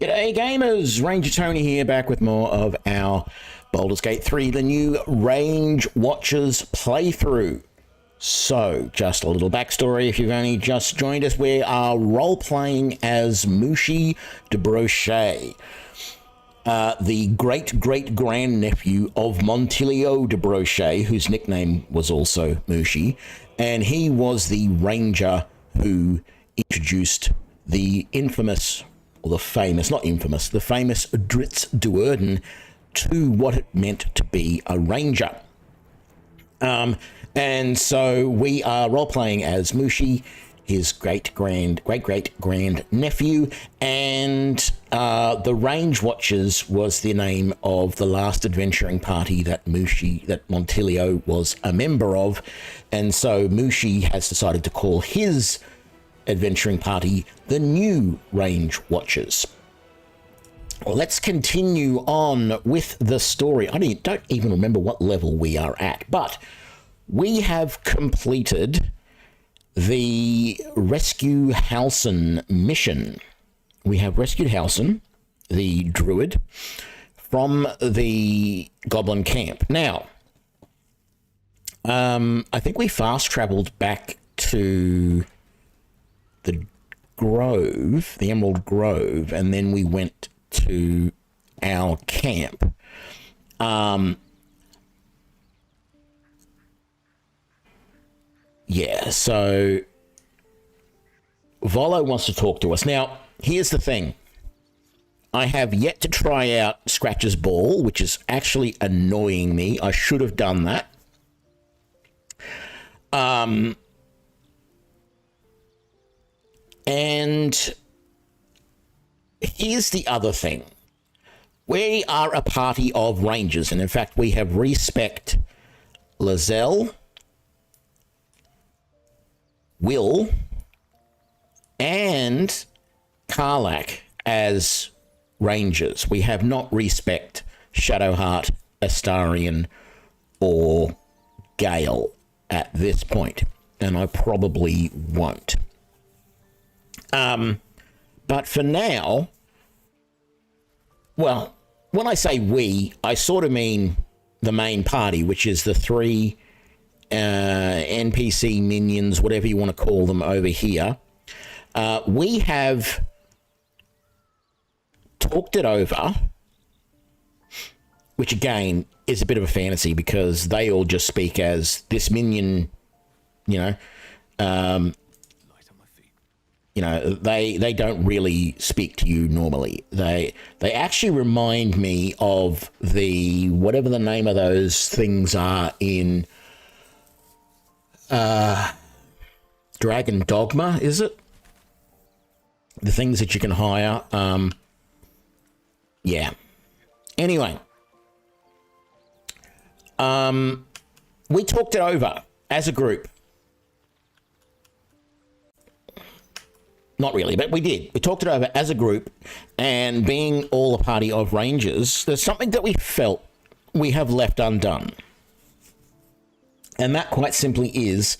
G'day gamers, Ranger Tony here, back with more of our Baldur's Gate 3, the new Rangewatchers playthrough. So, just a little backstory if you've only just joined us. We are role-playing as Mooshie DeBrouchee, the great-great-grand-nephew of Montolio DeBrouchee, whose nickname was also Mooshie, and he was the ranger who introduced the infamous, or the famous, not infamous, the famous Drizzt Do'Urden to what it meant to be a ranger. And so we are role-playing as Mooshie, his great-great-grand nephew, and the Rangewatchers was the name of the last adventuring party that Montolio was a member of, and so Mooshie has decided to call his adventuring party the new Rangewatchers. Well, let's continue on with the story. I don't even remember what level we are at, but we have completed the Rescue Halsin mission. We have rescued Halsin, the druid, from the goblin camp. Now, I think we fast traveled back to the Grove, the Emerald Grove, and then we went to our camp. Yeah, so Volo wants to talk to us. Now, here's the thing. I have yet to try out Scratch's Ball, which is actually annoying me. I should have done that. And here's the other thing. We are a party of rangers, and in fact, we have respect Lizelle, Will, and Karlach as rangers. We have not respect Shadowheart, Astarion, or Gale at this point, and I probably won't. But for now, well, when I say we, I sort of mean the main party, which is the three NPC minions, whatever you want to call them over here. We have talked it over, which again is a bit of a fantasy because they all just speak as this minion, they don't really speak to you normally. They actually remind me of the, whatever the name of those things are in Dragon Dogma, is it? The things that you can hire. Yeah. Anyway. We talked it over as a group. Not really, but we did. We talked it over as a group, and being all a party of rangers, there's something that we felt we have left undone. And that quite simply is,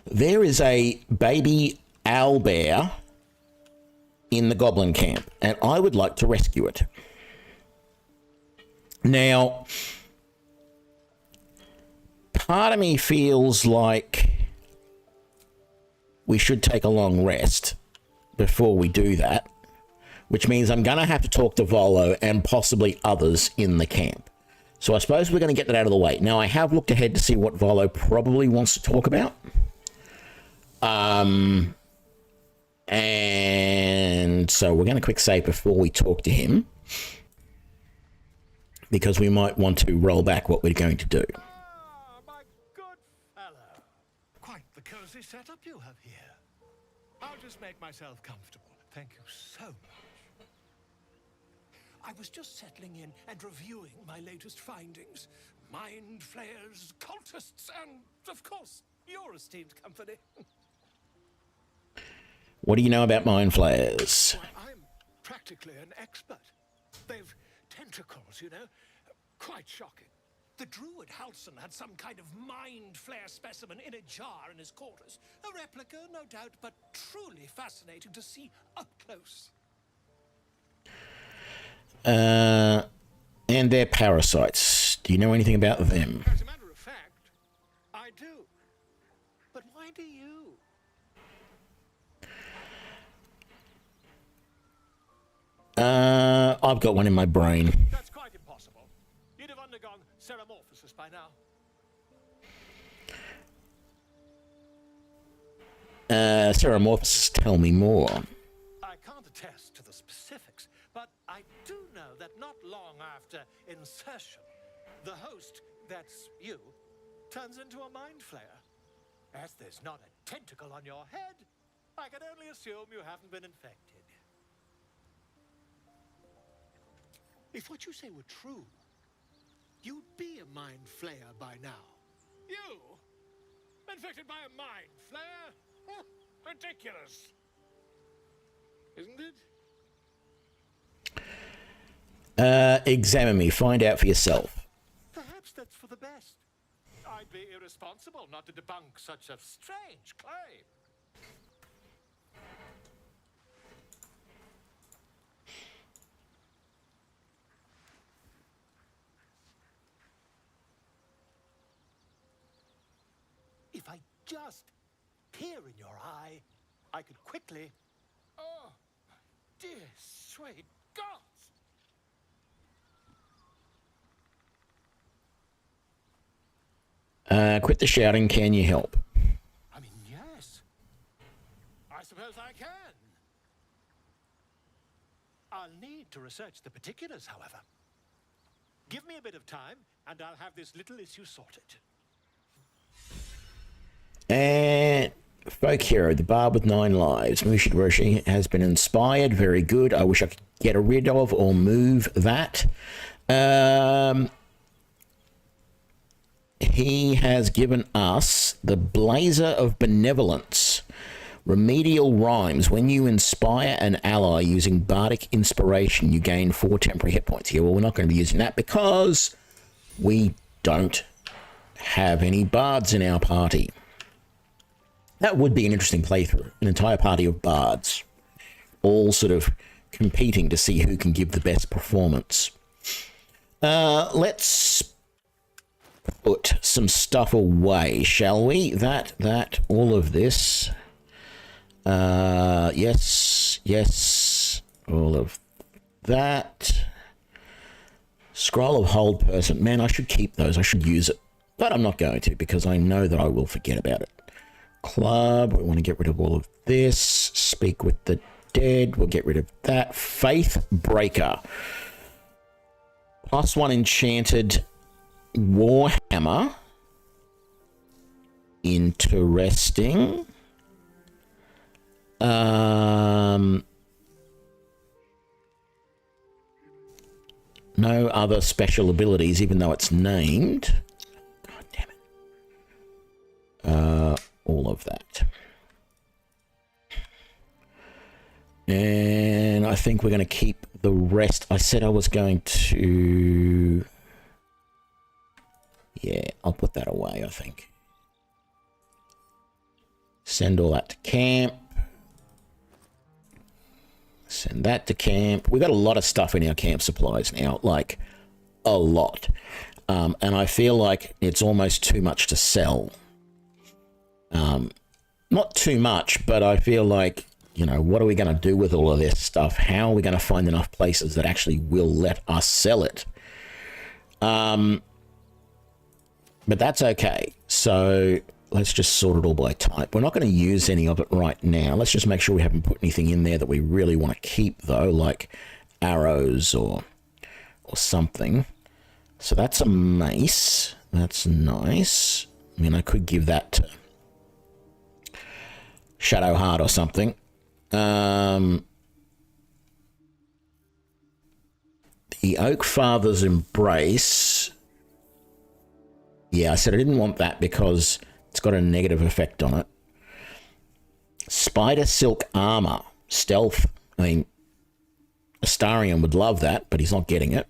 there is a baby owlbear in the goblin camp, and I would like to rescue it. Now, part of me feels like we should take a long rest before we do that, which means I'm going to have to talk to Volo and possibly others in the camp. So I suppose we're going to get that out of the way. Now, I have looked ahead to see what Volo probably wants to talk about. And so we're going to quick save before we talk to him, because we might want to roll back what we're going to do. Ah, my good fellow. Quite the cozy setup you have here. I'll just make myself comfortable. Thank you so much. I was just settling in and reviewing my latest findings. mind flayers, cultists, and, of course, your esteemed company. What do you know about mind flayers? Why, I'm practically an expert. They've tentacles, you know. Quite shocking. The druid Halson had some kind of mind flare specimen in a jar in his quarters. A replica, no doubt, but truly fascinating to see up close. And they're parasites. Do you know anything about them? As a matter of fact, I do. But why do you? I've got one in my brain. That's quite impossible. You'd have undergone ceramorphosis by now. Ceramorphs, tell me more. I can't attest to the specifics, but I do know that not long after insertion, the host, that's you, turns into a mind flayer. As there's not a tentacle on your head, I can only assume you haven't been infected. If what you say were true, you'd be a mind flayer by now. You? Infected by a mind flayer? Oh, ridiculous. Isn't it? Examine me. Find out for yourself. Perhaps that's for the best. I'd be irresponsible not to debunk such a strange claim. If I just peer in your eye, I could quickly... Oh, dear sweet gods! Quit the shouting. Can you help? I mean, yes. I suppose I can. I'll need to research the particulars, however. Give me a bit of time, and I'll have this little issue sorted. And folk hero, the bard with 9 lives. Mooshie DeBrouchee has been inspired. Very good. I wish I could get rid of or move that. He has given us the Blazer of Benevolence. Remedial rhymes. When you inspire an ally using bardic inspiration, you gain 4 temporary hit points. Yeah, well, we're not going to be using that because we don't have any bards in our party. That would be an interesting playthrough. An entire party of bards, all sort of competing to see who can give the best performance. Let's put some stuff away, shall we? All of this. Yes, all of that. Scroll of Hold Person. Man, I should keep those. I should use it. But I'm not going to because I know that I will forget about it. Club. We want to get rid of all of this. Speak with the Dead. We'll get rid of that. Faith Breaker. +1 enchanted Warhammer. Interesting. No other special abilities, even though it's named. God damn it. All of that. And I think we're going to keep the rest. I said I was going to... Yeah, I'll put that away, I think. Send all that to camp. Send that to camp. We got a lot of stuff in our camp supplies now, like a lot. And I feel like it's almost too much to sell. Not too much, but I feel like, you know, what are we going to do with all of this stuff? How are we going to find enough places that actually will let us sell it? But that's okay. So let's just sort it all by type. We're not going to use any of it right now. Let's just make sure we haven't put anything in there that we really want to keep, though, like arrows or something. So that's a mace. That's nice. I mean, I could give that to Shadowheart or something. The Oak Father's Embrace. Yeah, I said I didn't want that because it's got a negative effect on it. Spider silk armor. Stealth. I mean, Astarion would love that, but he's not getting it.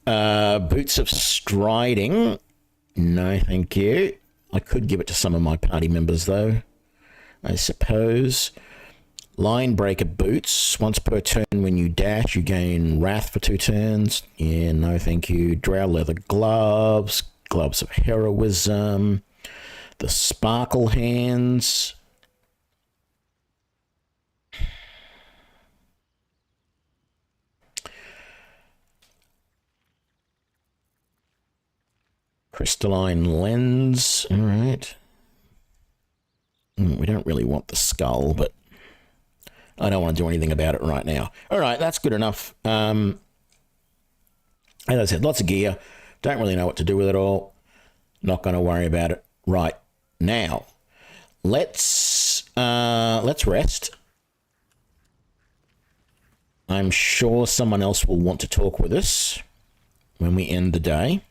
Boots of striding. No, thank you. I could give it to some of my party members, though, I suppose. Line breaker boots. Once per turn when you dash, you gain wrath for 2 turns. Yeah, no, thank you. Drow leather gloves. Gloves of heroism. The sparkle hands. Crystalline lens. All right. We don't really want the skull, but I don't want to do anything about it right now. All right, that's good enough. As I said, lots of gear. Don't really know what to do with it all. Not going to worry about it right now. Let's rest. I'm sure someone else will want to talk with us when we end the day.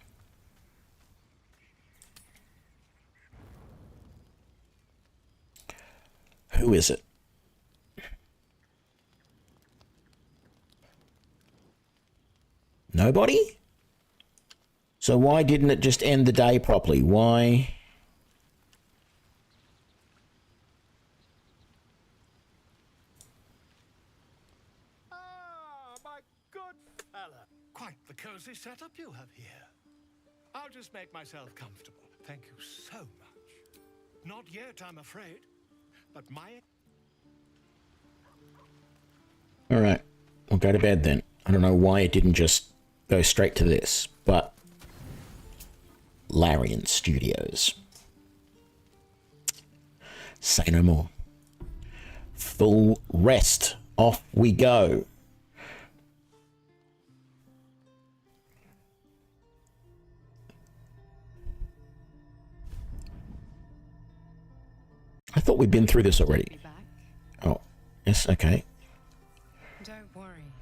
Who is it? Nobody? So why didn't it just end the day properly? Why? Ah, my good fella. Quite the cozy setup you have here. I'll just make myself comfortable. Thank you so much. Not yet, I'm afraid. But my... All right, we'll go to bed then. I don't know why it didn't just go straight to this, but Larian Studios. Say no more. Full rest. Off we go. I thought we'd been through this already. Oh, yes, okay. Don't worry.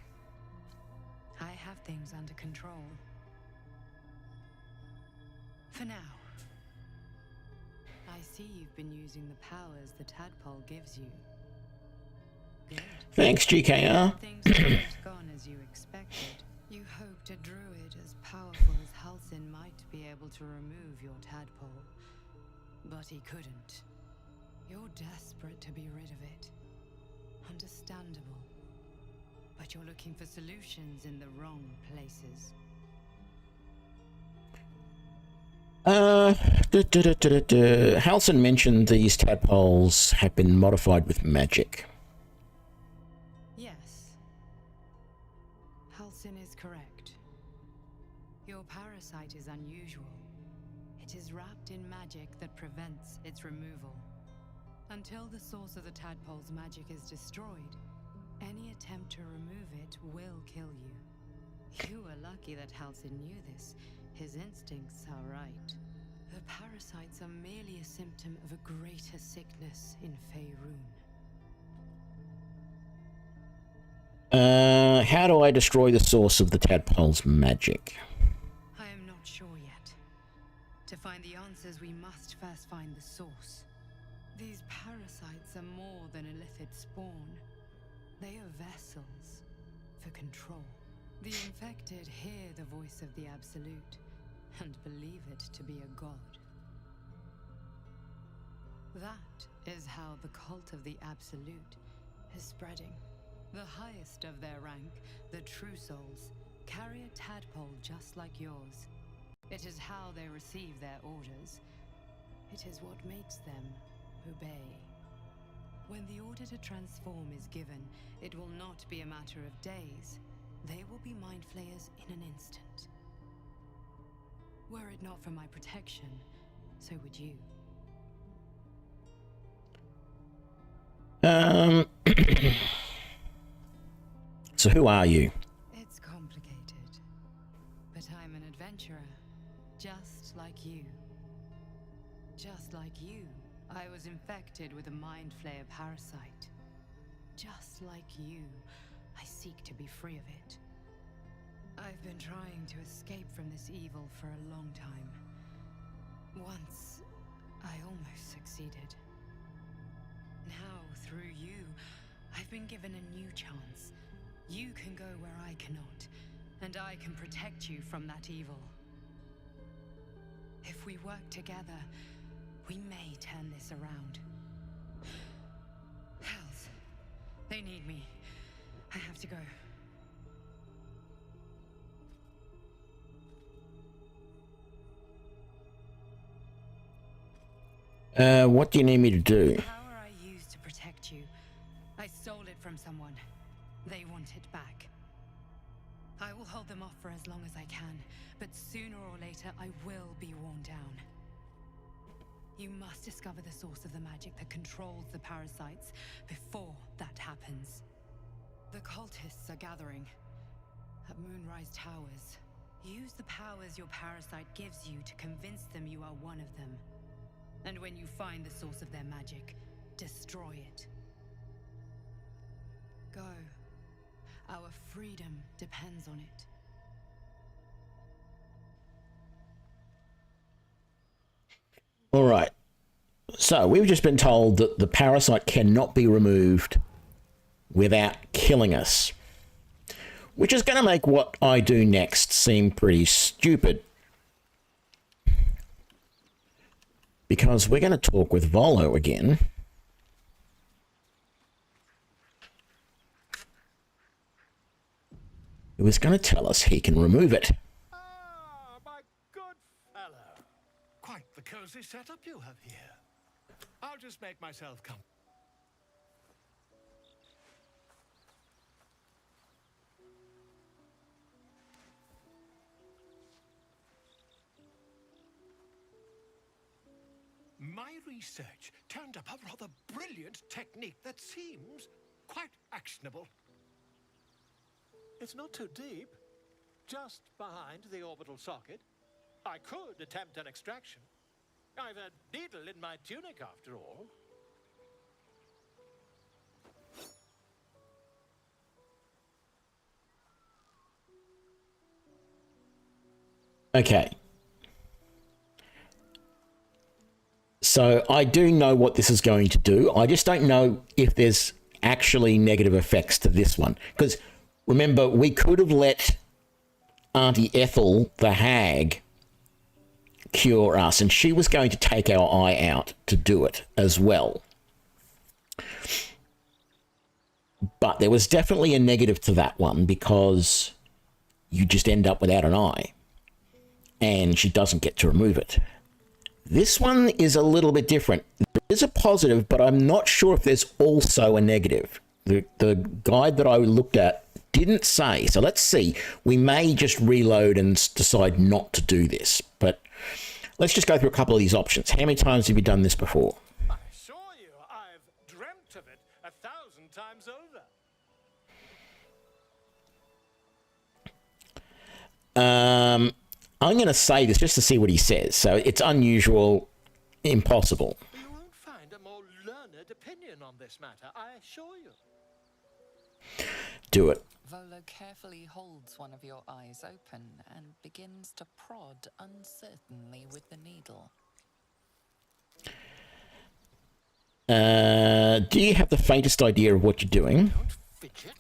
I have things under control. For now. I see you've been using the powers the tadpole gives you. Good. Thanks, GKR. Things haven't gone as you expected. You hoped a druid as powerful as Halcyon might be able to remove your tadpole. But he couldn't. You're desperate to be rid of it. Understandable. But you're looking for solutions in the wrong places. Halcyon mentioned these tadpoles have been modified with magic. Yes. Halcyon is correct. Your parasite is unusual. It is wrapped in magic that prevents its removal. Until the source of the tadpole's magic is destroyed, any attempt to remove it will kill you. You were lucky that Halcyon knew this. His instincts are right. The parasites are merely a symptom of a greater sickness in Faerun. How do I destroy the source of the tadpole's magic? I am not sure yet. To find the answers, we must first find the source. These parasites are more than illicit spawn. They are vessels for control. The infected hear the voice of the Absolute and believe it to be a god. That is how the cult of the Absolute is spreading. The highest of their rank, the True Souls, carry a tadpole just like yours. It is how they receive their orders. It is what makes them obey. When the order to transform is given, it will not be a matter of days. They will be mind flayers in an instant. Were it not for my protection, so would you. So who are you? It's complicated, but I'm an adventurer, just like you. Just like you, I was infected with a mind flayer parasite. Just like you, I seek to be free of it. I've been trying to escape from this evil for a long time. Once, I almost succeeded. Now, through you, I've been given a new chance. You can go where I cannot, and I can protect you from that evil. If we work together, we may turn this around. Hells, they need me. I have to go. What do you need me to do? The power I used to protect you, I stole it from someone. They want it back. I will hold them off for as long as I can, but sooner or later I will be worn down. You must discover the source of the magic that controls the parasites before that happens. The cultists are gathering at Moonrise Towers. Use the powers your parasite gives you to convince them you are one of them. And when you find the source of their magic, destroy it. Go. Our freedom depends on it. All right. So we've just been told that the parasite cannot be removed without killing us, which is going to make what I do next seem pretty stupid. Because we're going to talk with Volo again. Who is going to tell us he can remove it. Ah, my good fellow. Quite the cozy setup you have here. I'll just make myself comfortable. My research turned up a rather brilliant technique that seems quite actionable. It's not too deep. Just behind the orbital socket. I could attempt an extraction. I've a needle in my tunic after all. Okay. So I do know what this is going to do. I just don't know if there's actually negative effects to this one. Because remember, we could have let Auntie Ethel, the hag, cure us, and she was going to take our eye out to do it as well. But there was definitely a negative to that one because you just end up without an eye and she doesn't get to remove it. This one is a little bit different. There is a positive, but I'm not sure if there's also a negative. The guide that I looked at didn't say. So let's see. We may just reload and decide not to do this. But let's just go through a couple of these options. How many times have you done this before? I assure you, I've dreamt of it 1,000 times over. I'm going to say this just to see what he says. So it's unusual, impossible. You won't find a more learned opinion on this matter, I assure you. Do it. Volo carefully holds one of your eyes open and begins to prod uncertainly with the needle. Do you have the faintest idea of what you're doing? Don't fidget.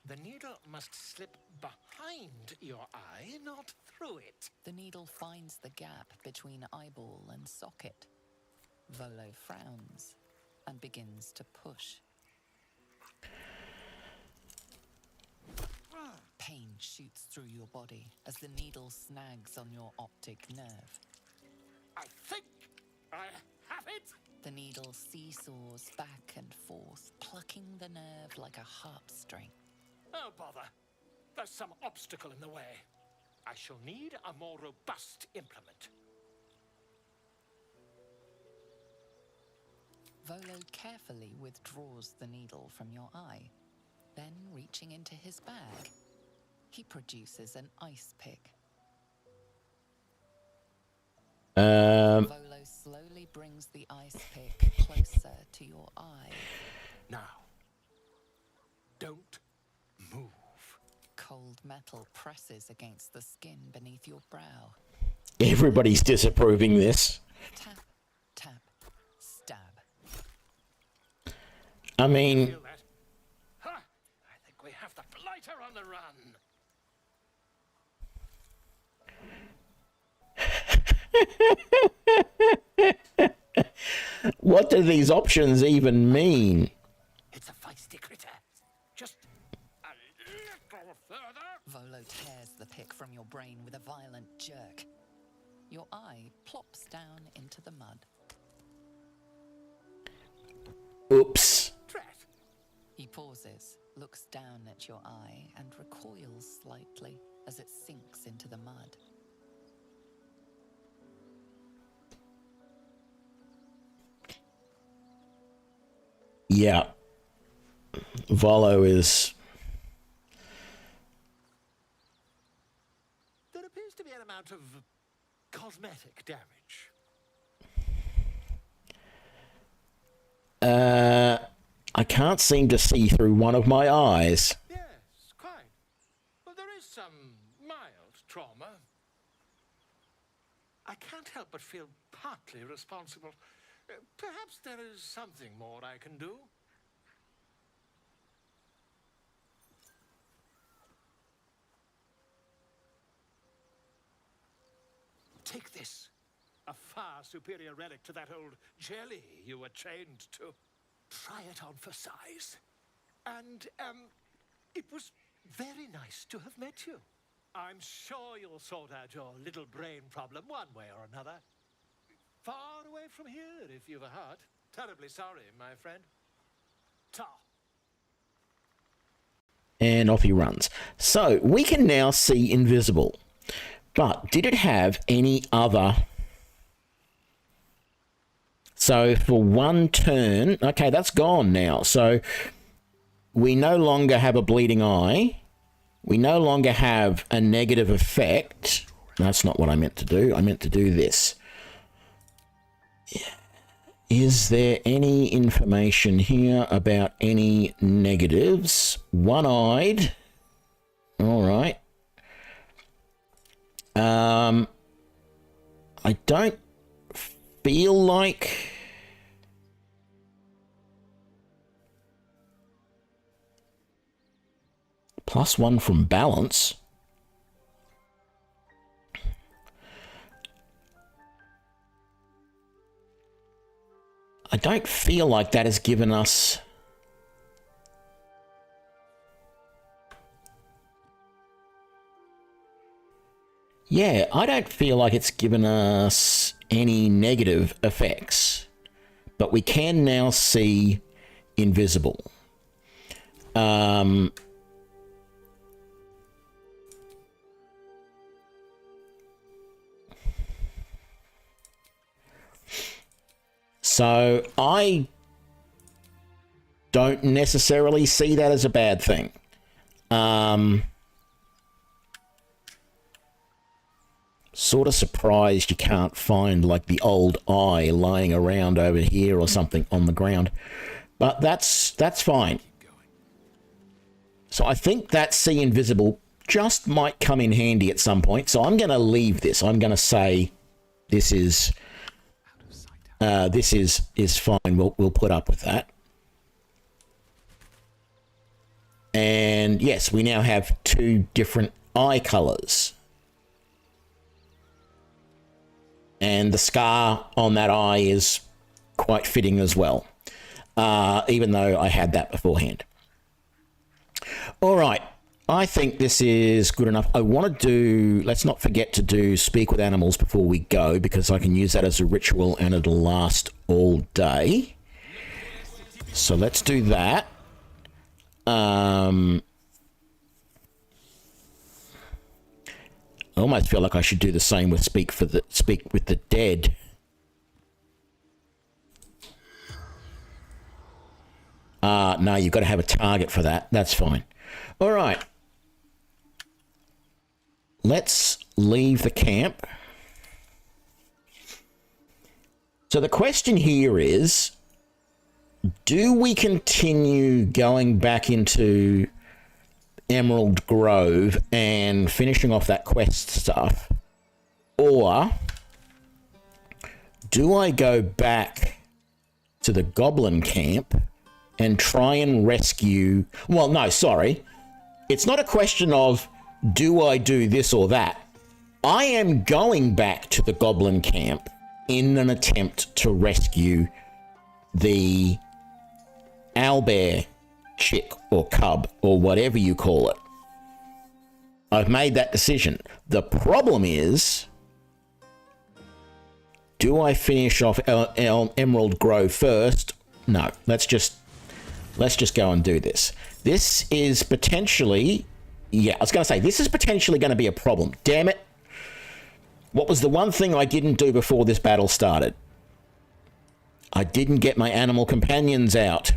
The needle must slip behind your eye, not through it. The needle finds the gap between eyeball and socket. Volo frowns and begins to push. Pain shoots through your body as the needle snags on your optic nerve. I think I have it. The needle seesaws back and forth, plucking the nerve like a harp string. Oh, bother. There's some obstacle in the way. I shall need a more robust implement. Volo carefully withdraws the needle from your eye. Then, reaching into his bag, he produces an ice pick. Volo slowly brings the ice pick closer to your eye. Now, don't move. cold metal presses against the skin beneath your brow. Everybody's disapproving this. Tap, tap, stab. I mean, Feel that? Ha! I think we have the blighter on the run. what do these options even mean? It's a feisty critter. Just a little further. Volo tears the pick from your brain with a violent jerk. Your eye plops down into the mud. Oops. Drat. He pauses, looks down at your eye, and recoils slightly as it sinks into the mud. Yeah. Volo is... There appears to be an amount of cosmetic damage. I can't seem to see through one of my eyes. Yes, quite. Well, there is some mild trauma. I can't help but feel partly responsible. Perhaps there is something more I can do. Take this. A far superior relic to that old jelly you were chained to. Try it on for size. And, it was very nice to have met you. I'm sure you'll sort out your little brain problem one way or another. Far away from here, if you've a heart. Terribly sorry, my friend. Ta. And off he runs. So, we can now see invisible. But did it have any other... So, for one turn... Okay, that's gone now. So, we no longer have a bleeding eye. We no longer have a negative effect. That's not what I meant to do. I meant to do this. Is there any information here about any negatives? One-eyed. All right. I don't feel like... +1 from balance. I don't feel like that has given us... Yeah, I don't feel like it's given us any negative effects. But we can now see invisible. So I don't necessarily see that as a bad thing. Sort of surprised you can't find like the old eye lying around over here or something on the ground. But that's fine. So I think that see invisible just might come in handy at some point. So I'm going to leave this. I'm going to say this is fine. We'll put up with that. And yes, we now have 2 different eye colors. And the scar on that eye is quite fitting as well, even though I had that beforehand. All right, I think this is good enough. I want to do, let's not forget to do speak with animals before we go, because I can use that as a ritual and it'll last all day. So let's do that. I almost feel like I should do the same with speak with the dead. No, you've got to have a target for that. That's fine. All right. Let's leave the camp. So the question here is, do we continue going back into Emerald Grove and finishing off that quest stuff, or do I go back to the goblin camp and try and rescue... Well, no, sorry. It's not a question of do I do this or that. I am going back to the goblin camp in an attempt to rescue the owlbear chick or cub or whatever you call it. I've made that decision. The problem is, do I finish off Emerald Grove first? No, let's just go and do this. This is potentially, yeah, I was going to say, this is potentially going to be a problem. Damn it. What was the one thing I didn't do before this battle started? I didn't get my animal companions out.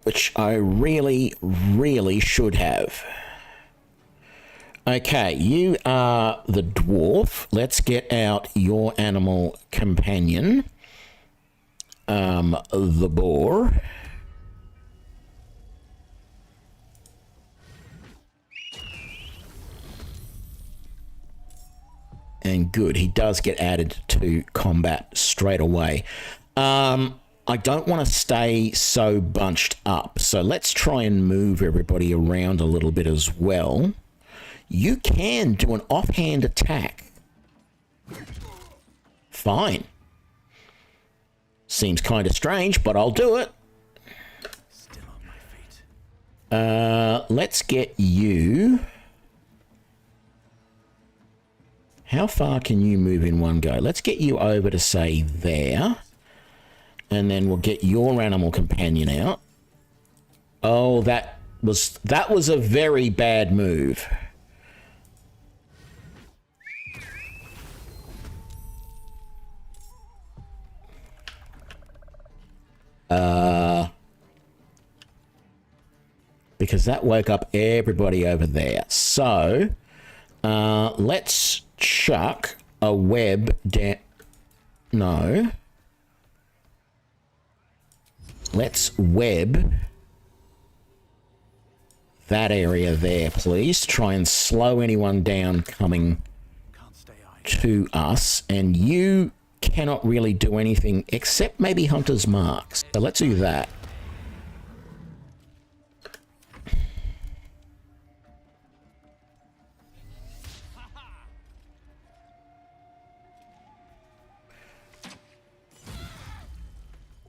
Which I really, really should have. Okay, you are the dwarf. Let's get out your animal companion. The boar. And good, he does get added to combat straight away. I don't want to stay so bunched up, so let's try and move everybody around a little bit as well. You can do an offhand attack. Fine. Seems kind of strange, but I'll do it. Still on my feet. Let's get you... How far can you move in one go? Let's get you over to, say, there. And then we'll get your animal companion out. Oh, that was a very bad move. Because that woke up everybody over there. So, let's chuck a web down. No. Let's web that area there, please. Try and slow anyone down coming to us. And you cannot really do anything except maybe Hunter's Marks. So let's do that.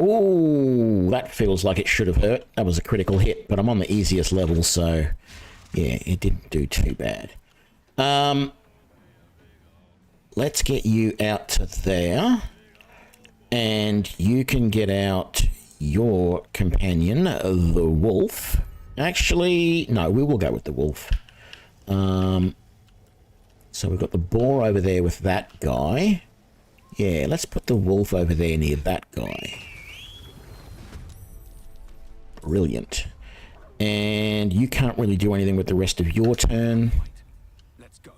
Ooh, that feels like it should have hurt. That was a critical hit, but I'm on the easiest level, so yeah, it didn't do too bad. Let's get you out to there, and you can get out your companion, the wolf. Actually, no, we will go with the wolf. So we've got the boar over there with that guy. Yeah, let's put the wolf over there near that guy. Brilliant. And you can't really do anything with the rest of your turn. Let's go.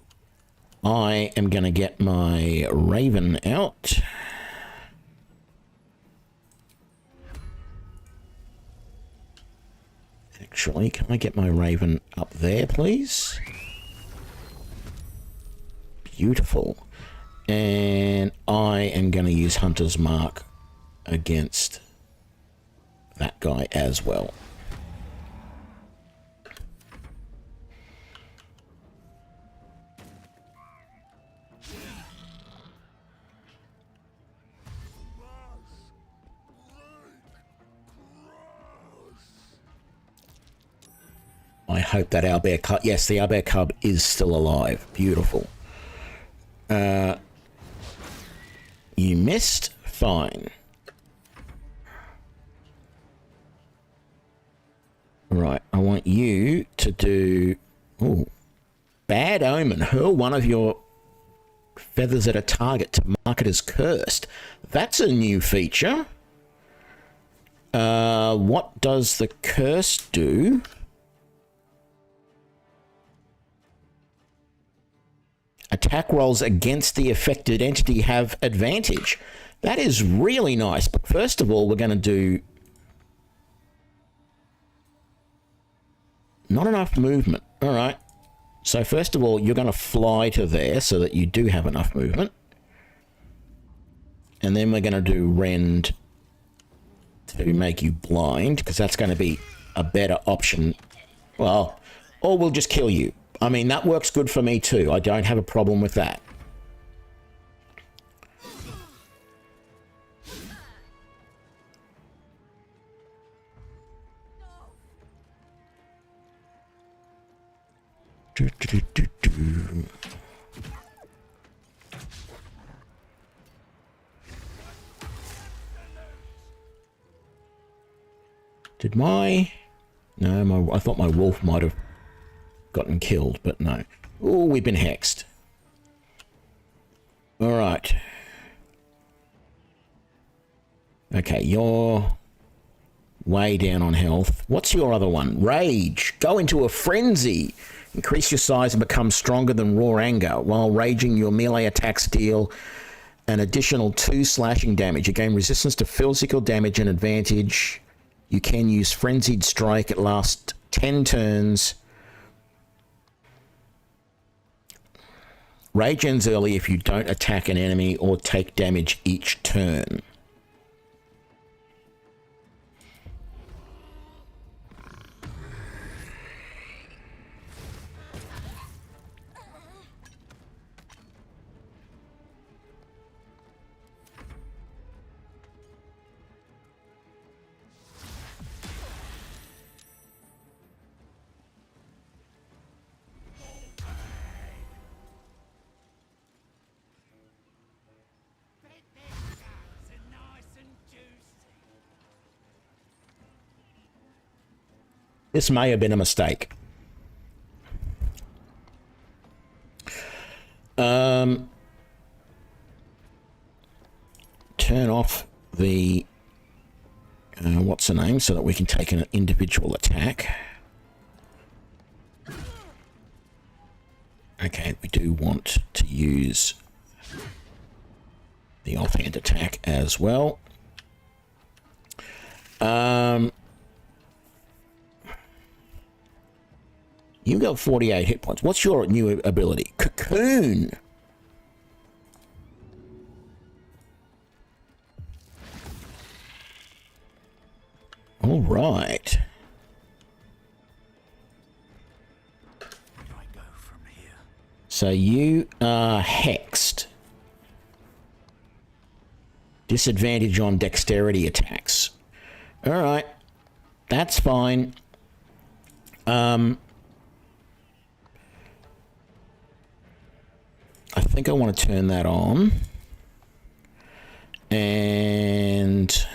I am going to get my raven out. Actually, can I get my raven up there, please? Beautiful. And I am going to use Hunter's Mark against that guy as well. I hope that owlbear cub... Yes, the owlbear cub is still alive. Beautiful. You missed? Fine. Right, I want you to do... Ooh. Bad Omen. Hurl one of your feathers at a target to mark it as cursed. That's a new feature. What does the curse do? Attack rolls against the affected entity have advantage. That is really nice. But first of all, we're going to do... Not enough movement. All right. So first of all, you're going to fly to there so that you do have enough movement. And then we're going to do rend to make you blind, because that's going to be a better option. Well, or we'll just kill you. I mean, that works good for me too. I don't have a problem with that. Did my... No, I thought my wolf might have gotten killed, but no. Oh, we've been hexed. All right. Okay, you're way down on health. What's your other one? Rage. Go into a frenzy. Increase your size and become stronger than raw anger. While raging, your melee attacks deal an additional 2 slashing damage. You gain resistance to physical damage and advantage. You can use Frenzied Strike. It lasts 10 turns. Rage ends early if you don't attack an enemy or take damage each turn. This may have been a mistake. Turn off the what's the name so that we can take an individual attack. Okay, we do want to use the offhand attack as well. You got 48 hit points. What's your new ability? Cocoon. All right. Where do I go from here? So you are hexed. Disadvantage on dexterity attacks. All right. That's fine. I think I want to turn that on. And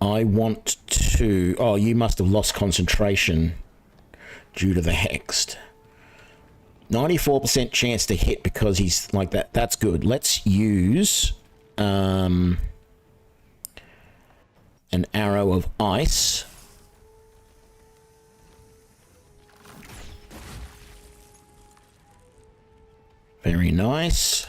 I want to... Oh, you must have lost concentration due to the hexed. 94% chance to hit because he's like that. That's good. Let's use an arrow of ice. Very nice.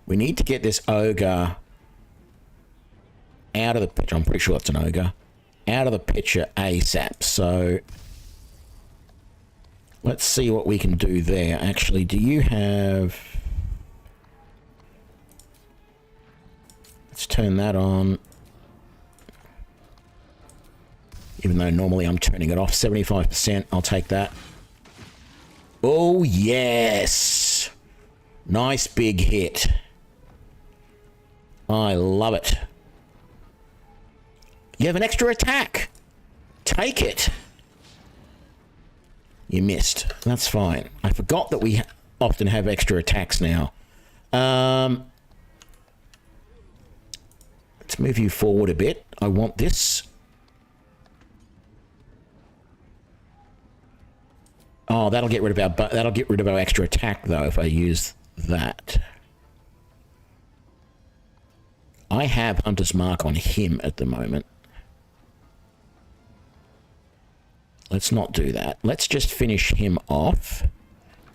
We need to get this ogre out of the picture. I'm pretty sure it's an ogre. Out of the picture ASAP. So let's see what we can do there. Actually, do you have... Let's turn that on. Even though normally I'm turning it off. 75%. I'll take that. Oh, yes. Nice big hit. I love it. You have an extra attack. Take it. You missed. That's fine. I forgot that we often have extra attacks now. Let's move you forward a bit. I want this. Oh, that'll get rid of our extra attack though if I use that. I have Hunter's Mark on him at the moment. Let's not do that. Let's just finish him off.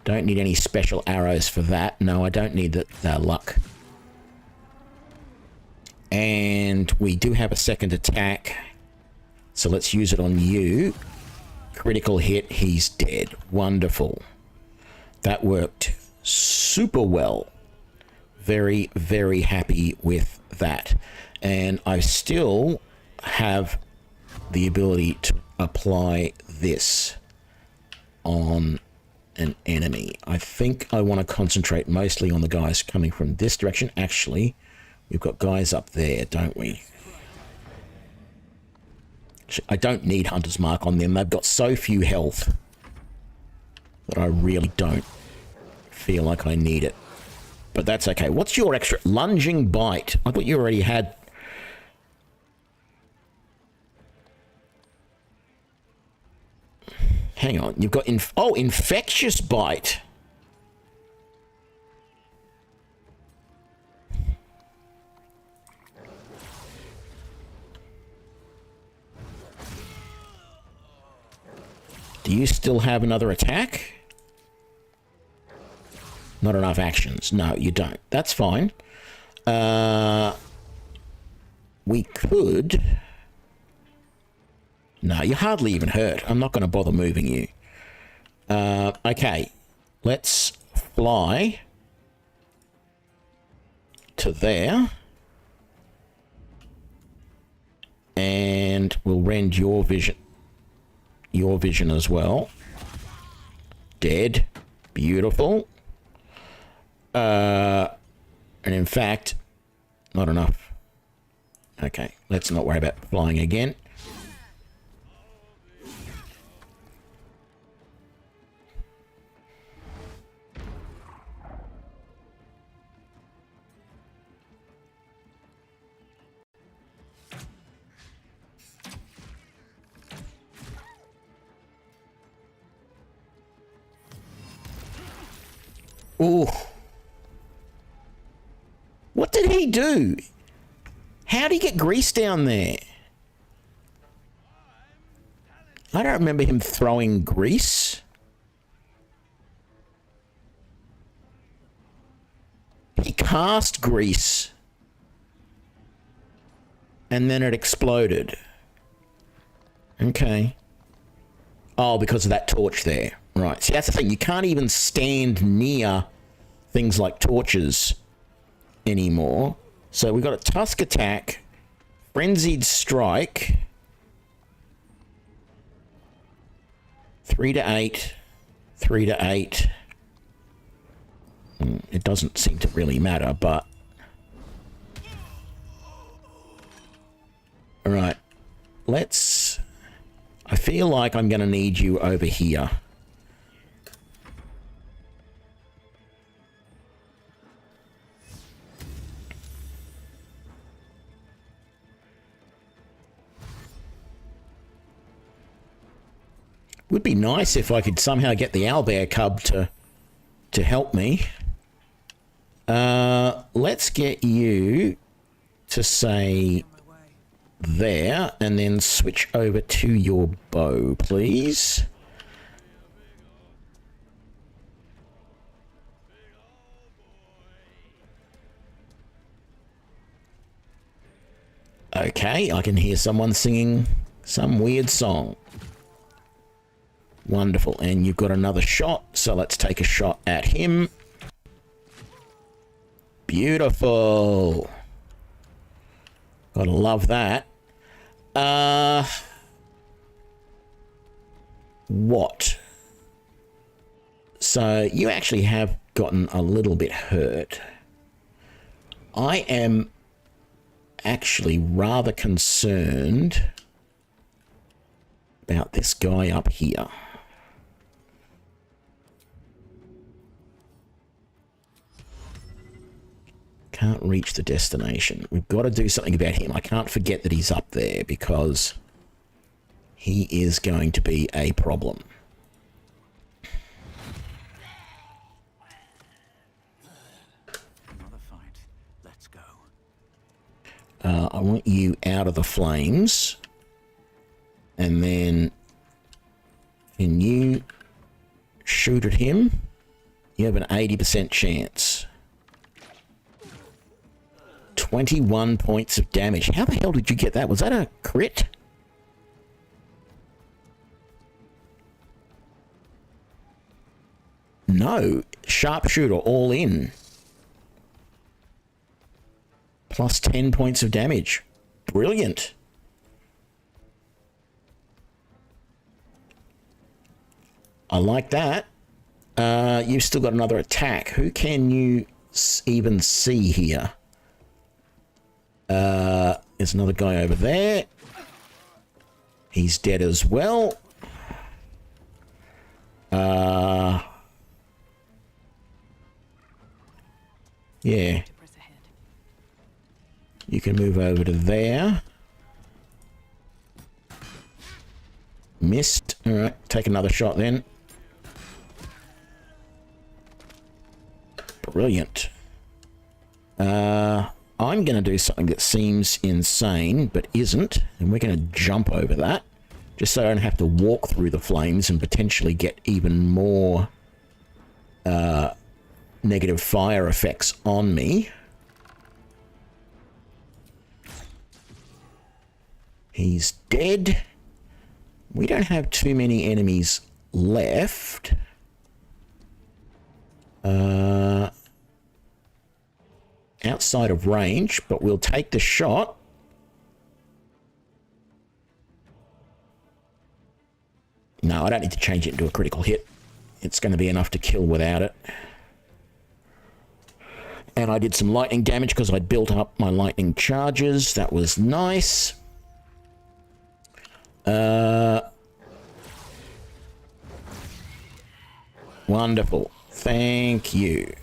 Don't need any special arrows for that. No, I don't need the luck. And we do have a second attack. So let's use it on you. Critical hit, he's dead. Wonderful. That worked super well. Very, very happy with that. And I still have the ability to apply this on an enemy. I think I want to concentrate mostly on the guys coming from this direction. Actually, we've got guys up there, don't we? I don't need Hunter's Mark on them. They've got so few health that I really don't feel like I need it. But that's okay. What's your extra? Lunging Bite. I thought you already had. Hang on. You've got... Infectious Bite. Do you still have another attack? Not enough actions. No, you don't. That's fine. We could... No, you're hardly even hurt. I'm not going to bother moving you. Okay. Let's fly to there. And we'll rend your vision. Your vision as well. Dead. Beautiful. And in fact, not enough. Okay, let's not worry about flying again. Ooh. What did he do? How did he get grease down there? I don't remember him throwing grease. He cast grease. And then it exploded. Okay. Oh, because of that torch there. Right. See, that's the thing. You can't even stand near things like torches anymore. So we've got a Tusk Attack, Frenzied Strike, 3 to 8, 3 to 8. It doesn't seem to really matter, but... Alright. Let's... I feel like I'm going to need you over here. Would be nice if I could somehow get the owlbear cub to help me. Let's get you to say there, and then switch over to your bow, please. Okay, I can hear someone singing some weird song. Wonderful. And you've got another shot, so let's take a shot at him. Beautiful. Gotta love that. What? So you actually have gotten a little bit hurt. I am actually rather concerned about this guy up here. Can't reach the destination. We've got to do something about him. I can't forget that he's up there because he is going to be a problem. want you out of the flames. And then can you shoot at him? You have an 80% chance. 21 points of damage. How the hell did you get that? Was that a crit? No. Sharpshooter all in. Plus 10 points of damage. Brilliant. I like that. You've still got another attack. Who can you even see here? There's another guy over there. He's dead as well. Yeah. You can move over to there. Missed. Alright, take another shot then. Brilliant. I'm going to do something that seems insane, but isn't. And we're going to jump over that. Just so I don't have to walk through the flames and potentially get even more negative fire effects on me. He's dead. We don't have too many enemies left. Outside of range, but we'll take the shot. No, I don't need to change it into a critical hit. It's going to be enough to kill without it. And I did some lightning damage because I built up my lightning charges. That was nice. Wonderful. Thank you.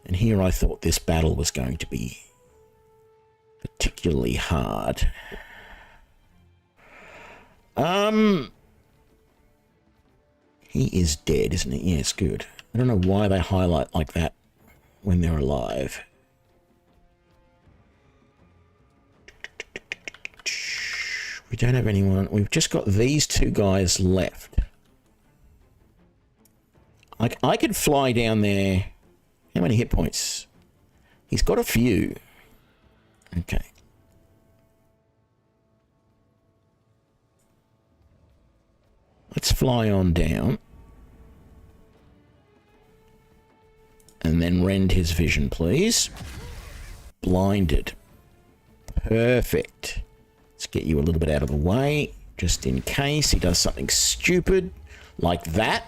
And here I thought this battle was going to be particularly hard. He is dead, isn't he? Yes, good. I don't know why they highlight like that when they're alive. We don't have anyone. We've just got these two guys left. I could fly down there. How many hit points? He's got a few. Okay. Let's fly on down. And then rend his vision, please. Blinded. Perfect. Let's get you a little bit out of the way, just in case he does something stupid like that,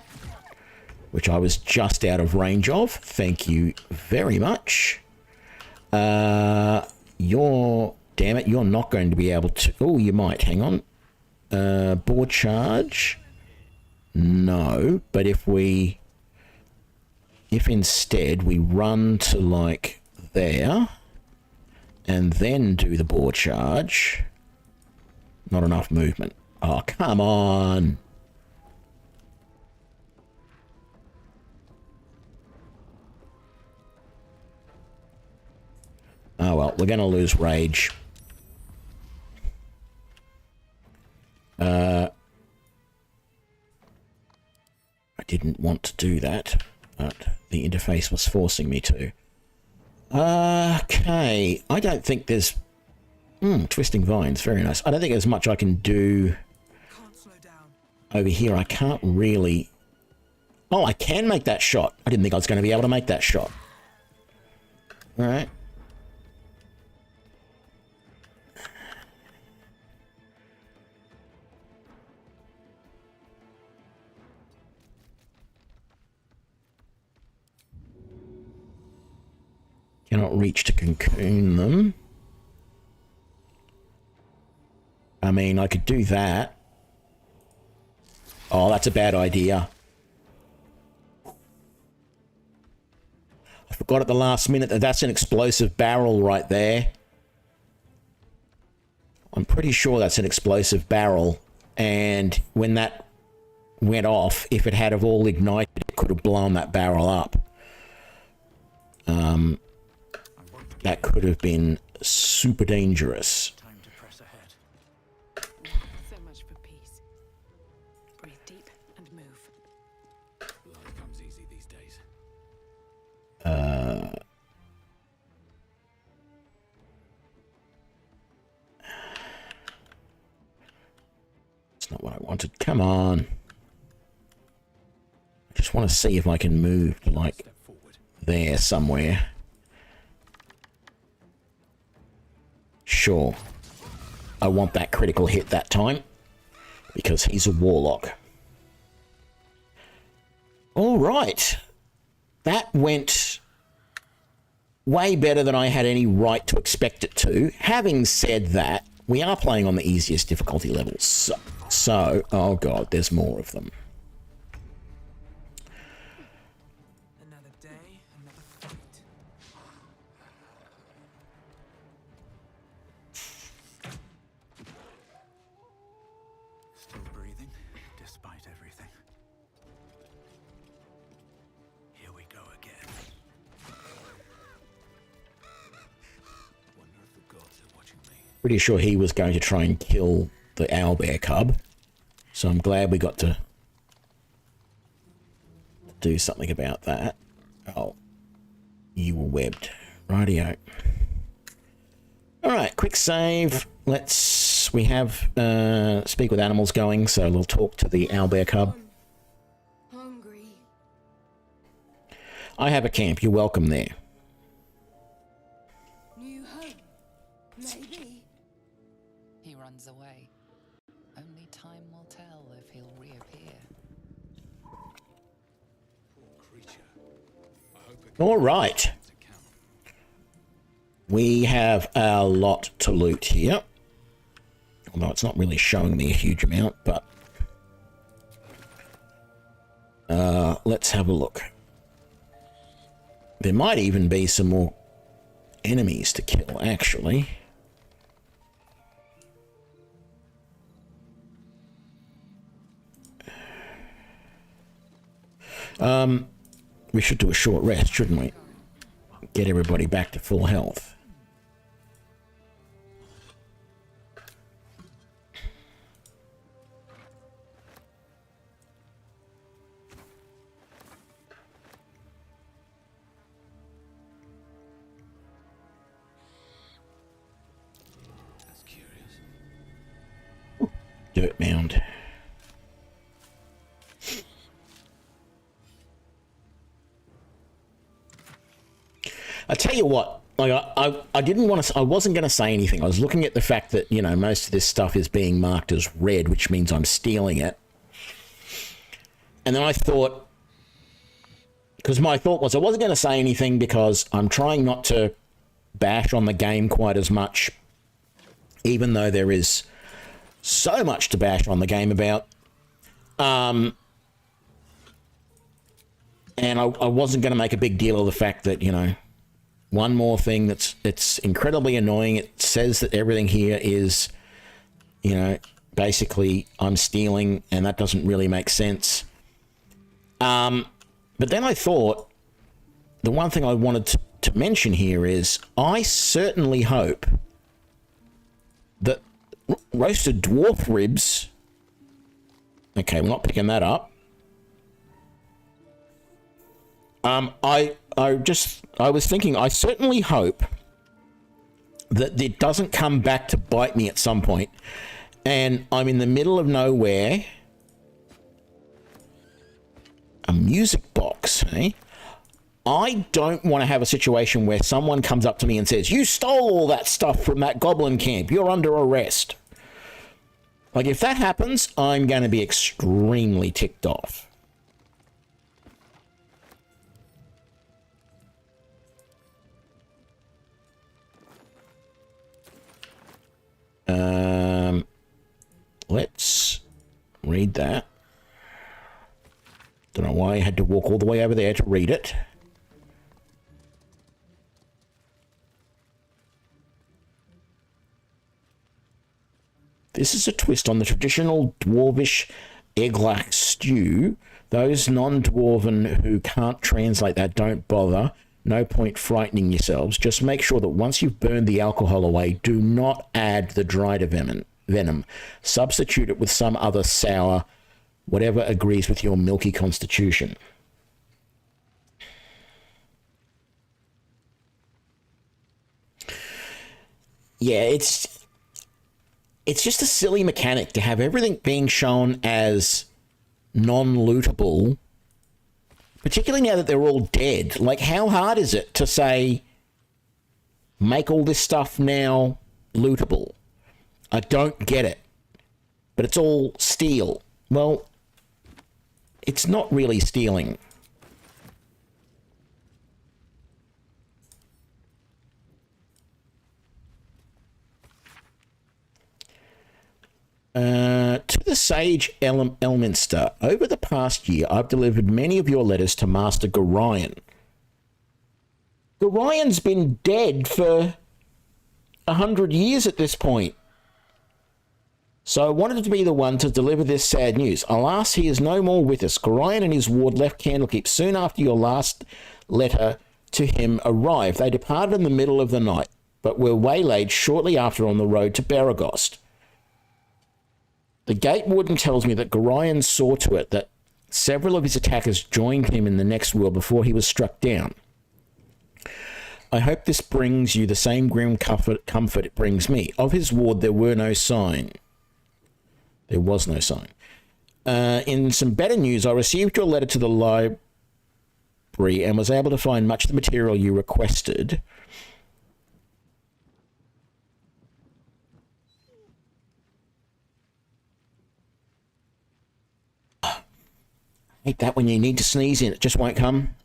which I was just out of range of. Thank you very much. Damn it, you're not going to be able to... Oh, you might. Hang on. Board charge. No, but if instead we run to like there and then do the board charge... Not enough movement. Oh, come on. Oh, well, we're going to lose rage. I didn't want to do that, but the interface was forcing me to. Okay. I don't think there's... twisting vines, very nice. I don't think there's much I can do over here. I can't really... Oh, I can make that shot. I didn't think I was going to be able to make that shot. Alright. Cannot reach to cocoon them. I mean, I could do that. Oh, that's a bad idea. I forgot at the last minute that that's an explosive barrel right there. I'm pretty sure that's an explosive barrel. And when that went off, if it had have all ignited, it could have blown that barrel up. that could have been super dangerous. Time to press ahead. So much for peace. Breathe deep and move. Life comes easy these days. It's not what I wanted. Come on. I just want to see if I can move to, like, Step forward. there somewhere. Sure. I want that critical hit that time, because he's a warlock. All right. That went way better than I had any right to expect it to. Having said that, we are playing on the easiest difficulty levels. So, oh god, there's more of them. Another day, another fight. Still breathing, despite everything. Here we go again. Wonder if the gods are watching me. Pretty sure he was going to try and kill the owlbear cub. So I'm glad we got to do something about that. Oh, you were webbed. Rightio. Alright, quick save. We have speak with animals going, so we'll talk to the owlbear cub. Hungry. I have a camp, you're welcome there. New home. Maybe. He runs away. Only time will tell if he'll reappear. Poor creature. I hope it Alright. to count. We have a lot to loot here. Although it's not really showing me a huge amount, but... let's have a look. There might even be some more enemies to kill, actually. We should do a short rest, shouldn't we? Get everybody back to full health. That's curious. Dirt mound. I tell you what, like I didn't want to. I wasn't going to say anything. I was looking at the fact that, you know, most of this stuff is being marked as red, which means I'm stealing it. And then I thought, because my thought was I wasn't going to say anything because I'm trying not to bash on the game quite as much, even though there is so much to bash on the game about. And I wasn't going to make a big deal of the fact that, you know, one more thing it's incredibly annoying. It says that everything here is, you know, basically I'm stealing, and that doesn't really make sense. But then I thought the one thing I wanted to mention here is I certainly hope that roasted dwarf ribs... Okay, we're not picking that up. I was thinking, I certainly hope that it doesn't come back to bite me at some point, and I'm in the middle of nowhere. A music box, eh? I don't want to have a situation where someone comes up to me and says, "You stole all that stuff from that goblin camp. You're under arrest." Like, if that happens, I'm going to be extremely ticked off. Let's read that. Don't know why I had to walk all the way over there to read it. This is a twist on the traditional dwarvish egglach stew. Those non-dwarven who can't translate that don't bother. No point frightening yourselves. Just make sure that once you've burned the alcohol away, do not add the dried venom. Substitute it with some other sour, whatever agrees with your milky constitution. Yeah, it's just a silly mechanic to have everything being shown as non-lootable, particularly now that they're all dead. Like, how hard is it to say, make all this stuff now lootable? I don't get it. But it's all steal. Well, it's not really stealing. To the Sage Elminster, over the past year, I've delivered many of your letters to Master Gorion. Gorion's been dead for 100 years at this point. So I wanted to be the one to deliver this sad news. Alas, he is no more with us. Gorion and his ward left Candlekeep soon after your last letter to him arrived. They departed in the middle of the night, but were waylaid shortly after on the road to Baragost. The gate warden tells me that Gorion saw to it that several of his attackers joined him in the next world before he was struck down. I hope this brings you the same grim comfort it brings me. Of his ward there were no sign. There was no sign. In some better news, I received your letter to the library and was able to find much of the material you requested. I hate that when you need to sneeze in, it just won't come.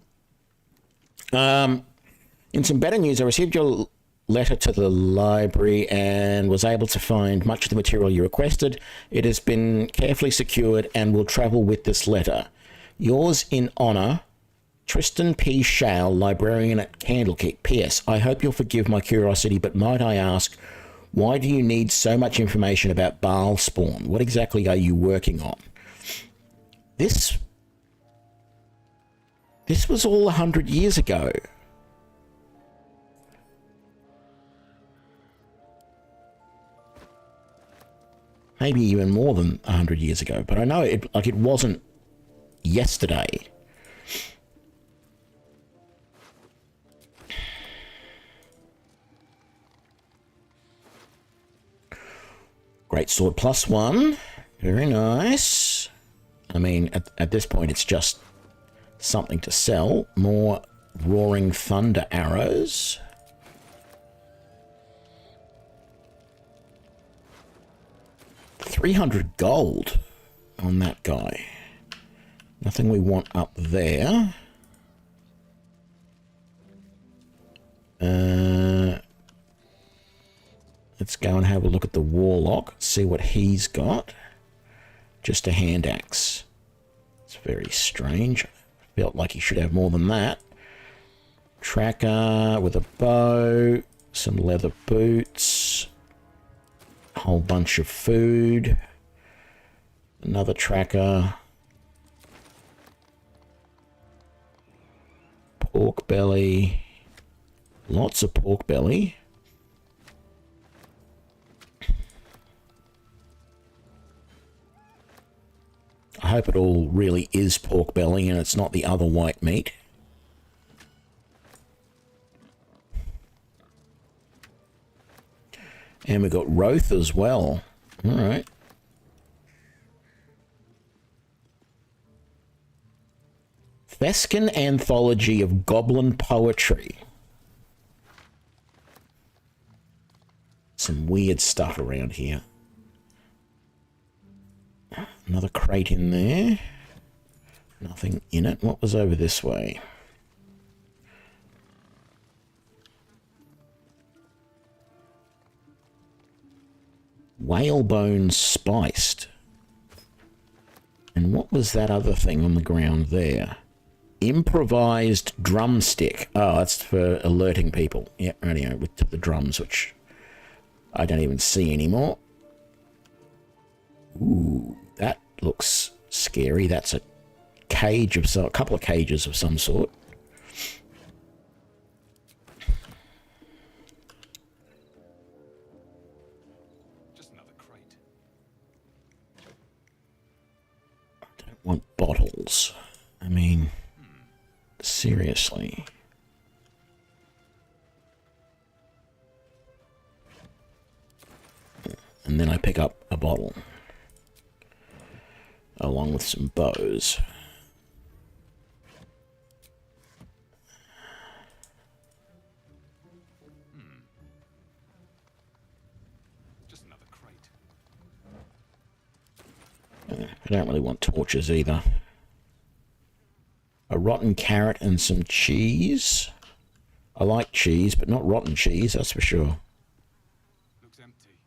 In some better news, I received your letter to the library and was able to find much of the material you requested. It has been carefully secured and will travel with this letter. Yours in honour, Tristan P. Shale, librarian at Candlekeep. P.S. I hope you'll forgive my curiosity, but might I ask, why do you need so much information about Baal spawn? What exactly are you working on? This was all 100 years ago. Maybe even more than 100 years ago, but I know it wasn't yesterday. Great sword +1. Very nice. I mean, at this point, it's just something to sell. More roaring thunder arrows. $300 gold on that guy. Nothing we want up there. Let's go and have a look at the Warlock, see what he's got. Just a hand axe. It's very strange. Felt like he should have more than that. Tracker with a bow, some leather boots, a whole bunch of food, another tracker, pork belly, lots of pork belly. I hope it all really is pork belly and it's not the other white meat. And we got Roth as well. All right. Theskin Anthology of Goblin Poetry. Some weird stuff around here. Another crate in there. Nothing in it. What was over this way? Whalebone spiced. And what was that other thing on the ground there? Improvised drumstick. Oh, that's for alerting people. Yeah, radio with the drums, which I don't even see anymore. Ooh, that looks scary. That's a cage of some, a couple of cages of some sort. I mean, seriously. And then I pick up a bottle. Along with some bows. Just another crate. I don't really want torches either. A rotten carrot and some cheese. I like cheese, but not rotten cheese, that's for sure. Looks empty.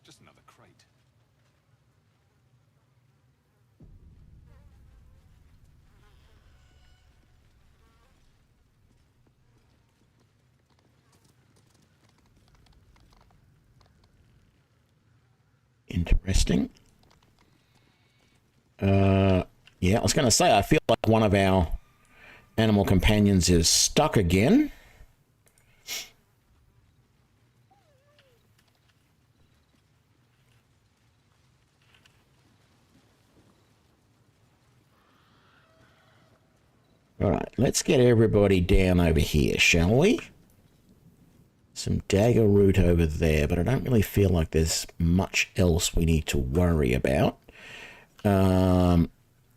Just another crate. Interesting. Yeah, I was going to say, I feel like one of our animal companions is stuck again. All right, let's get everybody down over here, shall we? Some dagger root over there, but I don't really feel like there's much else we need to worry about.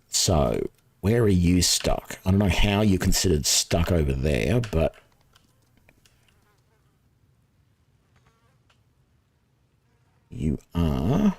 So, where are you stuck? I don't know how you considered stuck over there, but... you are...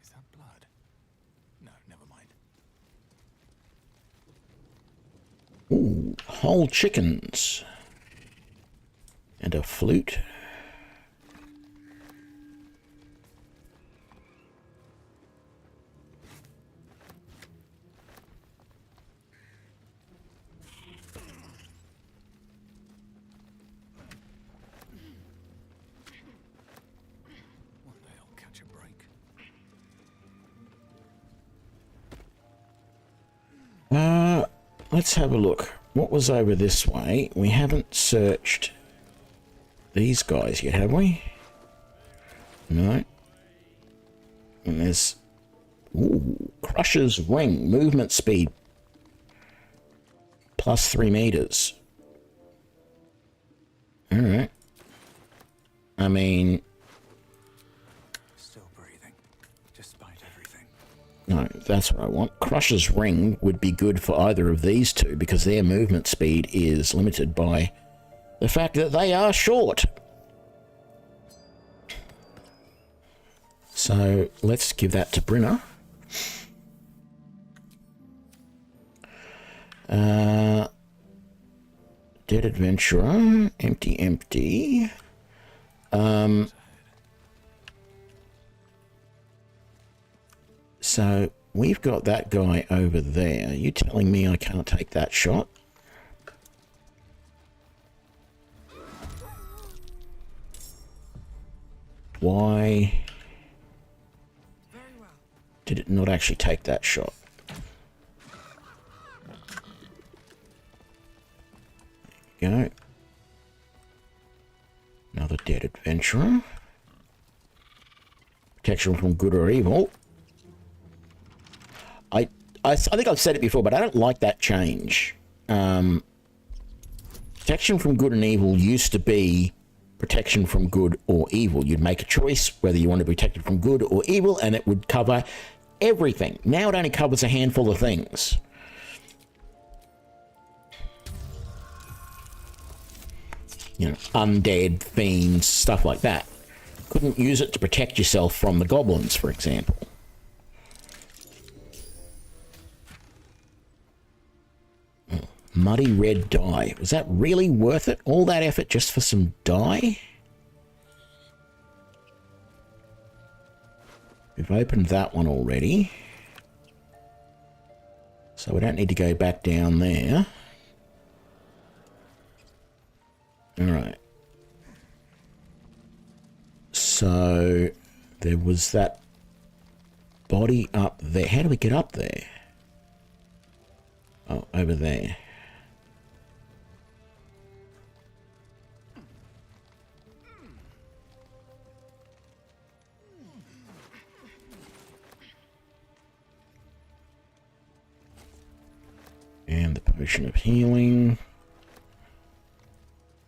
Is that blood? No, never mind. Ooh, whole chickens. And a flute. One day I'll catch a break. Let's have a look. What was over this way? We haven't searched these guys yet, have we? No. And there's... ooh, Crusher's Ring. Movement speed. Plus 3 meters. Alright. I mean... Still breathing, despite everything. no, that's what I want. Crusher's Ring would be good for either of these two because their movement speed is limited by the fact that they are short. So let's give that to Brinna. Dead Adventurer. Empty, empty. So we've got that guy over there. Are you telling me I can't take that shot? Why did it not actually take that shot? There you go. Another dead adventurer. Protection from good or evil. I think I've said it before, but I don't like that change. Protection from good and evil used to be protection from good or evil. You'd make a choice whether you want to be protected from good or evil, and it would cover everything. Now it only covers a handful of things. You know, undead, fiends, stuff like that. Couldn't use it to protect yourself from the goblins, for example. Muddy red dye. Was that really worth it? All that effort just for some dye? We've opened that one already. So we don't need to go back down there. Alright. So there was that body up there. How do we get up there? Oh, over there. And the potion of healing.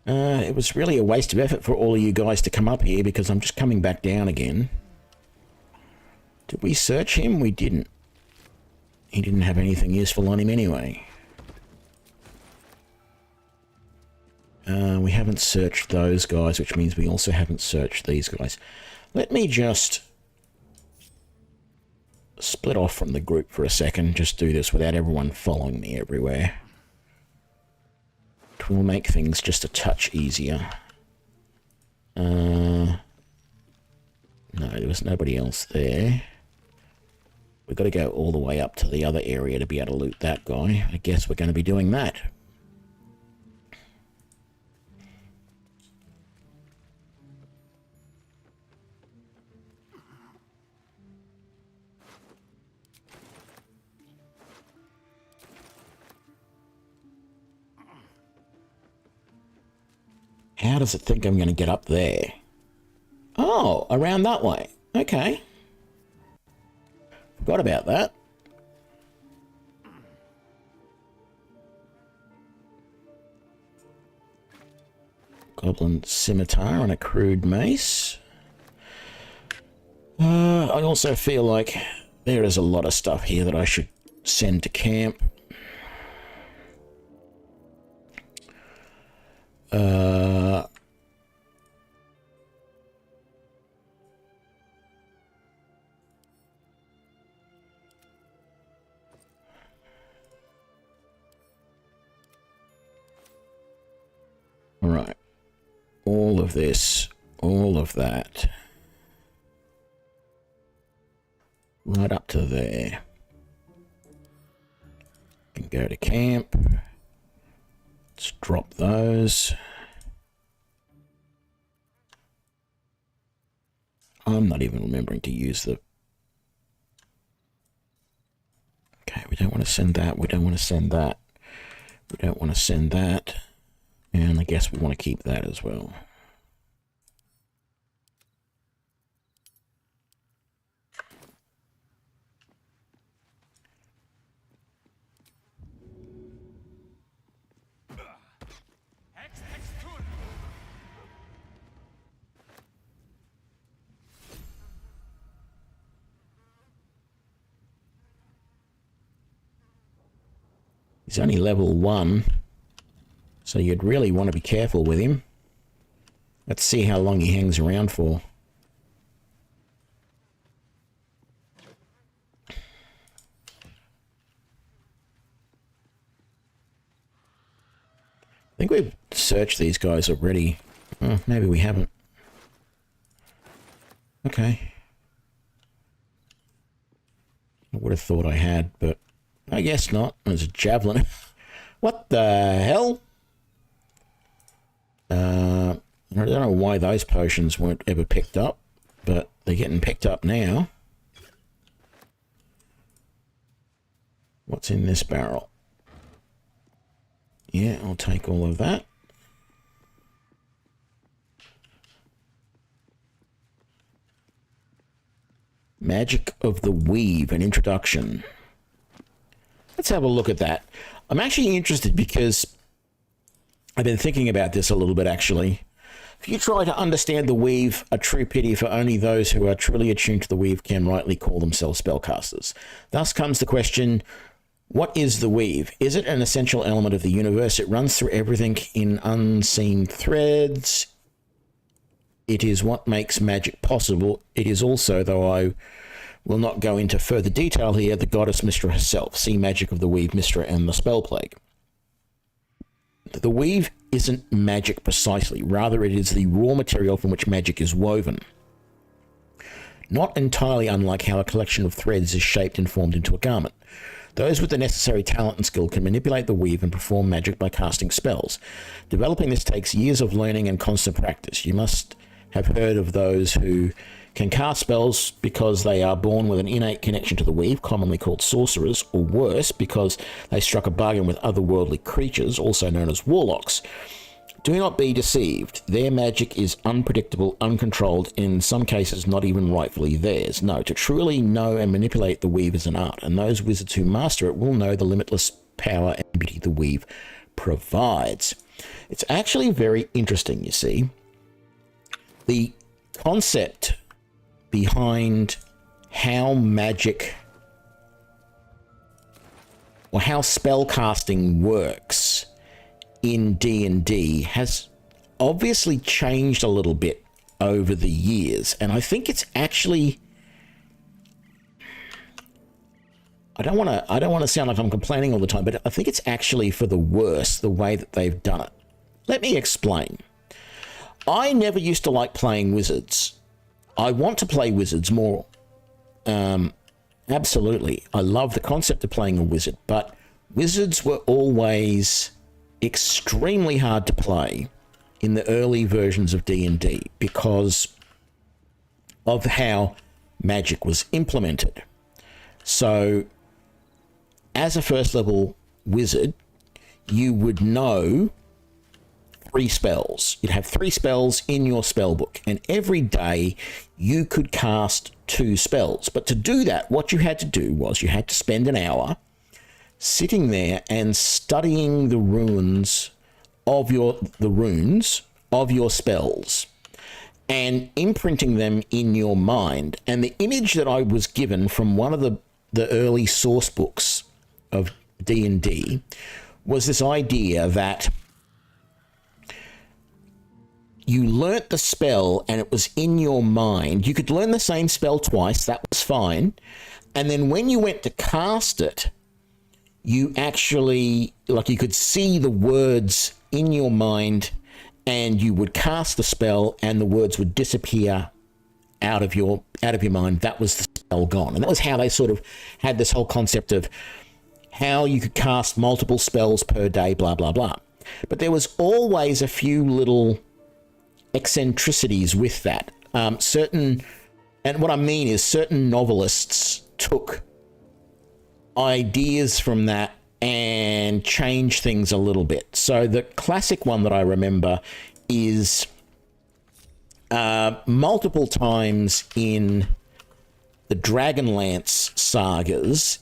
It was really a waste of effort for all of you guys to come up here because I'm just coming back down again. Did we search him? We didn't. He didn't have anything useful on him anyway. We haven't searched those guys, which means we also haven't searched these guys. Let me just split off from the group for a second. Just do this without everyone following me everywhere. It will make things just a touch easier. No, there was nobody else there. We've got to go all the way up to the other area to be able to loot that guy. I guess we're going to be doing that. How does it think I'm going to get up there? Oh, around that way. Okay. Forgot about that. Goblin scimitar and a crude mace. I also feel like there is a lot of stuff here that I should send to camp. All right. All of this, all of that. Right up to there. Can go to camp. Let's drop those. I'm not even remembering to use the... Okay, we don't want to send that. We don't want to send that. We don't want to send that. And I guess we want to keep that as well. He's only level 1, so you'd really want to be careful with him. Let's see how long he hangs around for. I think we've searched these guys already. Oh, maybe we haven't. Okay. I would have thought I had, but I guess not. There's a javelin. What the hell? I don't know why those potions weren't ever picked up, but they're getting picked up now. What's in this barrel? Yeah, I'll take all of that. Magic of the Weave, an introduction. Let's have a look at that. I'm actually interested because I've been thinking about this a little bit, actually. If you try to understand the weave, a true pity for only those who are truly attuned to the weave can rightly call themselves spellcasters. Thus comes the question, what is the weave? Is it an essential element of the universe? It runs through everything in unseen threads. It is what makes magic possible. It is also, though I will not go into further detail here, the goddess Mystra herself. See Magic of the Weave, Mystra, and the Spell Plague. The weave isn't magic precisely, rather it is the raw material from which magic is woven. Not entirely unlike how a collection of threads is shaped and formed into a garment. Those with the necessary talent and skill can manipulate the weave and perform magic by casting spells. Developing this takes years of learning and constant practice. You must have heard of those who can cast spells because they are born with an innate connection to the weave, commonly called sorcerers, or worse, because they struck a bargain with otherworldly creatures, also known as warlocks. Do not be deceived. Their magic is unpredictable, uncontrolled, in some cases not even rightfully theirs. No, to truly know and manipulate the weave is an art, and those wizards who master it will know the limitless power and beauty the weave provides. It's actually very interesting, you see. The concept behind how magic or how spellcasting works in D&D has obviously changed a little bit over the years, and I think it's actually, I don't want to sound like I'm complaining all the time, but I think it's actually for the worse the way that they've done it. Let me explain. I never used to like playing wizards. I want to play wizards more. Absolutely. I love the concept of playing a wizard, but wizards were always extremely hard to play in the early versions of D&D because of how magic was implemented. So, as a first level wizard, you would know 3 spells. You'd have 3 spells in your spell book, and every day you could cast 2 spells. But to do that, what you had to do was you had to spend an hour sitting there and studying the runes of your spells and imprinting them in your mind. And the image that I was given from one of the early source books of D&D was this idea that you learnt the spell and it was in your mind. You could learn the same spell twice, that was fine. And then when you went to cast it, you actually, like, you could see the words in your mind and you would cast the spell and the words would disappear out of your mind. That was the spell gone. And that was how they sort of had this whole concept of how you could cast multiple spells per day, blah, blah, blah. But there was always a few little eccentricities with that. And what I mean is certain novelists took ideas from that and changed things a little bit. So the classic one that I remember is multiple times in the Dragonlance sagas,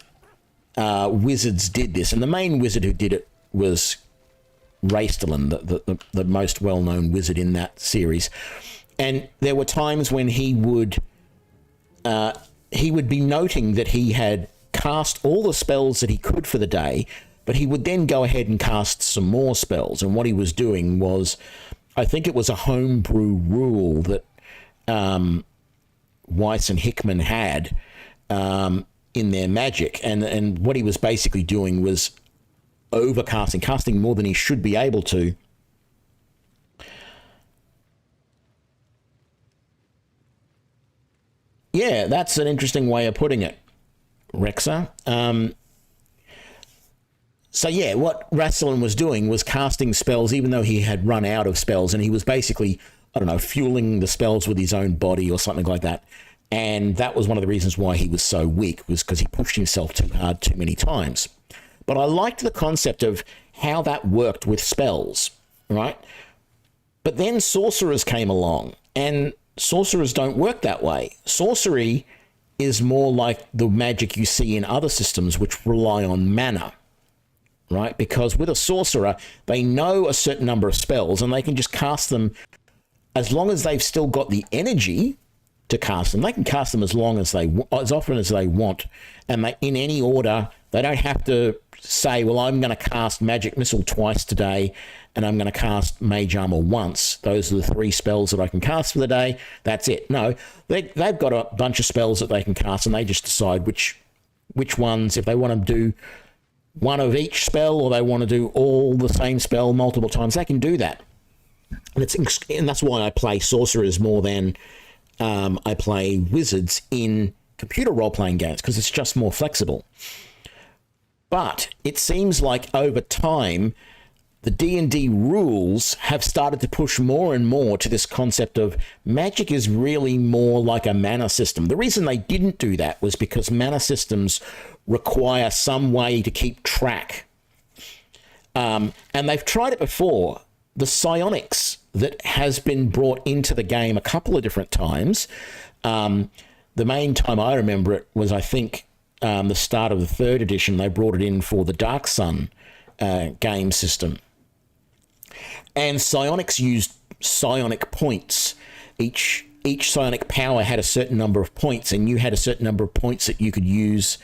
wizards did this, and the main wizard who did it was Raistlin, the most well-known wizard in that series. And there were times when he would be noting that he had cast all the spells that he could for the day, but he would then go ahead and cast some more spells. And what he was doing was, I think it was a homebrew rule that Weiss and Hickman had in their magic. And what he was basically doing was overcasting, casting more than he should be able to. Yeah, that's an interesting way of putting it, Rexa. So yeah, what Raistlin was doing was casting spells even though he had run out of spells, and he was basically, I don't know, fueling the spells with his own body or something like that. And that was one of the reasons why he was so weak, was because he pushed himself too hard too many times. But I liked the concept of how that worked with spells, right? But then sorcerers came along, and sorcerers don't work that way. Sorcery is more like the magic you see in other systems which rely on mana, right? Because with a sorcerer, they know a certain number of spells and they can just cast them as long as they've still got the energy to cast them. They can cast them as often as they want, and in any order. They don't have to say, well, I'm going to cast Magic Missile twice today and I'm going to cast Mage Armor once. Those are the 3 spells that I can cast for the day. That's it. No, they've got a bunch of spells that they can cast, and they just decide which ones, if they want to do one of each spell, or they want to do all the same spell multiple times, they can do that. And that's why I play sorcerers more than I play wizards in computer role-playing games, because it's just more flexible. But it seems like over time, the D&D rules have started to push more and more to this concept of magic is really more like a mana system. The reason they didn't do that was because mana systems require some way to keep track. And they've tried it before. The psionics that has been brought into the game a couple of different times. The main time I remember it was, I think, the start of the 3rd edition. They brought it in for the Dark Sun game system. And psionics used psionic points. Each psionic power had a certain number of points, and you had a certain number of points that you could use.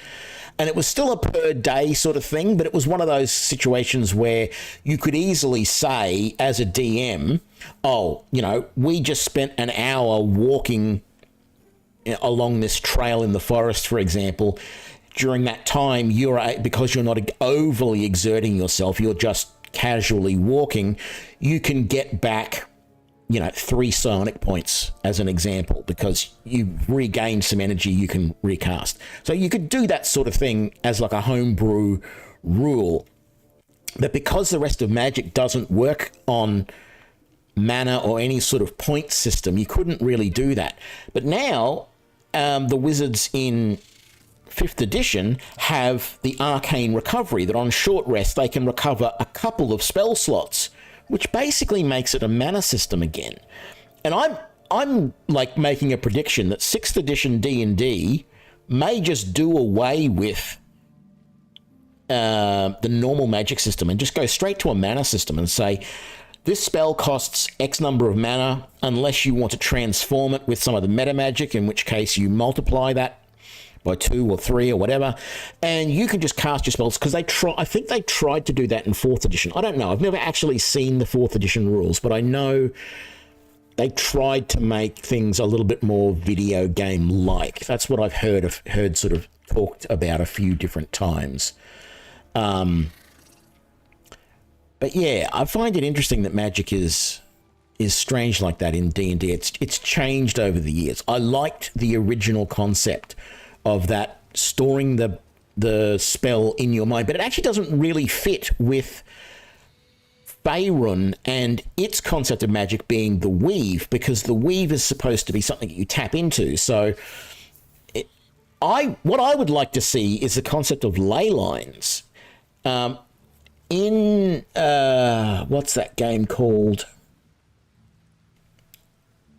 And it was still a per day sort of thing, but it was one of those situations where you could easily say as a DM, we just spent an hour walking along this trail in the forest, for example. During that time, because you're not overly exerting yourself, you're just casually walking, you can get back 3 psionic points as an example, because you've regained some energy you can recast. So you could do that sort of thing as like a homebrew rule. But because the rest of Magic doesn't work on mana or any sort of point system, you couldn't really do that. But now the wizards in 5th edition have the arcane recovery, that on short rest they can recover a couple of spell slots, which basically makes it a mana system again. And I'm like making a prediction that 6th edition D&D may just do away with the normal magic system and just go straight to a mana system and say, this spell costs X number of mana unless you want to transform it with some of the meta magic, in which case you multiply that by 2 or 3 or whatever, and you can just cast your spells, because I think they tried to do that in 4th edition. I don't know. I've never actually seen the 4th edition rules, but I know they tried to make things a little bit more video game-like. That's what I've heard sort of talked about a few different times. But yeah, I find it interesting that magic is strange like that in D&D. It's changed over the years. I liked the original concept of that, storing the spell in your mind, but it actually doesn't really fit with Faerun and its concept of magic being the weave, because the weave is supposed to be something that you tap into. So what I would like to see is the concept of ley lines. In what's that game called?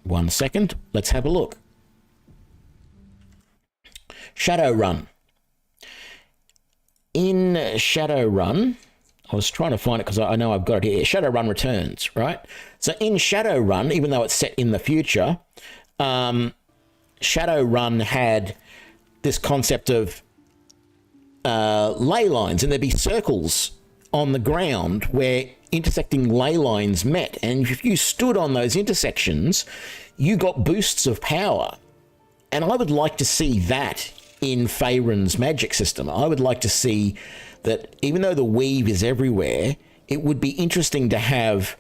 One second, let's have a look. Shadowrun. In Shadowrun, I was trying to find it because I know I've got it here. Shadowrun Returns, right? So in Shadowrun, even though it's set in the future, Shadowrun had this concept of ley lines, and there'd be circles on the ground where intersecting ley lines met. And if you stood on those intersections, you got boosts of power. And I would like to see that in Faerun's magic system. I would like to see that even though the weave is everywhere, it would be interesting to have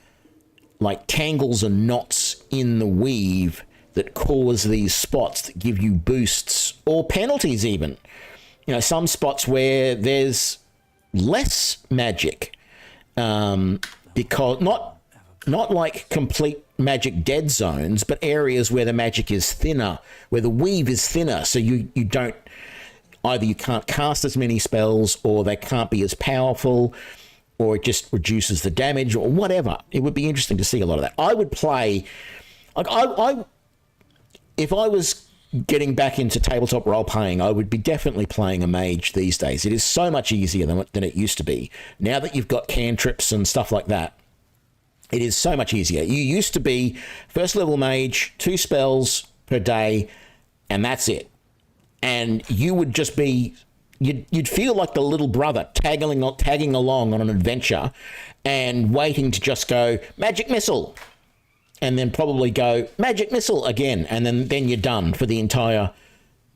like tangles and knots in the weave that cause these spots that give you boosts or penalties even. Some spots where there's less magic, because not like complete magic dead zones, but areas where the magic is thinner, where the weave is thinner, so you don't, either you can't cast as many spells, or they can't be as powerful, or it just reduces the damage, or whatever. It would be interesting to see a lot of that. I would play, like if I was getting back into tabletop role playing, I would be definitely playing a mage these days. It is so much easier than it used to be. Now that you've got cantrips and stuff like that, it is so much easier. You used to be first level mage, 2 spells per day, and that's it. And you would just be, you'd feel like the little brother tagging along on an adventure and waiting to just go, magic missile, and then probably go, magic missile again, and then you're done for the entire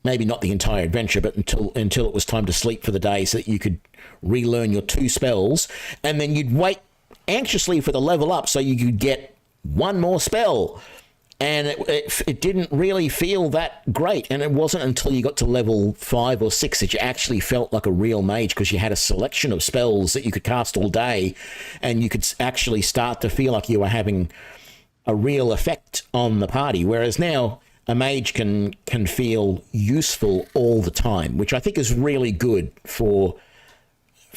maybe not the entire adventure, but until it was time to sleep for the day so that you could relearn your 2 spells, and then you'd wait anxiously for the level up so you could get 1 more spell. And it didn't really feel that great. And it wasn't until you got to level 5 or 6 that you actually felt like a real mage, because you had a selection of spells that you could cast all day, and you could actually start to feel like you were having a real effect on the party. Whereas now a mage can feel useful all the time, which I think is really good for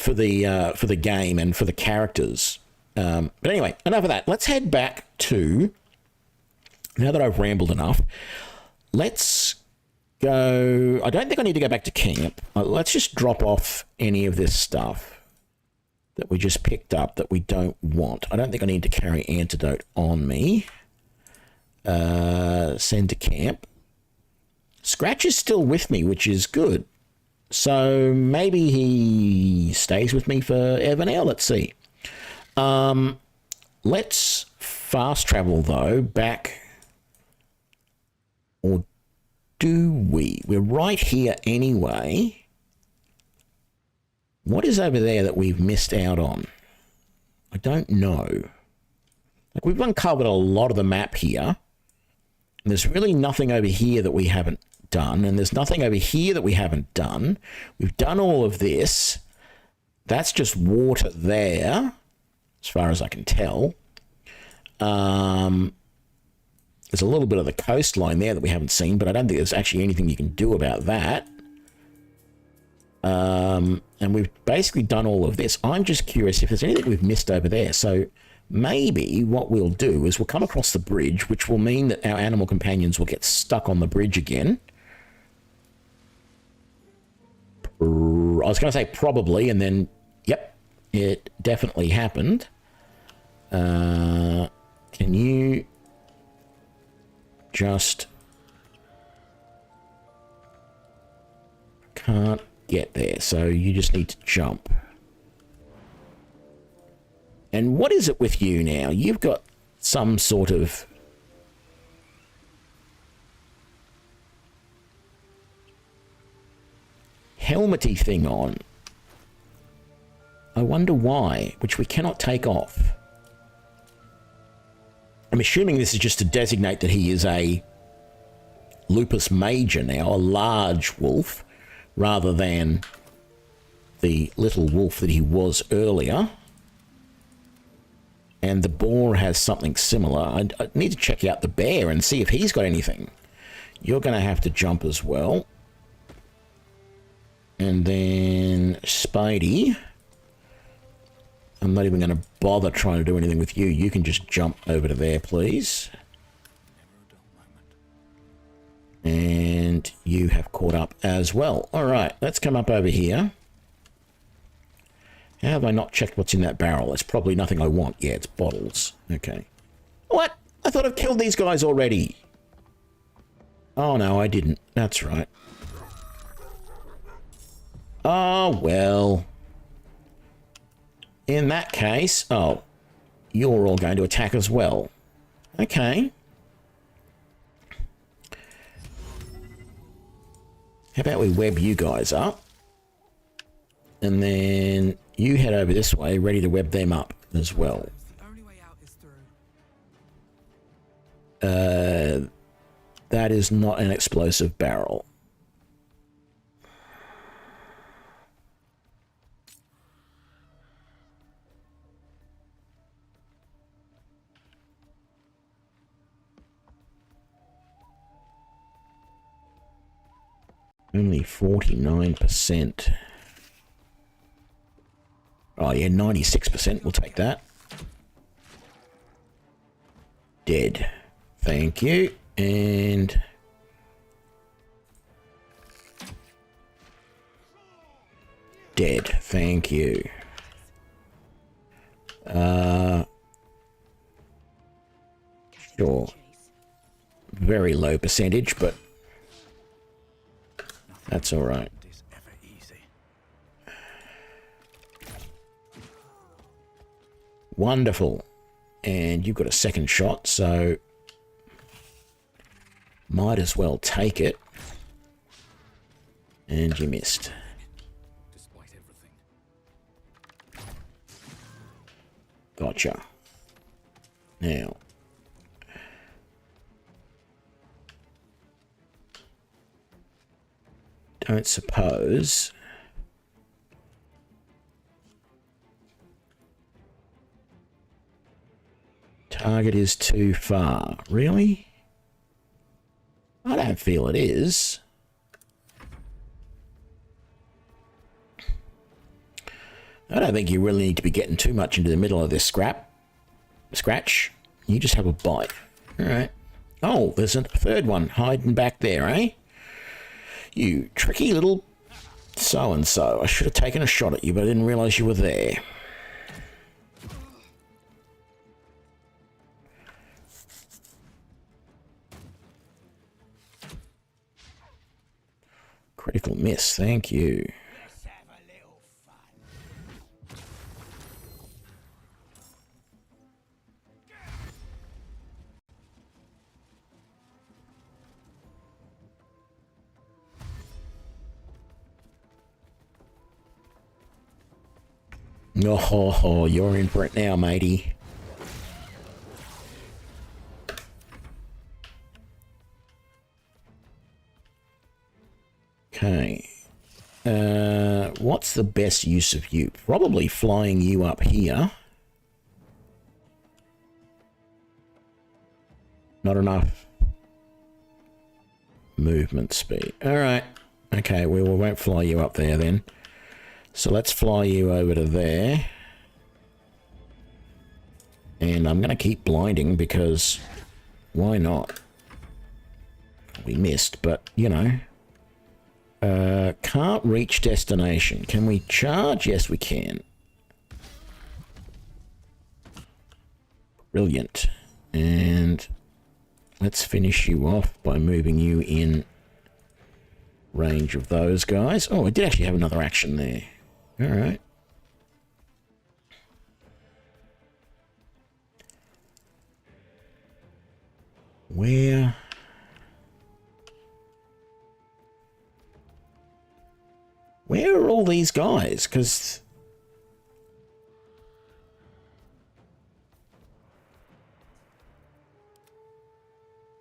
the game and for the characters. But anyway, enough of that. Let's head back to... Now that I've rambled enough, let's go... I don't think I need to go back to camp. Let's just drop off any of this stuff that we just picked up that we don't want. I don't think I need to carry antidote on me. Send to camp. Scratch is still with me, which is good. So maybe he stays with me forever now. Let's see. Let's fast travel, though, back... Or do we? We're right here anyway. What is over there that we've missed out on? I don't know. Like, we've uncovered a lot of the map here. And there's really nothing over here that we haven't done. And there's nothing over here that we haven't done. We've done all of this. That's just water there, as far as I can tell. There's a little bit of the coastline there that we haven't seen, but I don't think there's actually anything you can do about that. And we've basically done all of this. I'm just curious if there's anything we've missed over there. So maybe what we'll do is we'll come across the bridge, which will mean that our animal companions will get stuck on the bridge again. I was going to say probably, and then, yep, it definitely happened. Can you... just can't get there, so you just need to jump. And what is it with you now? You've got some sort of helmety thing on. I wonder why, which we cannot take off. I'm assuming this is just to designate that he is a lupus major now, a large wolf, rather than the little wolf that he was earlier. And the boar has something similar. I need to check out the bear and see if he's got anything. You're going to have to jump as well. And then Spidey... I'm not even going to bother trying to do anything with you. You can just jump over to there, please. And you have caught up as well. All right, let's come up over here. How have I not checked what's in that barrel? It's probably nothing I want. Yeah, it's bottles. Okay. What? I thought I've killed these guys already. Oh, no, I didn't. That's right. Oh, well... In that case, oh, you're all going to attack as well. Okay. How about we web you guys up? And then you head over this way, ready to web them up as well. The only way out is through. That is not an explosive barrel. Only 49%. Oh, yeah, 96%. We'll take that. Dead. Thank you. And... dead. Thank you. Sure. Very low percentage, but that's all right. Wonderful. And you've got a second shot, so might as well take it. And you missed. Despite everything. Gotcha. Now. Don't suppose... Target is too far. Really? I don't feel it is. I don't think you really need to be getting too much into the middle of this scratch. You just have a bite. Alright. Oh, there's a third one hiding back there, eh? You tricky little so-and-so. I should have taken a shot at you, but I didn't realise you were there. Critical miss, thank you. Oh, you're in for it now, matey. Okay. What's the best use of you? Probably flying you up here. Not enough movement speed. Alright. Okay, we won't fly you up there then. So let's fly you over to there. And I'm going to keep blinding because why not? We missed, but you know. Can't reach destination. Can we charge? Yes, we can. Brilliant. And let's finish you off by moving you in range of those guys. Oh, I did actually have another action there. Alright. Where are all these guys? Because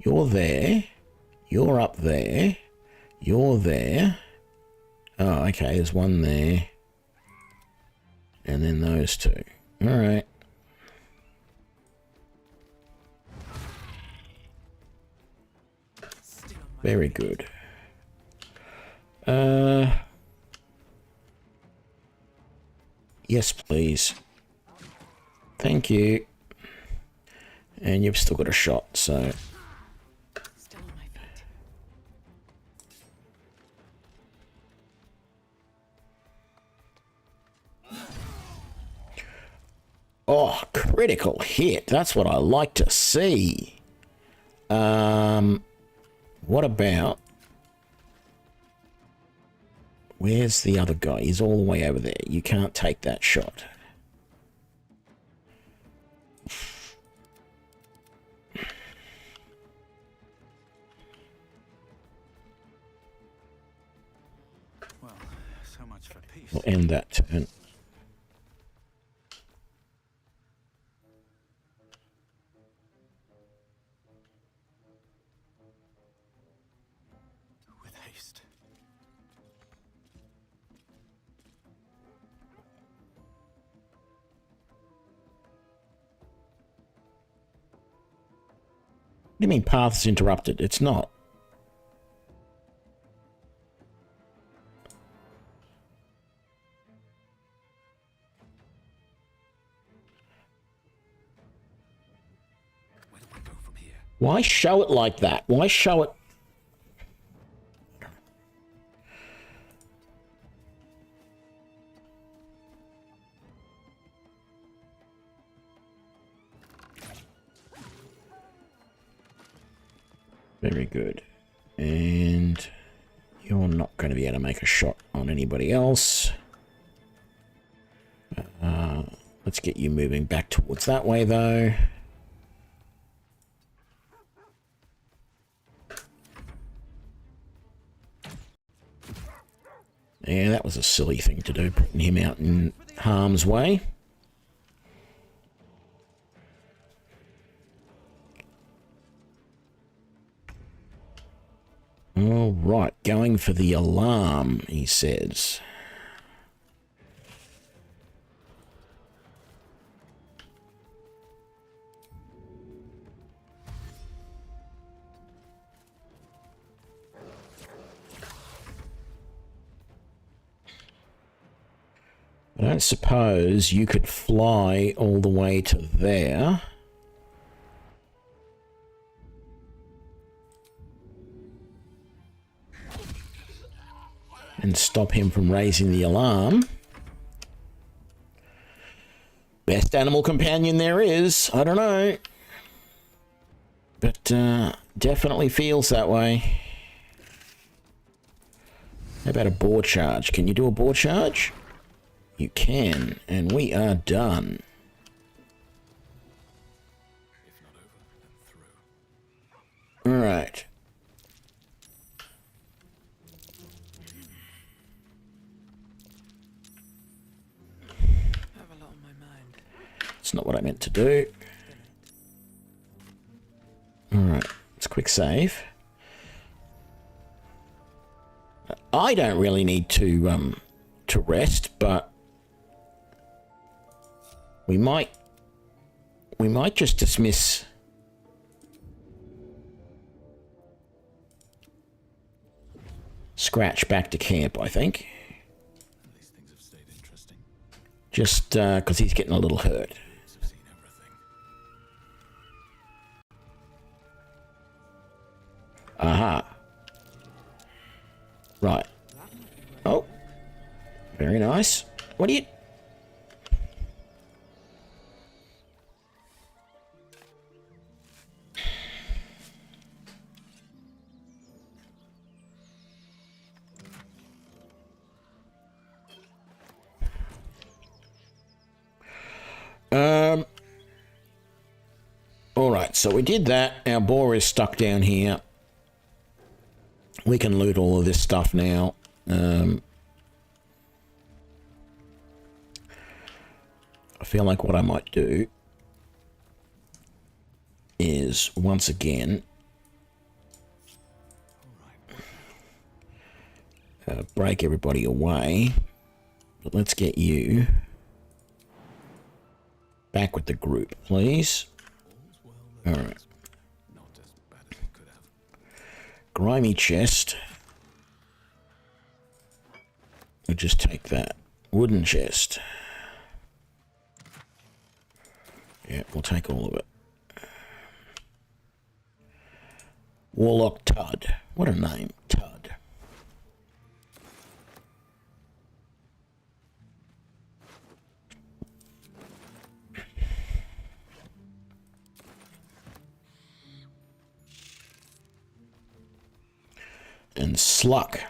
you're there, you're up there, you're there. Oh, okay, there's one there. And then those two. Alright. Very good. Yes, please. Thank you. And you've still got a shot, so... Still on my feet. Oh, critical hit. That's what I like to see. What about... Where's the other guy? He's all the way over there. You can't take that shot. Well, so much for peace. We'll end that turn. With haste. What do you mean path's interrupted? It's not. Where do I go from here? Why show it like that? Why show it... Very good. And you're not going to be able to make a shot on anybody else. Let's get you moving back towards that way, though. Yeah, that was a silly thing to do, putting him out in harm's way. All right, going for the alarm, he says. I don't suppose you could fly all the way to there. And stop him from raising the alarm. Best animal companion there is. I don't know. But definitely feels that way. How about a boar charge? Can you do a boar charge? You can, and we are done. If not over, then through. All right. I have a lot on my mind. It's not what I meant to do. All right, let's quick save. I don't really need to rest, but we might just dismiss Scratch back to camp, I think. At least things have stayed interesting. Just because he's getting a little hurt. Apes have seen everything. Aha. Right. Oh. Very nice. What do you... Alright, so we did that. Our boar is stuck down here. We can loot all of this stuff now. I feel like what I might do is, once again, break everybody away. But let's get you back with the group, please. All right. Not as bad as it could have. Grimy chest. We'll just take that. Wooden chest. Yeah, we'll take all of it. Warlock Tud. What a name, Tud. And Sluck. How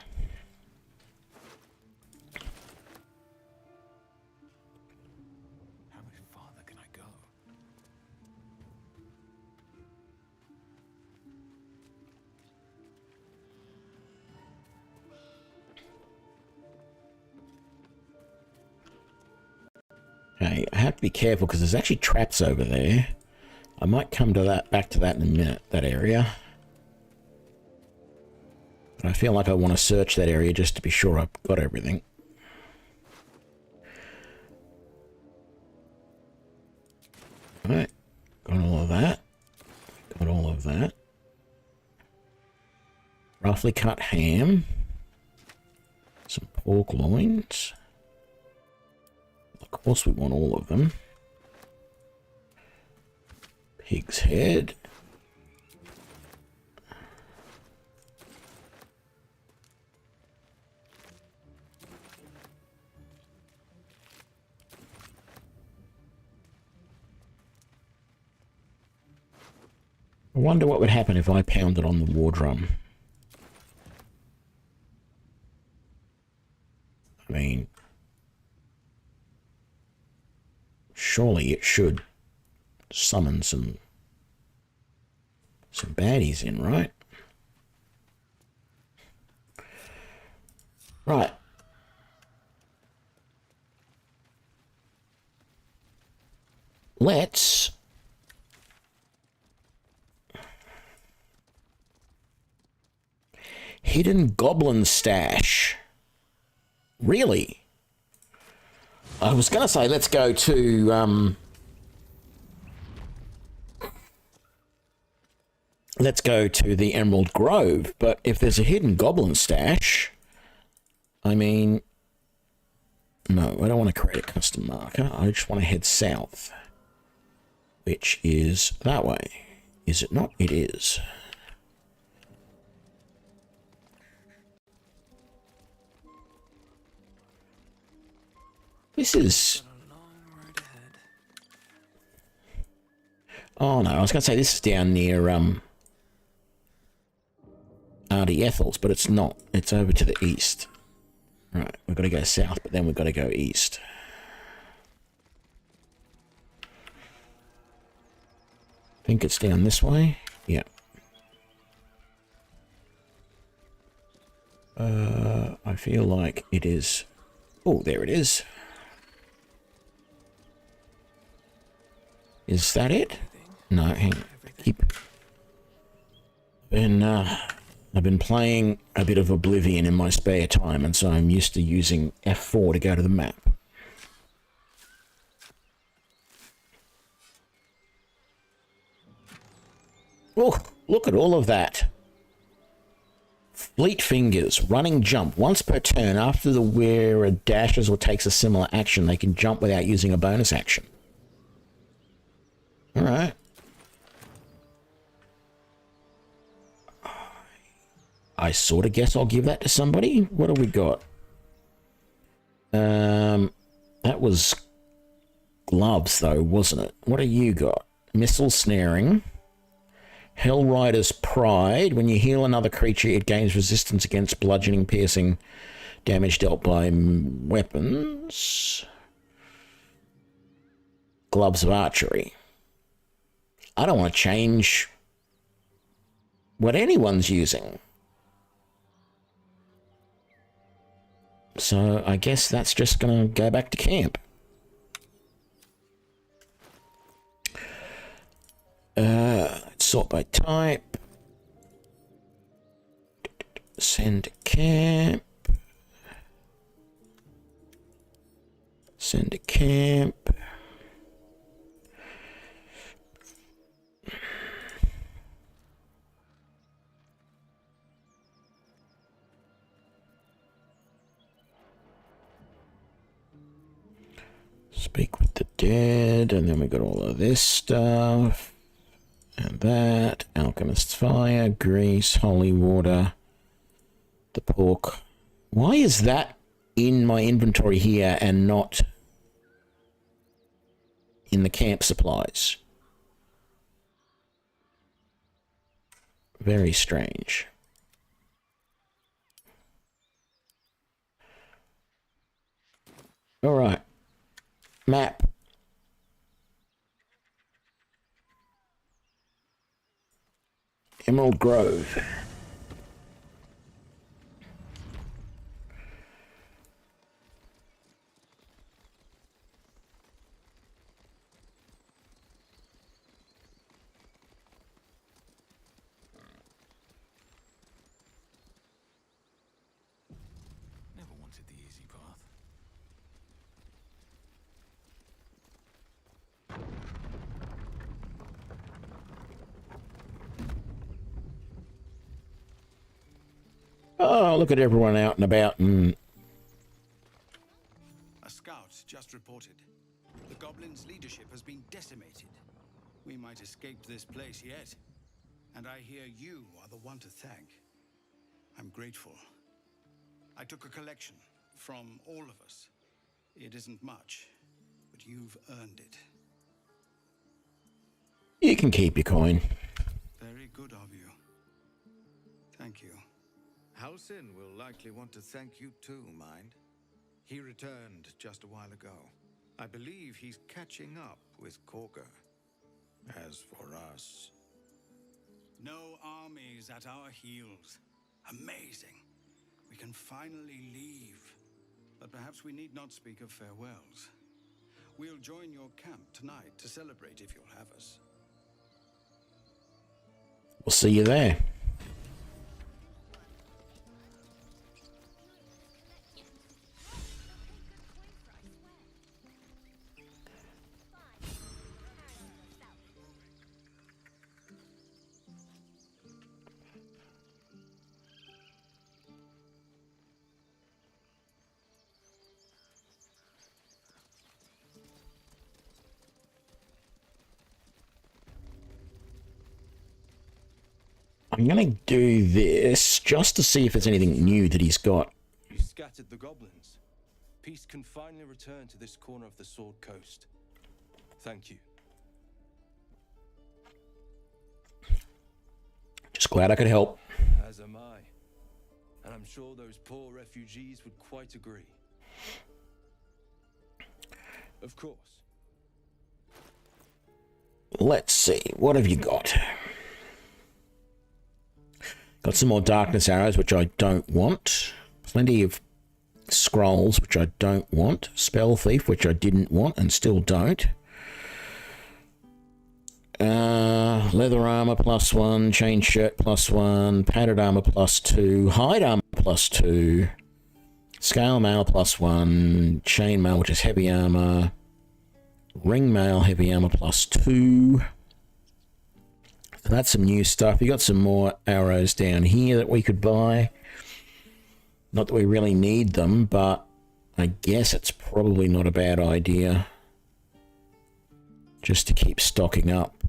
much farther can I go? Okay, I have to be careful because there's actually traps over there. I might come to that, back to that in a minute, that area. But I feel like I want to search that area just to be sure I've got everything. Alright, got all of that. Got all of that. Roughly cut ham. Some pork loins. Of course we want all of them. Pig's head. I wonder what would happen if I pounded on the war drum. I mean, surely it should summon some baddies in, right? Right. let's hidden goblin stash. Really? I was going to say let's go to the Emerald Grove, but if there's a hidden goblin stash, I mean, no, I don't want to create a custom marker. I just want to head south, which is that way. Is it not? It is. This is... Oh no, I was going to say this is down near Artie Ethel's, but it's not. It's over to the east. Right, we've got to go south, but then we've got to go east. I think it's down this way. Yeah. I feel like it is... Oh, there it is. Is that it? No, hang on. I've been playing a bit of Oblivion in my spare time, and so I'm used to using F4 to go to the map. Oh, look at all of that. Fleet Fingers, running jump. Once per turn, after the wearer dashes or takes a similar action, they can jump without using a bonus action. Alright. I sort of guess I'll give that to somebody. What have we got? That was gloves, though, wasn't it? What have you got? Missile snaring. Hellrider's Pride. When you heal another creature, it gains resistance against bludgeoning, piercing damage dealt by weapons. Gloves of Archery. I don't want to change what anyone's using. So I guess that's just going to go back to camp. Let's sort by type. Send to camp. Send to camp. Speak with the dead, and then we got all of this stuff. And that. Alchemist's Fire, Grease, Holy Water, the pork. Why is that in my inventory here and not in the camp supplies? Very strange. All right. Map. Emerald Grove. Never wanted the easy path. Oh, look at everyone out and about and... A scout just reported. The goblins' leadership has been decimated. We might escape this place yet. And I hear you are the one to thank. I'm grateful. I took a collection from all of us. It isn't much, but you've earned it. You can keep your coin. Very good of you. Thank you. Halsin will likely want to thank you too, mind. He returned just a while ago. I believe he's catching up with Korga. As for us... No armies at our heels. Amazing. We can finally leave. But perhaps we need not speak of farewells. We'll join your camp tonight to celebrate if you'll have us. We'll see you there. I'm going to do this just to see if there's anything new that he's got. You scattered the goblins. Peace can finally return to this corner of the Sword Coast. Thank you. Just glad I could help. As am I. And I'm sure those poor refugees would quite agree. Of course. Let's see. What have you got? Got some more darkness arrows, which I don't want. Plenty of scrolls, which I don't want. Spell thief, which I didn't want and still don't. Leather armor +1, chain shirt +1, padded armor +2, hide armor +2, scale mail +1, chain mail, which is heavy armor, ring mail, heavy armor +2. So that's some new stuff. You got some more arrows down here that we could buy. Not that we really need them, but I guess it's probably not a bad idea just to keep stocking up.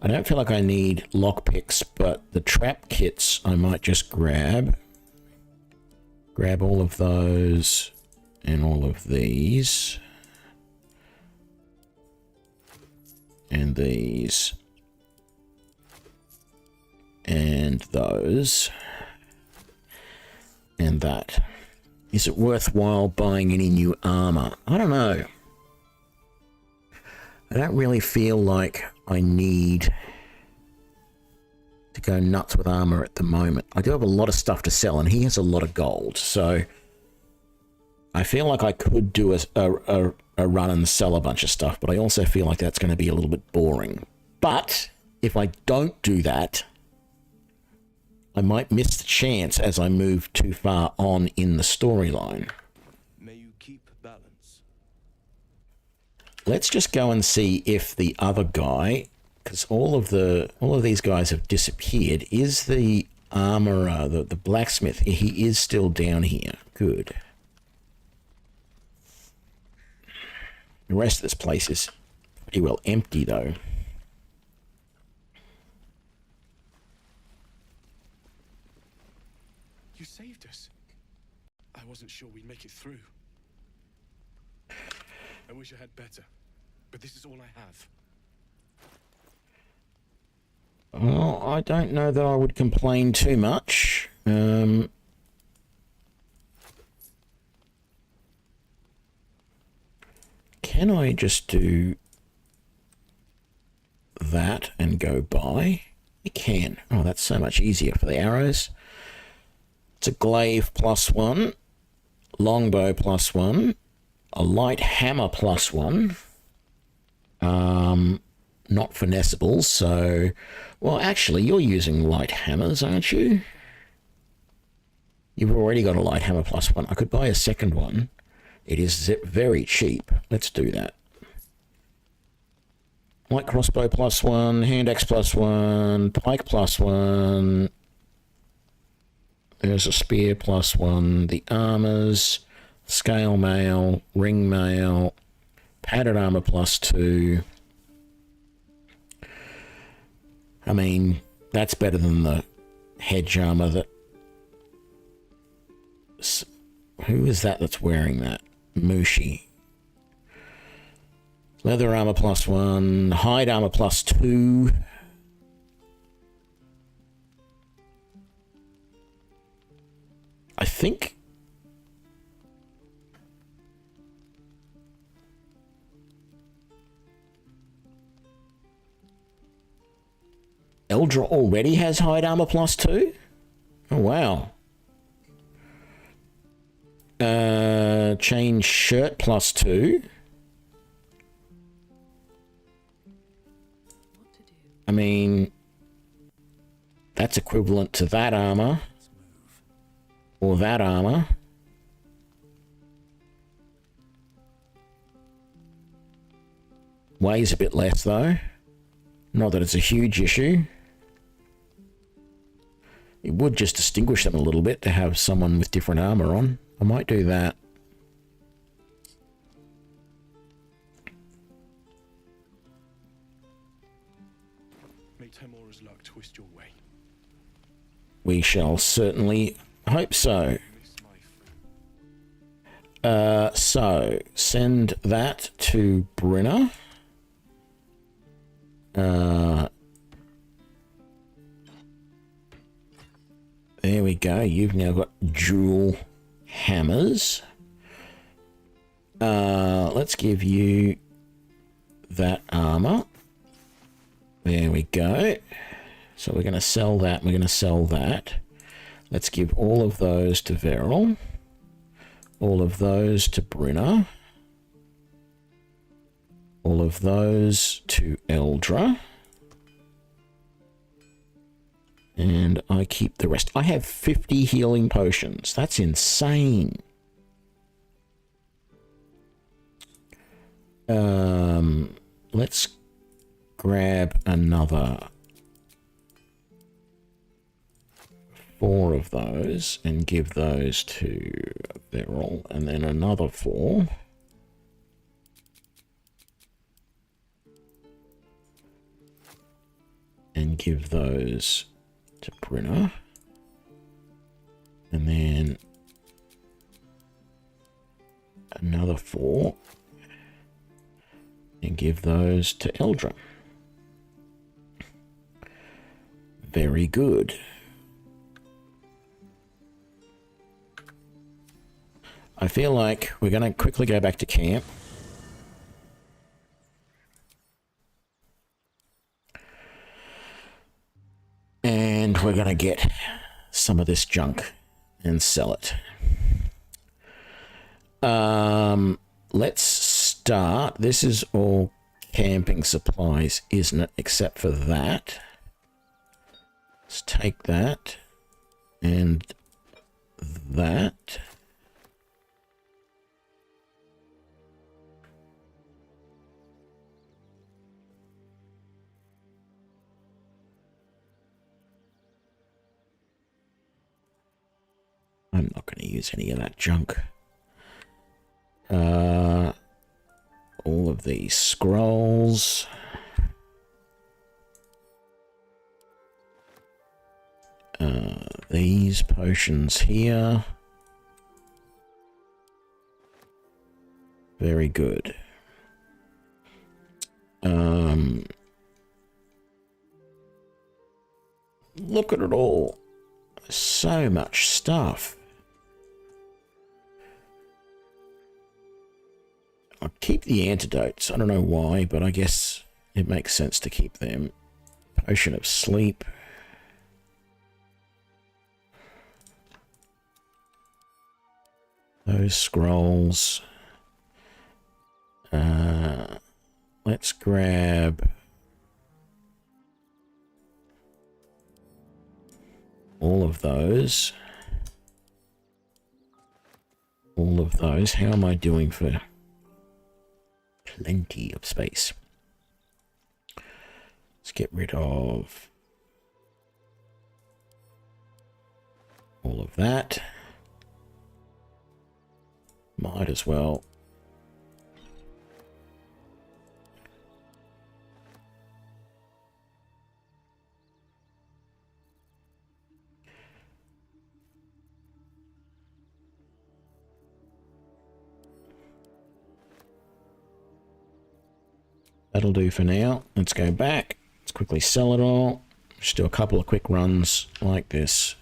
I don't feel like I need lockpicks, but the trap kits I might just grab. Grab all of those and all of these. And these. And those. And that. Is it worthwhile buying any new armor? I don't know. I don't really feel like I need to go nuts with armor at the moment. I do have a lot of stuff to sell, and he has a lot of gold, so I feel like I could do a run and sell a bunch of stuff, but I also feel like that's going to be a little bit boring. But if I don't do that, I might miss the chance as I move too far on in the storyline. May you keep balance. Let's just go and see if the other guy, because all of these guys have disappeared. Is the armorer, the blacksmith, he is still down here. Good. The rest of this place is pretty well empty, though. You saved us. I wasn't sure we'd make it through. I wish I had better, but this is all I have. Well, I don't know that I would complain too much. Can I just do that and go by? I can. Oh, that's so much easier for the arrows. It's a glaive +1, longbow +1, a light hammer +1. Not finessables, so... Well, actually, you're using light hammers, aren't you? You've already got a light hammer +1. I could buy a second one. It is very cheap. Let's do that. Light crossbow +1, hand axe +1, pike +1. There's a spear +1. The armors, scale mail, ring mail, padded armor +2. I mean, that's better than the hedge armor that... Who is that that's wearing that? Mooshie. Leather armor +1, hide armor +2. I think... Eldra Eldra already has hide armor +2? Oh, wow. Change shirt +2. I mean, that's equivalent to that armor. Or that armor. Weighs a bit less, though. Not that it's a huge issue. It would just distinguish them a little bit to have someone with different armor on. I might do that. May Temora's luck twist your way. We shall certainly hope so. So, send that to Brinna. There we go. You've now got dual hammers. Let's give you that armor. There we go. So we're going to sell that. We're going to sell that. Let's give all of those to Veril. All of those to Brinna. All of those to Eldra. And I keep the rest. I have 50 healing potions. That's insane. Let's grab another 4 of those and give those to Veril, and then another 4. And give those to Brinna. And then another 4. And give those to Eldra. Very good. I feel like we're going to quickly go back to camp. And we're going to get some of this junk and sell it. Let's start. This is all camping supplies, isn't it? Except for that. Let's take that and that. I'm not going to use any of that junk. All of these scrolls. These potions here. Very good. Look at it all. So much stuff. I'll keep the antidotes. I don't know why, but I guess it makes sense to keep them. Potion of sleep. Those scrolls. Let's grab all of those. All of those. How am I doing for plenty of space? Let's get rid of all of that. Might as well. That'll do for now. Let's go back. Let's quickly sell it all. Just do a couple of quick runs like this.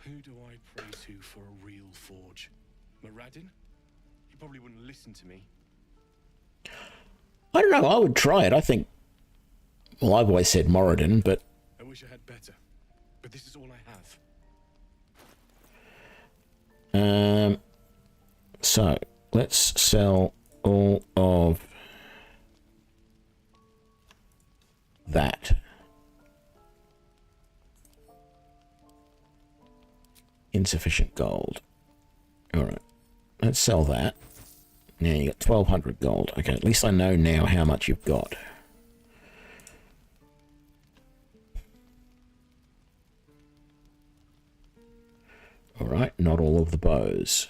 Who do I pray to for a real forge? Moradin? He probably wouldn't listen to me. I don't know. I would try it. I think Well, I've always said Moradin, but... I wish I had better, but this is all I have. So, let's sell all of that. Insufficient gold. Alright, let's sell that. Now you got 1,200 gold. Okay, at least I know now how much you've got. Alright, not all of the bows.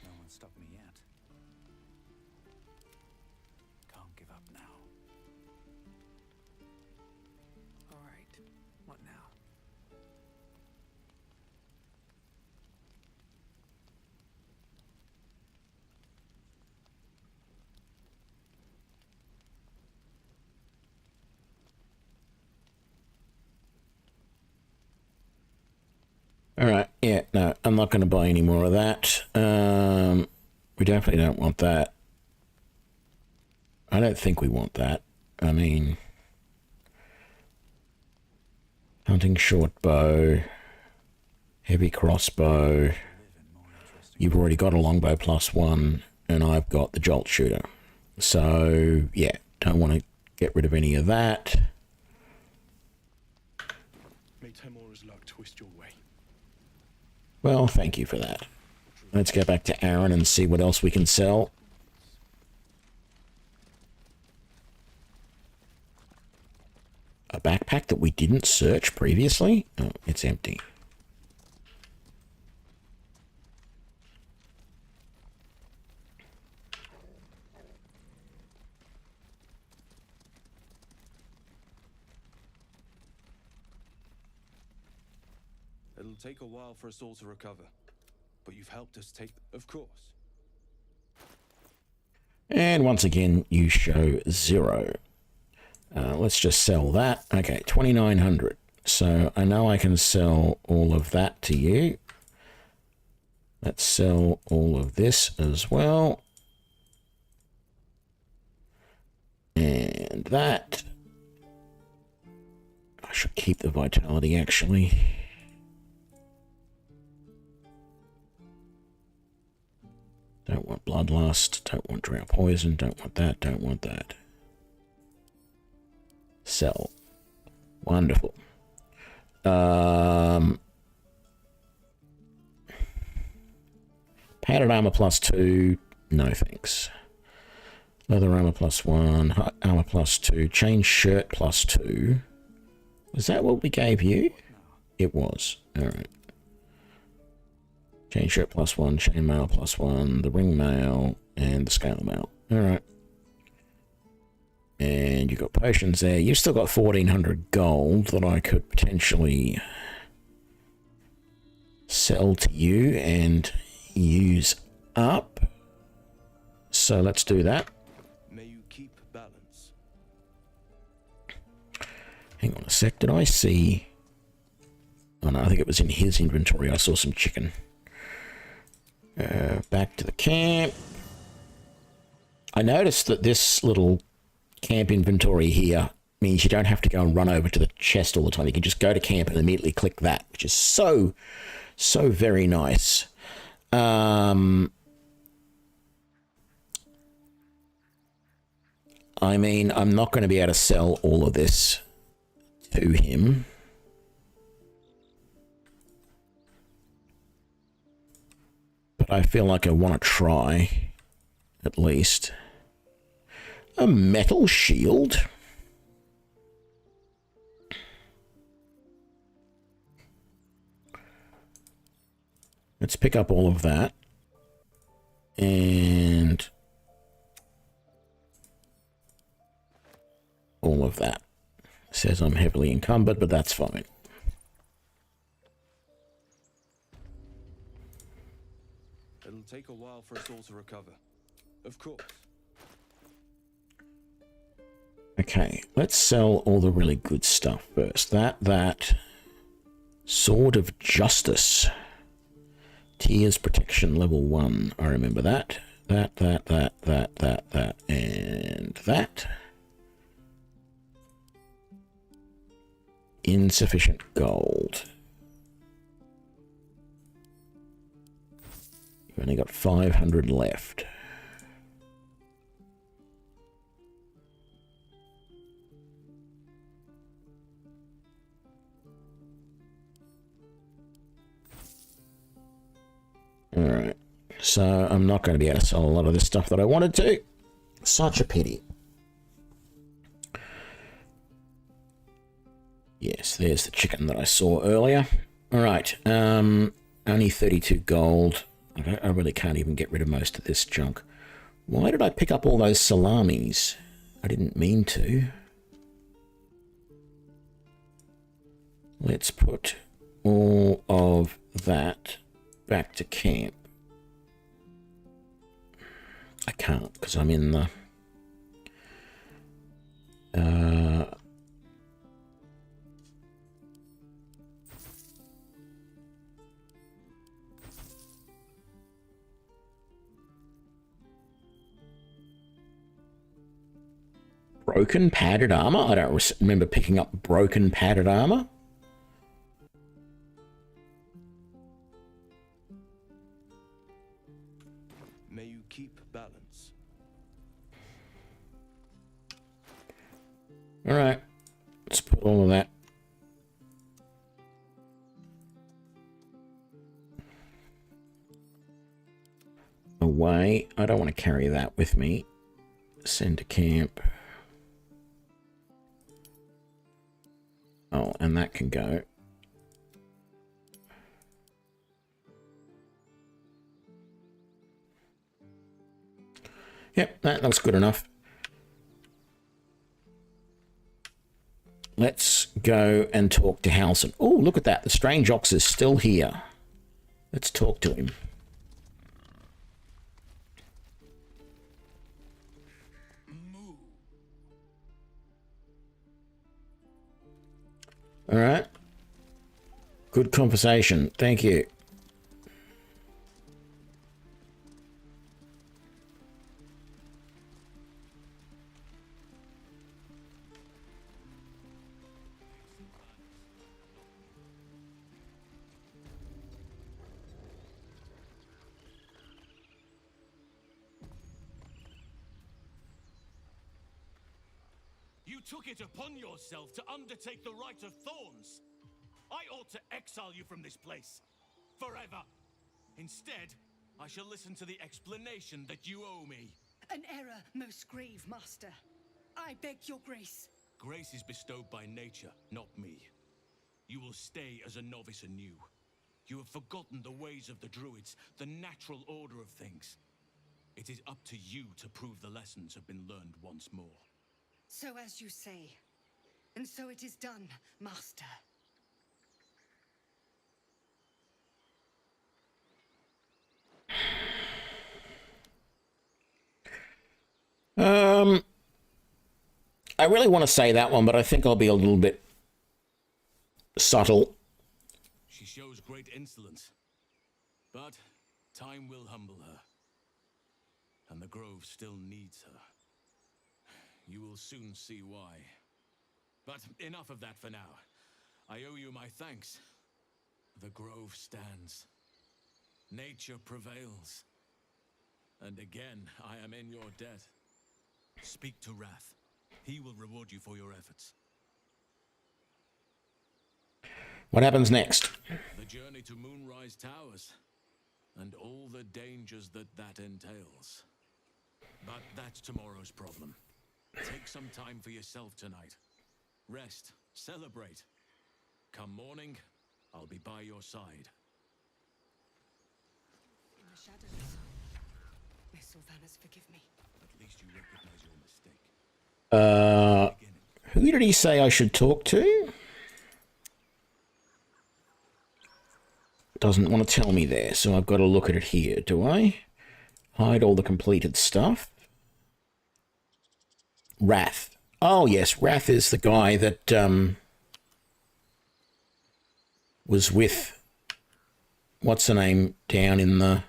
No one stopped me yet. Can't give up now. All right. What now? Alright, yeah, no, I'm not going to buy any more of that. We definitely don't want that. I don't think we want that. I mean... Hunting short bow. Heavy crossbow. You've already got a longbow +1, and I've got the jolt shooter. So, yeah, don't want to get rid of any of that. May Temora's luck twist your way. Well, thank you for that. Let's go back to Aaron and see what else we can sell. A backpack that we didn't search previously? Oh, it's empty. It'll take a while for us all to recover, but you've helped us take... Of course. And once again, you show 0. Let's just sell that. Okay, 2,900. So I know I can sell all of that to you. Let's sell all of this as well. And that. I should keep the vitality, actually. Don't want bloodlust, don't want drow poison, don't want that, don't want that. Sell. Wonderful. Padded armor +2, no thanks. Leather armor +1, hot armor +2, chain shirt +2. Was that what we gave you? It was. Alright. Chain shirt +1, chain mail +1, the ring mail, and the scale mail. Alright. And you've got potions there. You've still got 1,400 gold that I could potentially sell to you and use up. So let's do that. May you keep balance. Hang on a sec. Did I see... Oh no, I think it was in his inventory. I saw some chicken. Back to the camp. I noticed that this little camp inventory here means you don't have to go and run over to the chest all the time. You can just go to camp and immediately click that, which is so very nice. I mean, I'm not going to be able to sell all of this to him. But I feel like I want to try, at least. A metal shield? Let's pick up all of that. And all of that. It says I'm heavily encumbered, but that's fine. take a while for us all to recover. Of course. Okay, let's sell all the really good stuff first. That. Sword of Justice. Tears Protection level 1. I remember that. That, and that. Insufficient gold. You've only got 500 left. Alright, so I'm not going to be able to sell a lot of this stuff that I wanted to. Such a pity. Yes, there's the chicken that I saw earlier. Alright, only 32 gold. I really can't even get rid of most of this junk. Why did I pick up all those salamis? I didn't mean to. Let's put all of that back to camp. I can't because I'm in the broken padded armor. I don't remember picking up broken padded armor. May you keep balance. All right, let's put all of that. Away. I don't want to carry that with me. Send to camp. Oh, and that can go. Yep, that looks good enough. Let's go and talk to Halsin. Oh, look at that. The Strange Ox is still here. Let's talk to him. All right. Good conversation. Thank you. You took it upon yourself to undertake the Rite of Thorns. I ought to exile you from this place. Forever. Instead, I shall listen to the explanation that you owe me. An error, most grave master. I beg your grace. Grace is bestowed by nature, not me. You will stay as a novice anew. You have forgotten the ways of the druids, the natural order of things. It is up to you to prove the lessons have been learned once more. So as you say. And so it is done, master. I really want to say that one, but I think I'll be a little bit subtle. She shows great insolence, but time will humble her. And the Grove still needs her. You will soon see why. But enough of that for now. I owe you my thanks. The Grove stands. Nature prevails. And again, I am in your debt. Speak to Wrath. He will reward you for your efforts. What happens next? The journey to Moonrise Towers. And all the dangers that entails. But that's tomorrow's problem. Take some time for yourself tonight. Rest. Celebrate. Come morning, I'll be by your side. In the shadows. May Sylvanas forgive me. At least you recognize your mistake. Who did he say I should talk to? doesn't want to tell me there, so I've got to look at it here, do I? Hide all the completed stuff. Wrath. Oh, yes, Wrath is the guy that was with, what's the name, down in the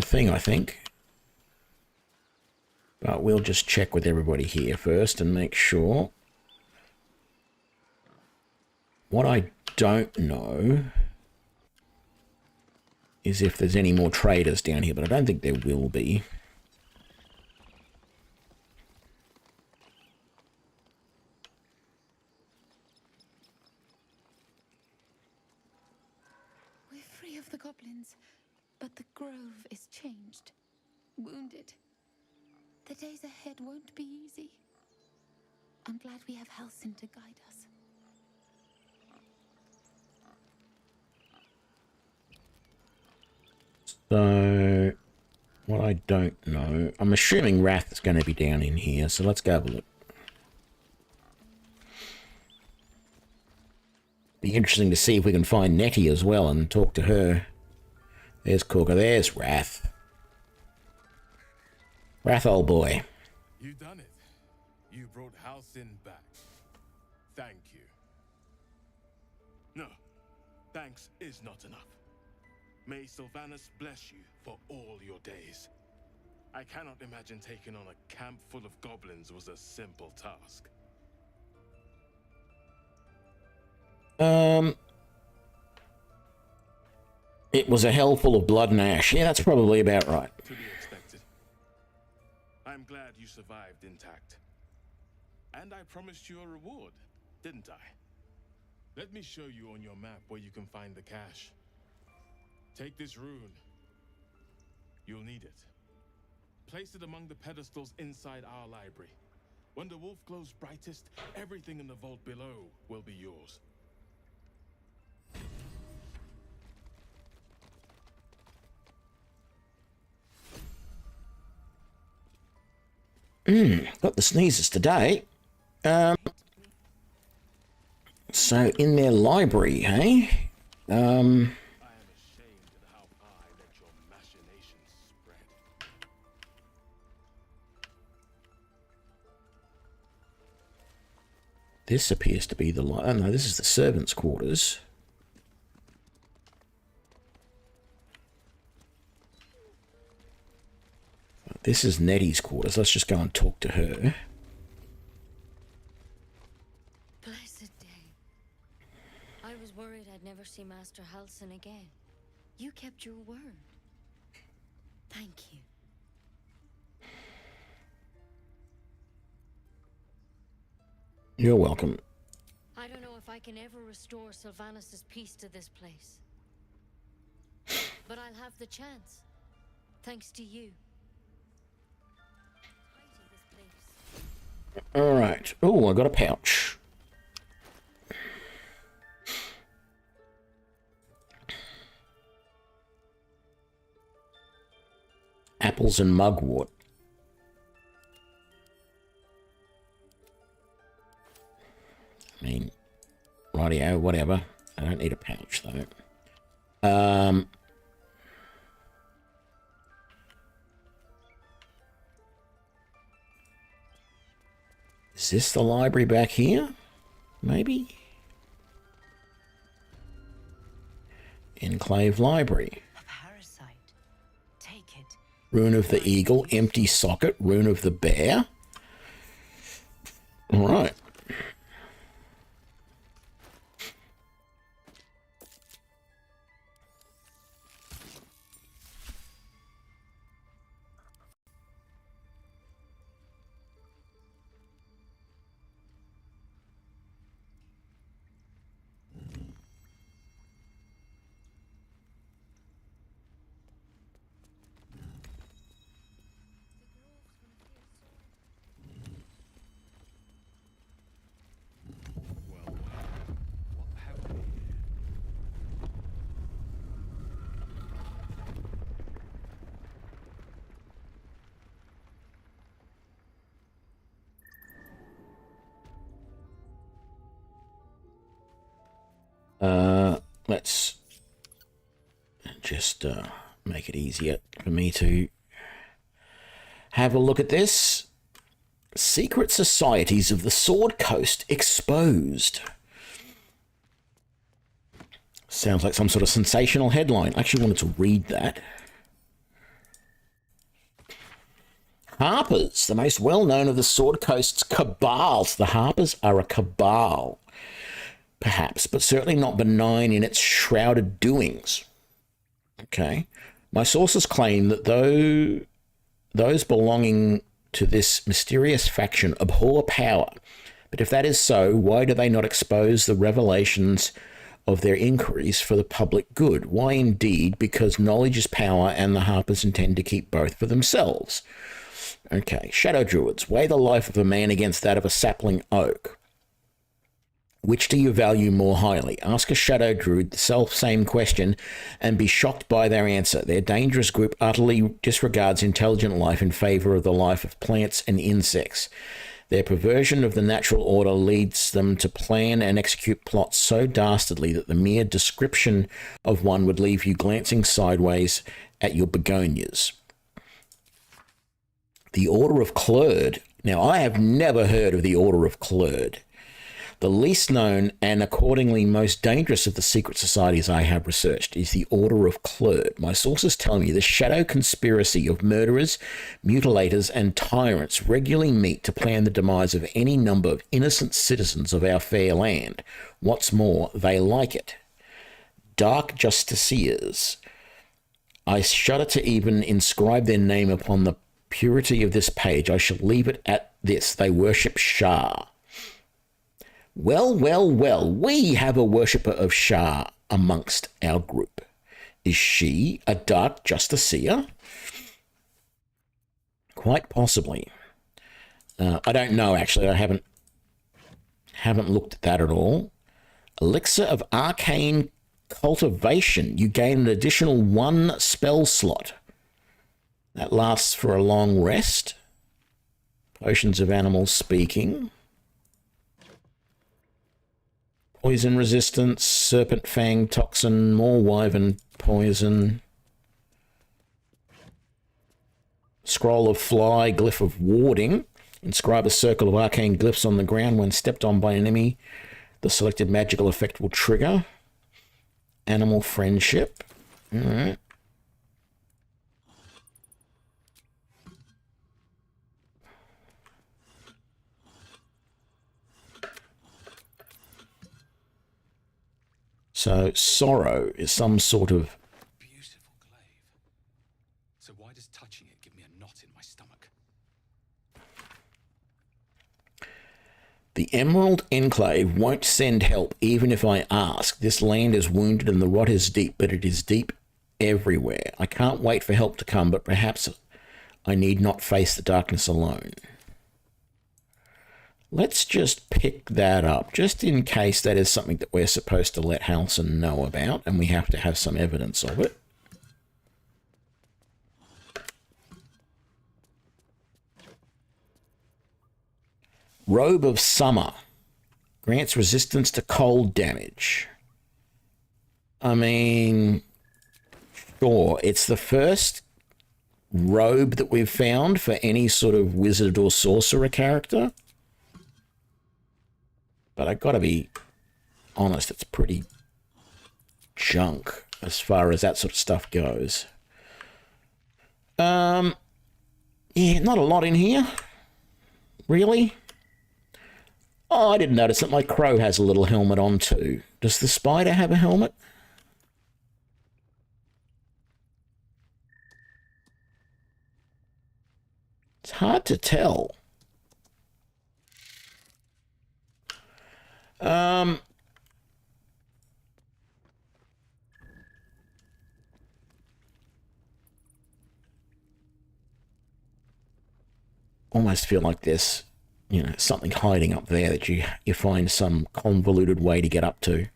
thing, I think. But we'll just check with everybody here first and make sure. What I don't know is if there's any more traders down here, but I don't think there will be. We're free of the goblins, but the grove is changed, wounded. The days ahead won't be easy. I'm glad we have Halsin to guide us. So, what I don't know, I'm assuming Wrath is going to be down in here, so let's go have a look. Be interesting to see if we can find Nettie as well and talk to her. There's Corker, there's Wrath. Wrath, old boy. You done it. You brought Halsin back. Thank you. No, thanks is not enough. May Sylvanas bless you for all your days. I cannot imagine taking on a camp full of goblins was a simple task. It was a hell full of blood and ash. Yeah, that's probably about right. To be expected. I'm glad you survived intact. And I promised you a reward, didn't I? Let me show you on your map where you can find the cache. Take this rune. You'll need it. Place it among the pedestals inside our library. When the wolf glows brightest, everything in the vault below will be yours. Got the sneezes today. So in their library, hey? This appears to be the oh no, this is the servants' quarters. This is Nettie's quarters. Let's just go and talk to her. Blessed day. I was worried I'd never see Master Halsin again. You kept your word. Thank you. You're welcome. I don't know if I can ever restore Sylvanas' peace to this place. But I'll have the chance. Thanks to you. Alright. Oh, I got a pouch. Apples and mugwort. I mean, rightio, whatever. I don't need a pouch, though. Is this the library back here? Maybe? Enclave Library. A parasite. Take it. Rune of the Eagle, Empty Socket, Rune of the Bear. Alright. Let's just make it easier for me to have a look at this. Secret societies of the Sword Coast exposed. Sounds like some sort of sensational headline. I actually wanted to read that. Harpers, the most well-known of the Sword Coast's cabals. The Harpers are a cabal, perhaps, but certainly not benign in its shrouded doings. Okay. My sources claim that those belonging to this mysterious faction abhor power. But if that is so, why do they not expose the revelations of their inquiries for the public good? Why indeed? Because knowledge is power, and the Harpers intend to keep both for themselves. Okay, Shadow Druids, weigh the life of a man against that of a sapling oak. Which do you value more highly? Ask a Shadow Druid the self-same question and be shocked by their answer. Their dangerous group utterly disregards intelligent life in favour of the life of plants and insects. Their perversion of the natural order leads them to plan and execute plots so dastardly that the mere description of one would leave you glancing sideways at your begonias. The Order of Clerd. Now, I have never heard of the Order of Clerd. The least known and accordingly most dangerous of the secret societies I have researched is the Order of Clerd. My sources tell me the shadow conspiracy of murderers, mutilators, and tyrants regularly meet to plan the demise of any number of innocent citizens of our fair land. What's more, they like it. Dark justiciars. I shudder to even inscribe their name upon the purity of this page. I shall leave it at this. They worship Shah. Well, well, well, we have a worshipper of Shah amongst our group. Is she a dark justiciar? Quite possibly. I don't know, actually. I haven't looked at that at all. Elixir of Arcane Cultivation. You gain an additional 1 spell slot. That lasts for a long rest. Potions of Animal Speaking. Poison resistance, Serpent Fang Toxin, more Wyvern Poison. Scroll of Fly, Glyph of Warding. Inscribe a circle of arcane glyphs on the ground. When stepped on by an enemy, the selected magical effect will trigger. Animal Friendship. All right. So sorrow is some sort of... Beautiful glaive. So why does touching it give me a knot in my stomach? The Emerald Enclave won't send help even if I ask. This land is wounded and the rot is deep, but it is deep everywhere. I can't wait for help to come, but perhaps I need not face the darkness alone. Let's just pick that up, just in case that is something that we're supposed to let Halcyon know about, and we have to have some evidence of it. Robe of Summer. Grants resistance to cold damage. I mean, sure, it's the first robe that we've found for any sort of wizard or sorcerer character. But I gotta be honest, it's pretty junk as far as that sort of stuff goes. Yeah, not a lot in here. Really? Oh, I didn't notice that my crow has a little helmet on too. Does the spider have a helmet? It's hard to tell. Almost feel like there's, you know, something hiding up there that you find some convoluted way to get up to.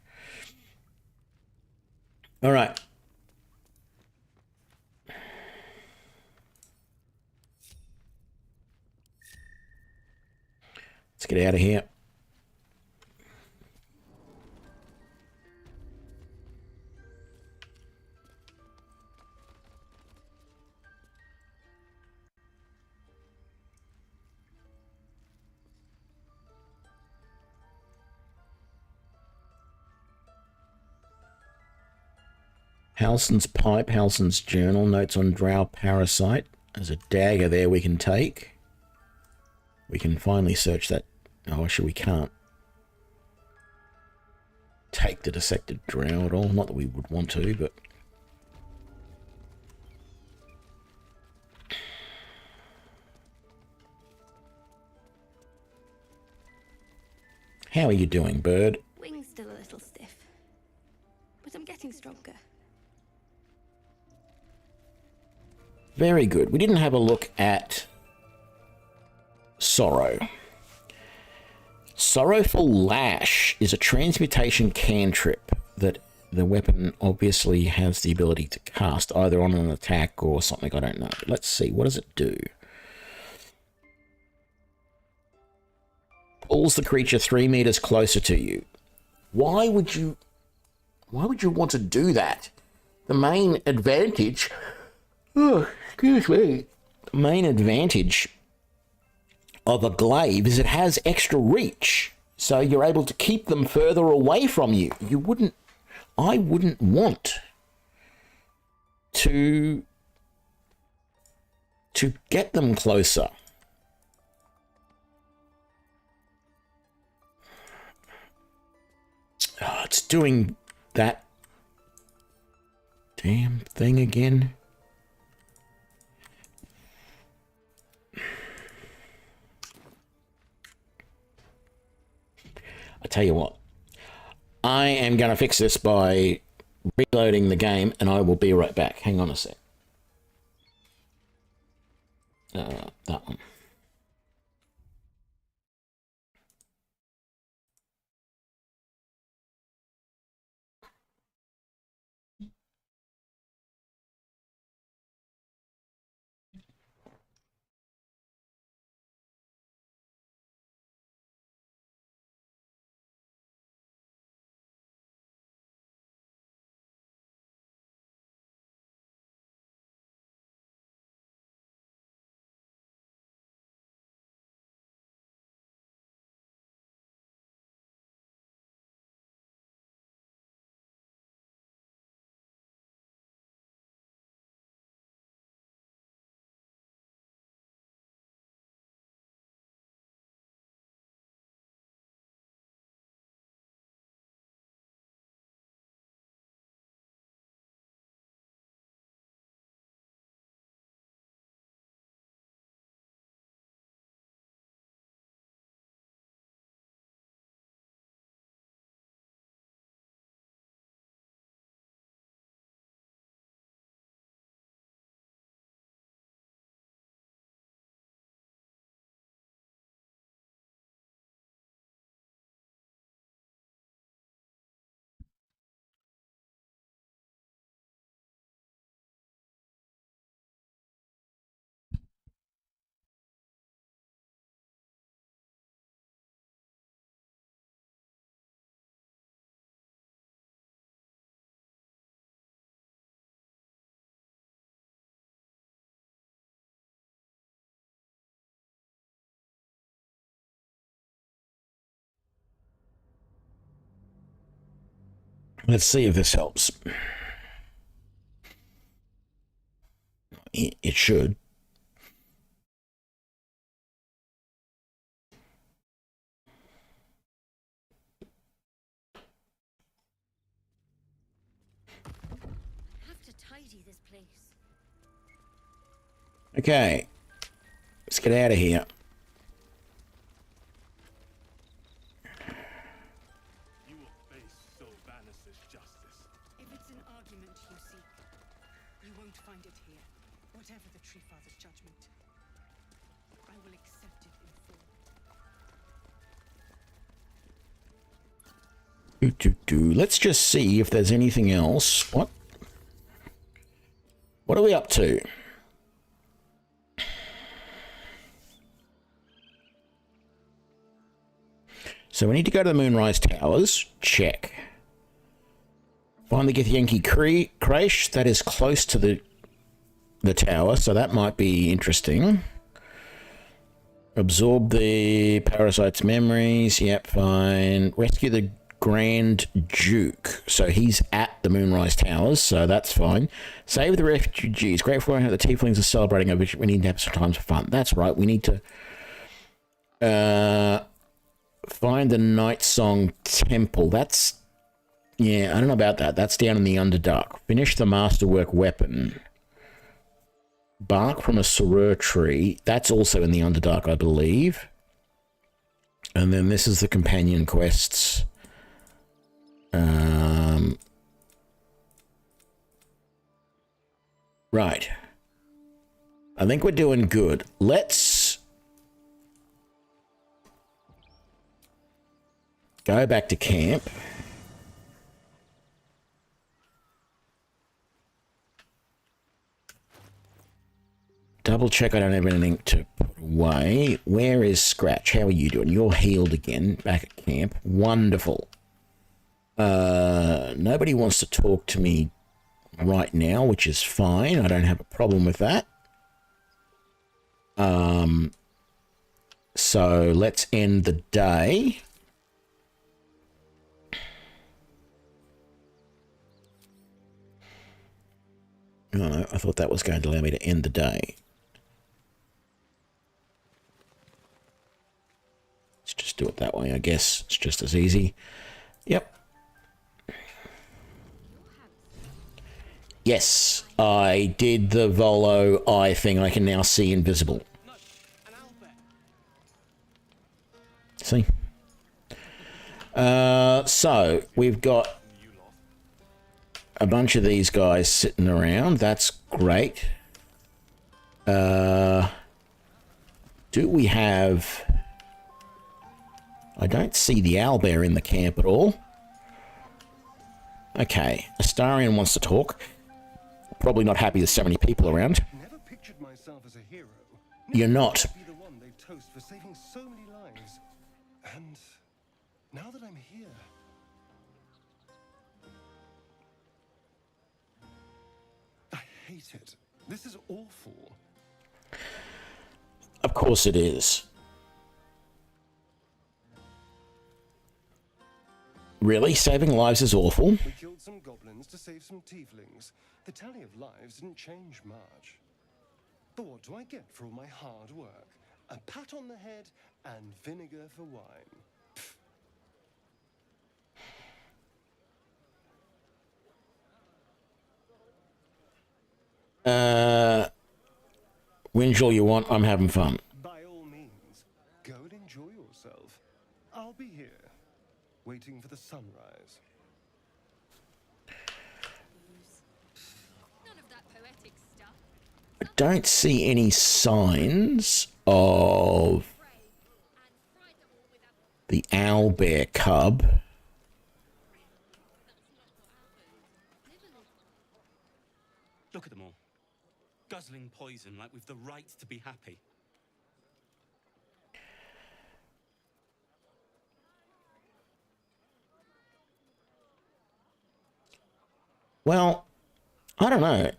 All right. Let's get out of here. Halsin's pipe, Halsin's journal, notes on drow parasite. There's a dagger there we can take. We can finally search that. Oh, actually we can't take the dissected drow at all. Not that we would want to, but... How are you doing, bird? Wing's still a little stiff, but I'm getting stronger. Very good. We didn't have a look at Sorrow. Sorrowful Lash is a transmutation cantrip that the weapon obviously has the ability to cast either on an attack or something, I don't know. But let's see, what does it do? Pulls the creature 3 meters closer to you. Why would you want to do that? The main advantage... Oh, excuse me. The main advantage of a glaive is it has extra reach, so you're able to keep them further away from you. I wouldn't want to get them closer. Oh, it's doing that damn thing again. I tell you what, I am going to fix this by reloading the game, and I will be right back. Hang on a sec. That one. Let's see if this helps. It should. Have to tidy this place. Okay. Let's get out of here. Whatever the Tree Father's judgment, I will accept it in full. Let's just see if there's anything else. What are we up to? So we need to go to the Moonrise Towers. Check. Find the Githyanki Creche. That is close to the tower, so that might be interesting. Absorb the parasite's memories. Yep, fine. Rescue the Grand Duke. So he's at the Moonrise Towers, so that's fine. Save the refugees. Grateful how the tieflings are celebrating. We need to have some time for fun. That's right. We need to find the Night Song Temple. That's... yeah, I don't know about that. That's down in the Underdark. Finish the Masterwork Weapon. Bark from a soror tree. That's also in the Underdark, I believe. And then this is the companion quests. Right. I think we're doing good. Let's go back to camp. Double check I don't have anything to put away. Where is Scratch? How are you doing? You're healed again, back at camp. Wonderful. Nobody wants to talk to me right now, which is fine. I don't have a problem with that. So let's end the day. Oh, I thought that was going to allow me to end the day. Let's just do it that way, I guess. It's just as easy. Yep. Yes, I did the Volo eye thing. I can now see invisible. See? So, we've got a bunch of these guys sitting around. That's great. Do we have... I don't see the owlbear in the camp at all. Okay, Astarion wants to talk. Probably not happy there's so many people around. Never pictured myself as a hero. You're not. Be the one they toast for saving so many lives. And now that I'm here, I hate it. This is awful. Of course it is. Really? Saving lives is awful? We killed some goblins to save some tieflings. The tally of lives didn't change much. But what do I get for all my hard work? A pat on the head and vinegar for wine. Whinge all you want, I'm having fun. By all means, go and enjoy yourself. I'll be here, waiting for the sunrise. None of that poetic stuff. I don't see any signs of the owlbear cub. Look at them all. Guzzling poison like we've the right to be happy. Well, I don't know.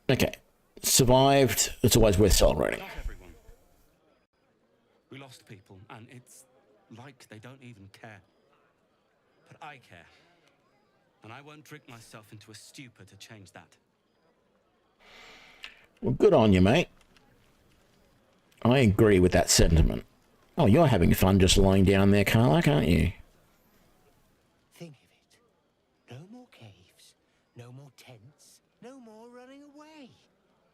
Okay. Survived. It's always worth celebrating. Not everyone. We lost people, and it's like they don't even care. But I care. And I won't trick myself into a stupor to change that. Well, good on you, mate. I agree with that sentiment. Oh, you're having fun just lying down there, Karlak, aren't you? Think of it. No more caves, no more tents, no more running away.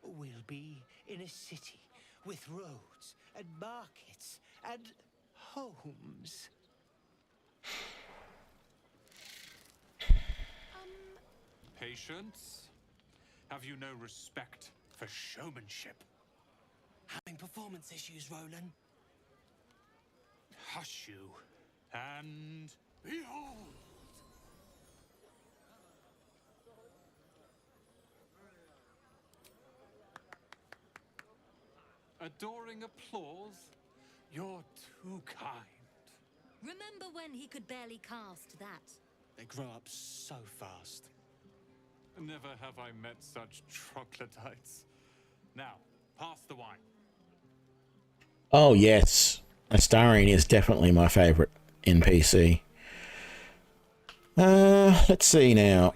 We'll be in a city with roads and markets and homes. Patience? Have you no respect for showmanship? Having performance issues, Roland. Hush you, and behold! Adoring applause? You're too kind. Remember when he could barely cast that? They grow up so fast. Never have I met such troglodytes. Now, pass the wine. Oh, yes. Astarion is definitely my favorite NPC. Let's see now.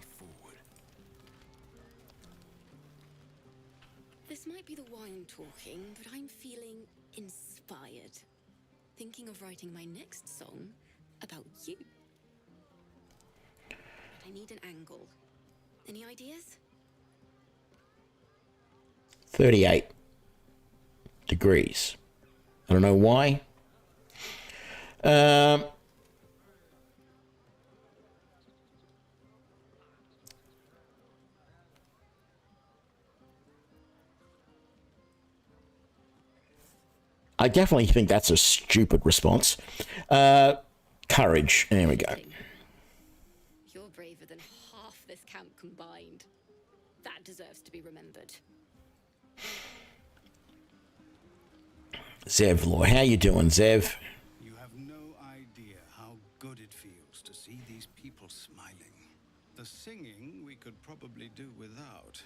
This might be the wine talking, but I'm feeling inspired. Thinking of writing my next song about you. But I need an angle. Any ideas? 38 degrees. I don't know why. I definitely think that's a stupid response. Courage. There we go. You're braver than half this camp combined. That deserves to be remembered. Zev Law. How you doing, Zev? You have no idea how good it feels to see these people smiling. The singing we could probably do without,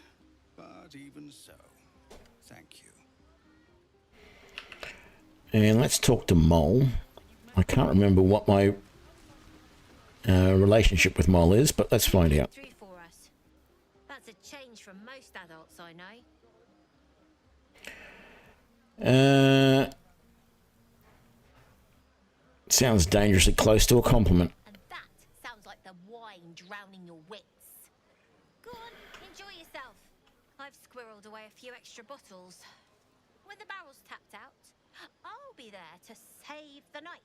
but even so, thank you. And let's talk to Mole. I can't remember what my relationship with Mole is, but let's find out. That's a change from most adults I know. Sounds dangerously close to a compliment. And that sounds like the wine drowning your wits. Go on, enjoy yourself. I've squirreled away a few extra bottles. When the barrel's tapped out, I'll be there to save the night.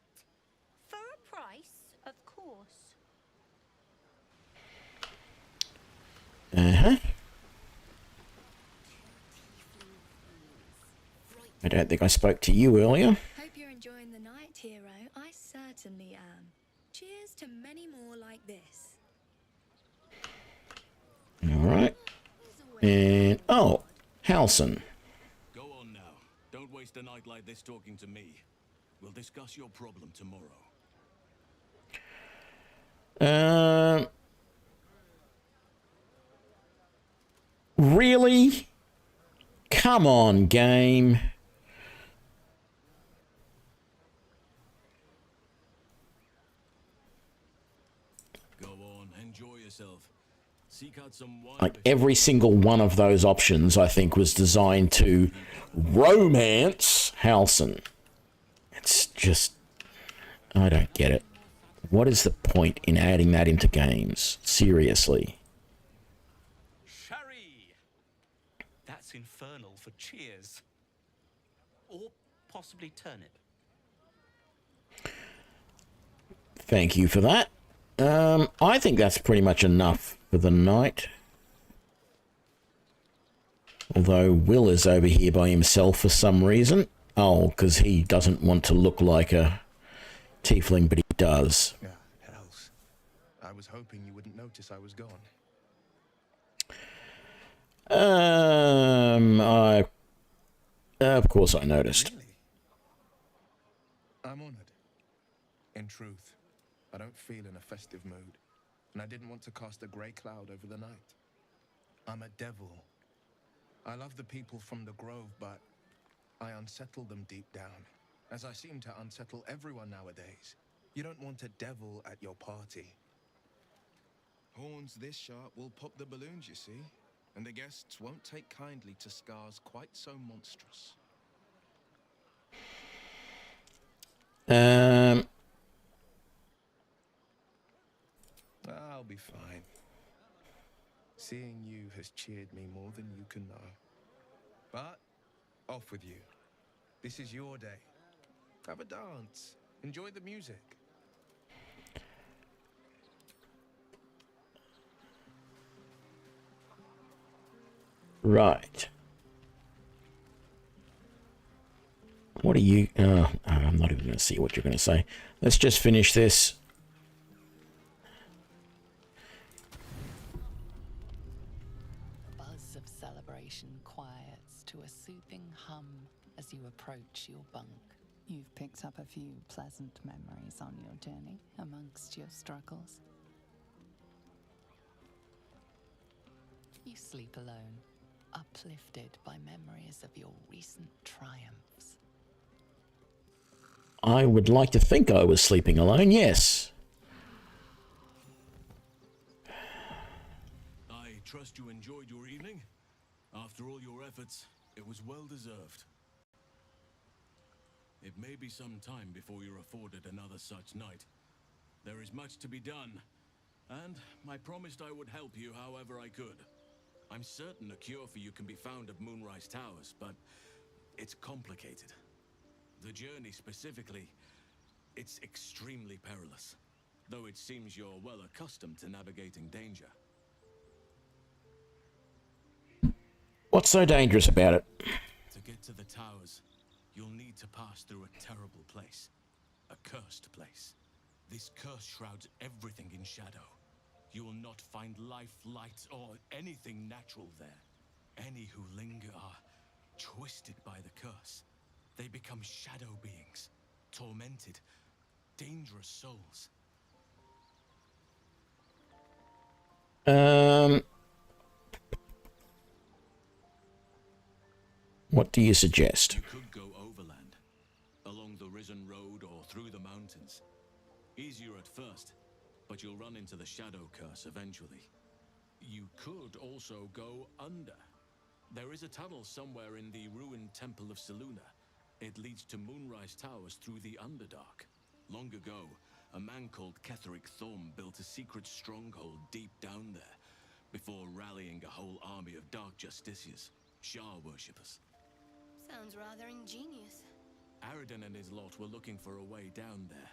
For a price, of course. Uh-huh. I don't think I spoke to you earlier. Hope you're enjoying the night, hero. I certainly am. Cheers to many more like this. All right. And, oh, Halson. Go on now. Don't waste a night like this talking to me. We'll discuss your problem tomorrow. Really? Come on, game. Go on, enjoy yourself. Seek out some wine. Like every single one of those options, I think, was designed to romance Halson. It's just, I don't get it. What is the point in adding that into games? Seriously. Sherry! That's infernal for cheers. Or possibly turnip. Thank you for that. I think that's pretty much enough for the night. Although Will is over here by himself for some reason. Oh, because he doesn't want to look like a tiefling, but he does. Yeah, hells. I was hoping you wouldn't notice I was gone. Of course I noticed. Really? I'm honored. In truth, I don't feel in a festive mood, and I didn't want to cast a grey cloud over the night. I'm a devil. I love the people from the Grove, but I unsettle them deep down, as I seem to unsettle everyone nowadays. You don't want a devil at your party. Horns this sharp will pop the balloons, you see, and the guests won't take kindly to scars quite so monstrous. I'll be fine. Seeing you has cheered me more than you can know. But, off with you. This is your day. Have a dance. Enjoy the music. Right. What are you... I'm not even going to see what you're going to say. Let's just finish this. Buzz of celebration quiets to a soothing hum as you approach your bunk. You've picked up a few pleasant memories on your journey amongst your struggles. You sleep alone, uplifted by memories of your recent triumphs. I would like to think I was sleeping alone, yes. I trust you enjoyed your evening. After all your efforts, it was well deserved. It may be some time before you're afforded another such night. There is much to be done, and I promised I would help you however I could. I'm certain a cure for you can be found at Moonrise Towers, but it's complicated. The journey specifically, it's extremely perilous, though it seems you're well accustomed to navigating danger. What's so dangerous about it? To get to the towers, you'll need to pass through a terrible place. A cursed place. This curse shrouds everything in shadow. You will not find life, light, or anything natural there. Any who linger are twisted by the curse. They become shadow beings, tormented, dangerous souls. What do you suggest? You could go overland, along the Risen Road or through the mountains. Easier at first, but you'll run into the shadow curse eventually. You could also go under. There is a tunnel somewhere in the ruined Temple of Selûne. It leads to Moonrise Towers through the Underdark. Long ago, a man called Ketheric Thorm built a secret stronghold deep down there, before rallying a whole army of Dark Justiciars, Shah worshippers. Sounds rather ingenious. Aradin and his lot were looking for a way down there.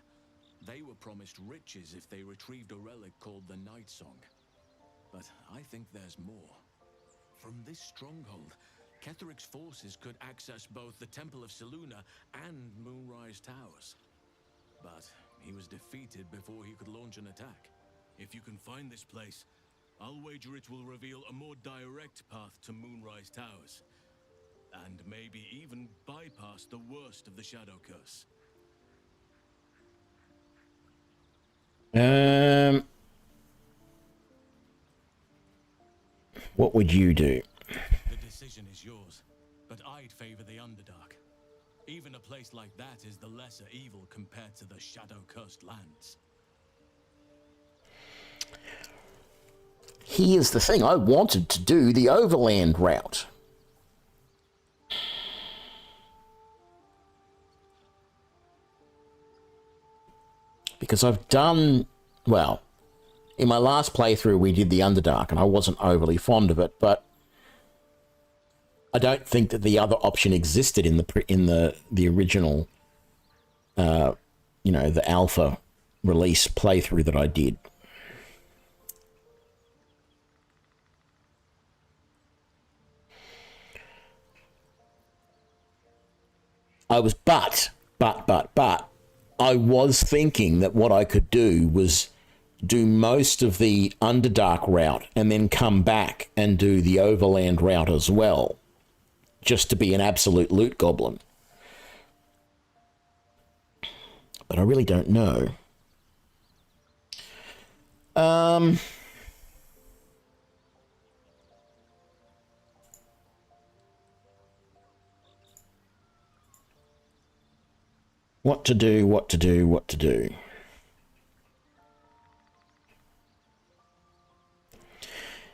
They were promised riches if they retrieved a relic called the Night Song. But I think there's more. From this stronghold, Ketheric's forces could access both the Temple of Selûne and Moonrise Towers. But he was defeated before he could launch an attack. If you can find this place, I'll wager it will reveal a more direct path to Moonrise Towers. And maybe even bypass the worst of the Shadow Curse. What would you do? The decision is yours, but I'd favor the Underdark. Even a place like that is the lesser evil compared to the Shadow-cursed lands. Here's the thing, I wanted to do the overland route. Because I've done, well, in my last playthrough we did the Underdark and I wasn't overly fond of it, but I don't think that the other option existed in the original, you know, the alpha release playthrough that I did. I was, but I was thinking that what I could do was do most of the Underdark route and then come back and do the overland route as well, just to be an absolute loot goblin. But I really don't know. What to do.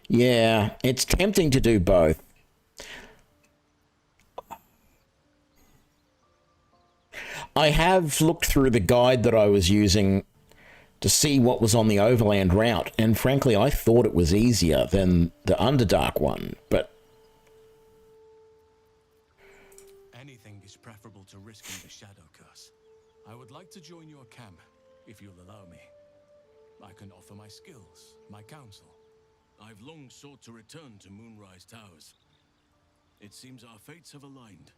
Yeah, it's tempting to do both. I have looked through the guide that I was using to see what was on the overland route, and frankly, I thought it was easier than the Underdark one, but Anything is preferable to risking the Shadow Curse. I would like to join your camp, if you'll allow me. I can offer my skills, my counsel. I've long sought to return to Moonrise Towers. It seems our fates have aligned.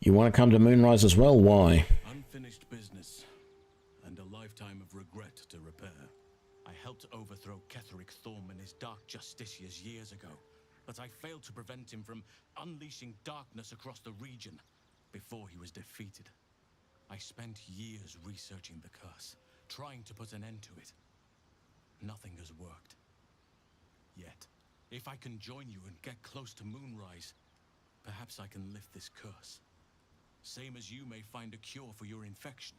you want to come to Moonrise as well? Why? Unfinished business, and a lifetime of regret to repair. I helped overthrow Ketheric Thorm and his Dark Justiciars years ago, but I failed to prevent him from unleashing darkness across the region before he was defeated. I spent years researching the curse, trying to put an end to it. Nothing has worked. Yet, if I can join you and get close to Moonrise, Perhaps I can lift this curse. Same as you may find a cure for your infection.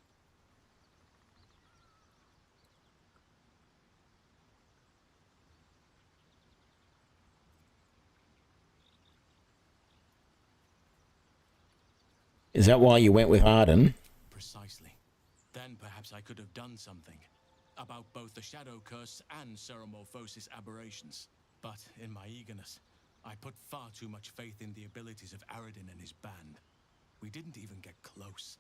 Is that why you went with Arden? Precisely. Then perhaps I could have done something about both the Shadow Curse and Ceremorphosis aberrations. But in my eagerness, I put far too much faith in the abilities of Aradin and his band. We didn't even get close.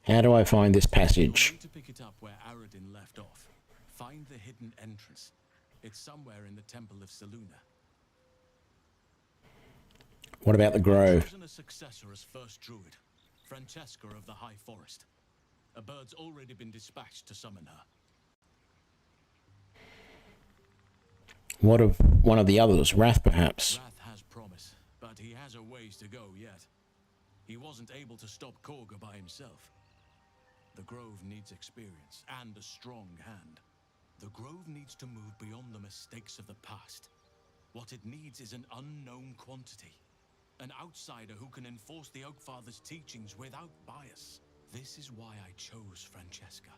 How do I find this passage? You'll need to pick it up where Aradin left off. Find the hidden entrance. It's somewhere in the Temple of Selûne. What about the grove? Chosen a successor as first druid, Francesca of the High Forest. A bird's already been dispatched to summon her. What of one of the others? Wrath, perhaps? Wrath has promise, but he has a ways to go yet. He wasn't able to stop Korga by himself. The Grove needs experience and a strong hand. The Grove needs to move beyond the mistakes of the past. What it needs is an unknown quantity. An outsider who can enforce the Oakfather's teachings without bias. This is why I chose Francesca.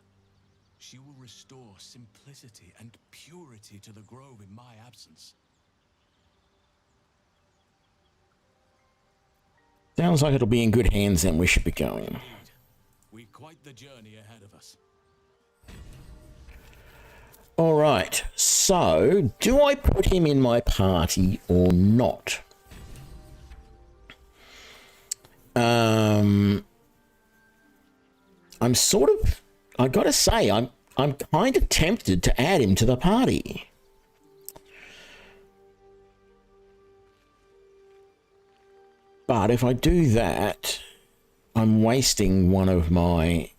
She will restore simplicity and purity to the Grove in my absence. Sounds like it'll be in good hands then. We should be going. Indeed. We've quite the journey ahead of us. All right. So, do I put him in my party or not? I'm sort of, I gotta say, I'm kind of tempted to add him to the party. But if I do that, I'm wasting one of my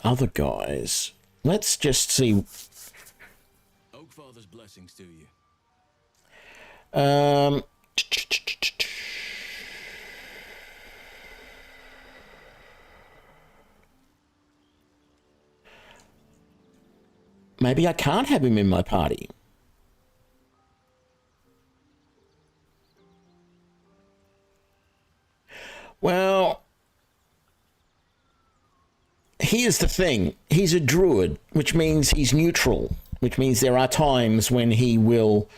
other guys. Let's just see. Oakfather's blessings to you. Maybe I can't have him in my party. Well, here's the thing. He's a druid, which means he's neutral, which means there are times when he will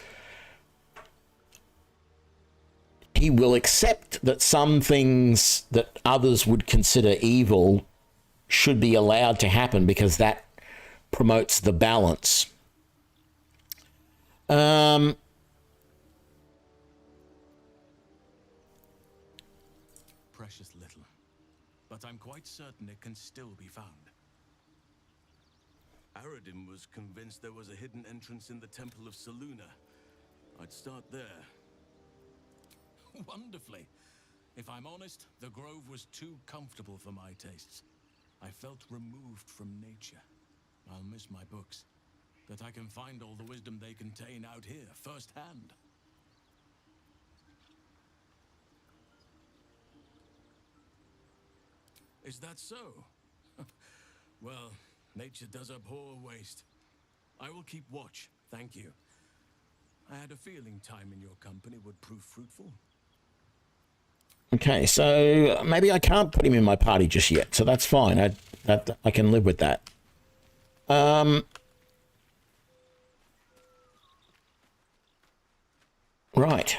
accept that some things that others would consider evil should be allowed to happen because that promotes the balance. Precious little, but I'm quite certain it can still be found. Aradin was convinced there was a hidden entrance in the Temple of Selûne. I'd start there. Wonderfully. If I'm honest, the Grove was too comfortable for my tastes. I felt removed from nature. I'll miss my books, but I can find all the wisdom they contain out here, firsthand. Is that so? Well, nature does abhor waste. I will keep watch, thank you. I had a feeling time in your company would prove fruitful. Okay, so maybe I can't put him in my party just yet, so that's fine. I can live with that. Right.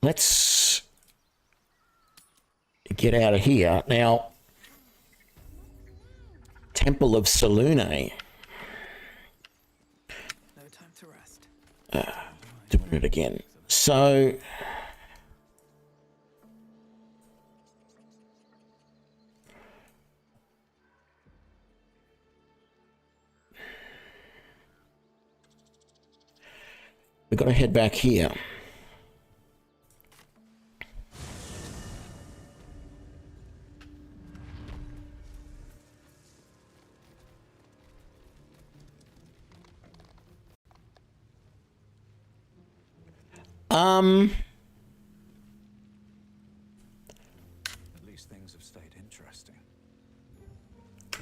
Let's get out of here. Now, Temple of Selûne. No time to rest. Doing it again. So, we've got to head back here. At least things have stayed interesting.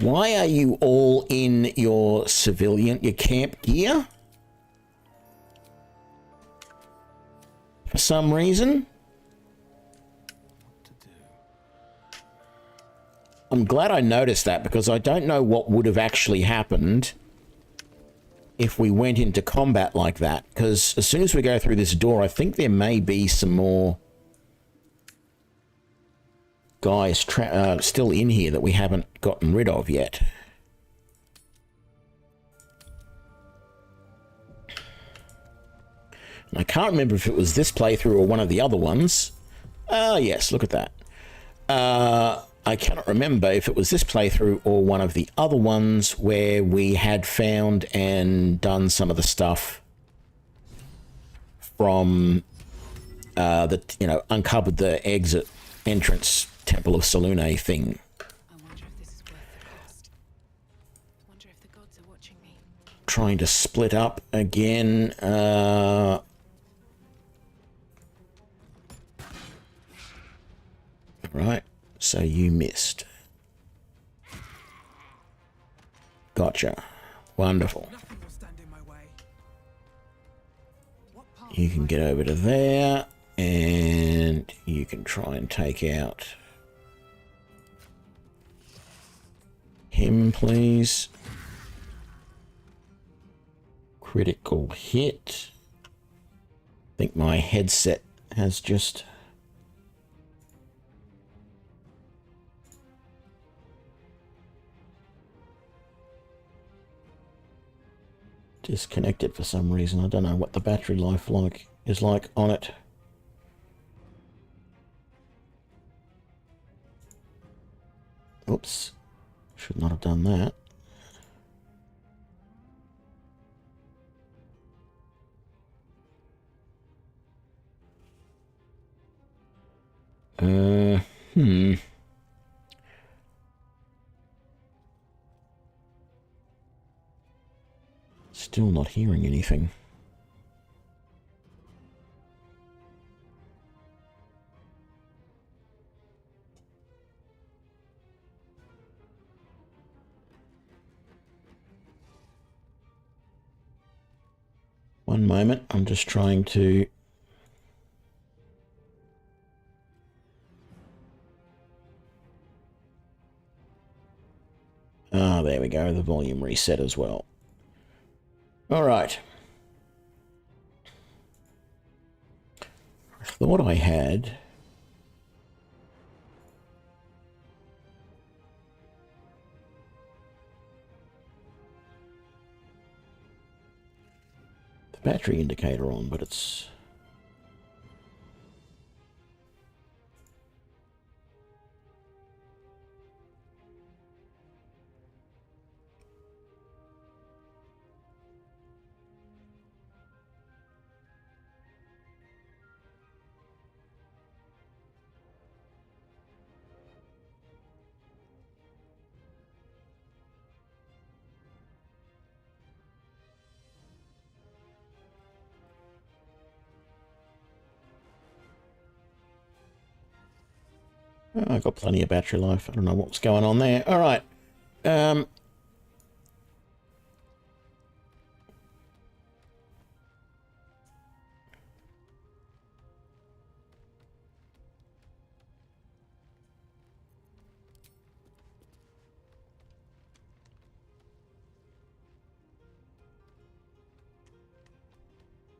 Why are you all in your your camp gear? For some reason? I'm glad I noticed that, because I don't know what would have actually happened if we went into combat like that. Because as soon as we go through this door, I think there may be some more guys still in here that we haven't gotten rid of yet. And I can't remember if it was this playthrough or one of the other ones. Yes, look at that. I cannot remember if it was this playthrough or one of the other ones where we had found and done some of the stuff from uncovered the exit entrance Temple of Selûne thing. I wonder if this is worth the cost. I wonder if the gods are watching me. Trying to split up again. Right. So you missed. Gotcha. Wonderful. You can get over to there, and you can try and take out him, please. Critical hit. I think my headset has just... disconnected for some reason. I don't know what the battery life is like on it. Oops. Should not have done that. Still not hearing anything. One moment, I'm just trying to... Ah, there we go, the volume reset as well. All right. I thought I had... the battery indicator on, but it's... Oh, I've got plenty of battery life. I don't know what's going on there. All right.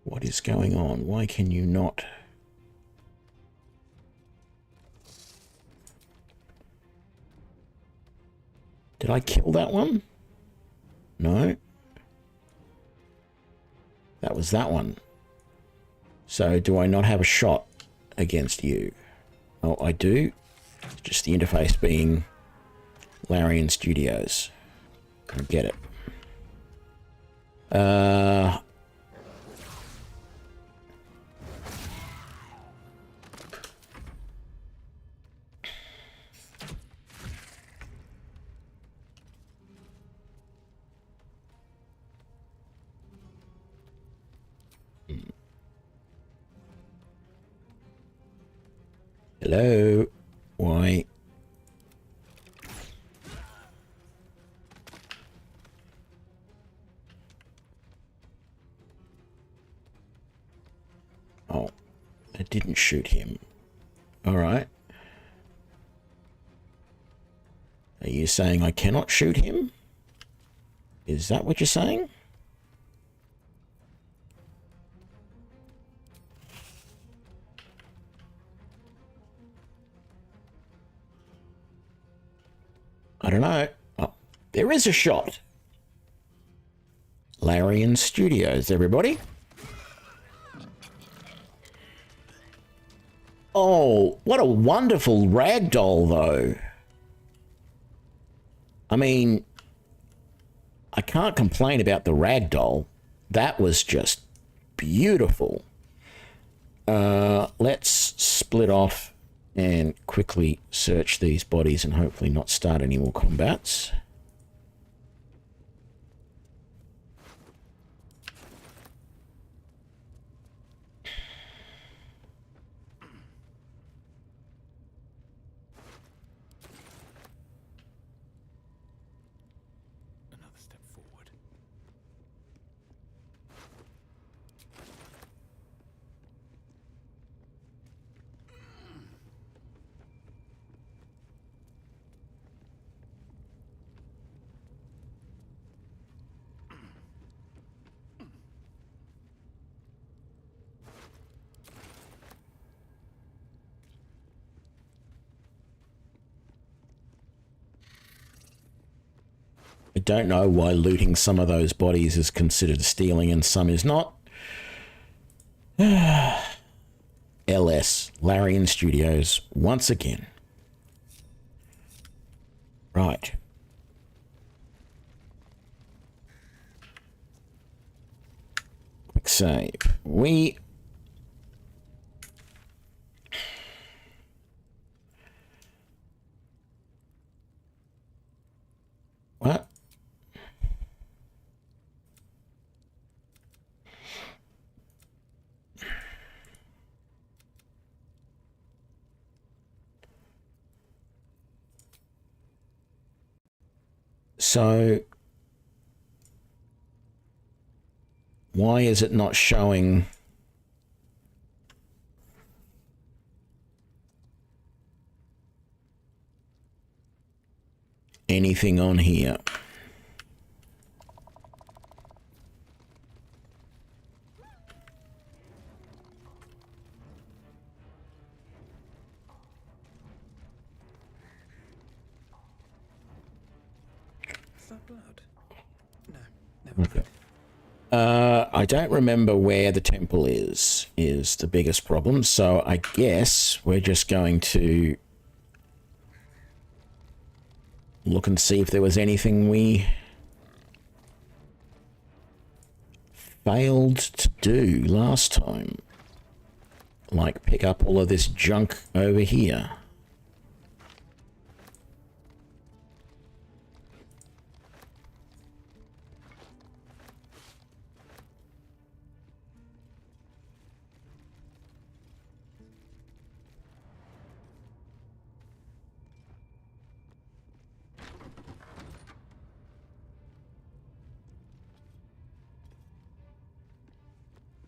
What is going on? Why can you not... Did I kill that one? No. That was that one. So do I not have a shot against you? Oh, I do. It's just the interface being Larian Studios. I get it. Hello? Why? I didn't shoot him. Alright. Are you saying I cannot shoot him? Is that what you're saying? I don't know. Oh, there is a shot. Larian Studios, everybody. Oh, what a wonderful ragdoll, though. I mean, I can't complain about the ragdoll. That was just beautiful. Let's split off and quickly search these bodies and hopefully not start any more combats. I don't know why looting some of those bodies is considered stealing and some is not. LS, Larian Studios, once again. Right. Quick save. What? So, why is it not showing anything on here? Okay. I don't remember where the temple is the biggest problem, so I guess we're just going to look and see if there was anything we failed to do last time. Like pick up all of this junk over here.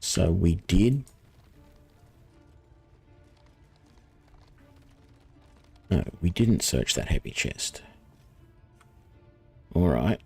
So we did. No, we didn't search that heavy chest. All right.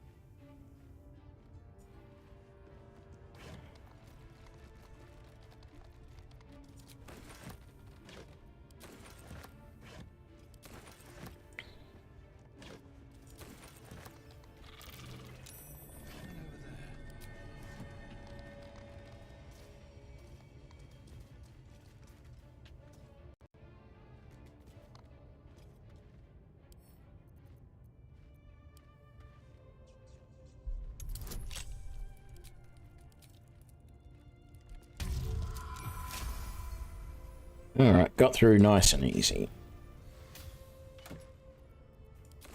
Alright, got through nice and easy.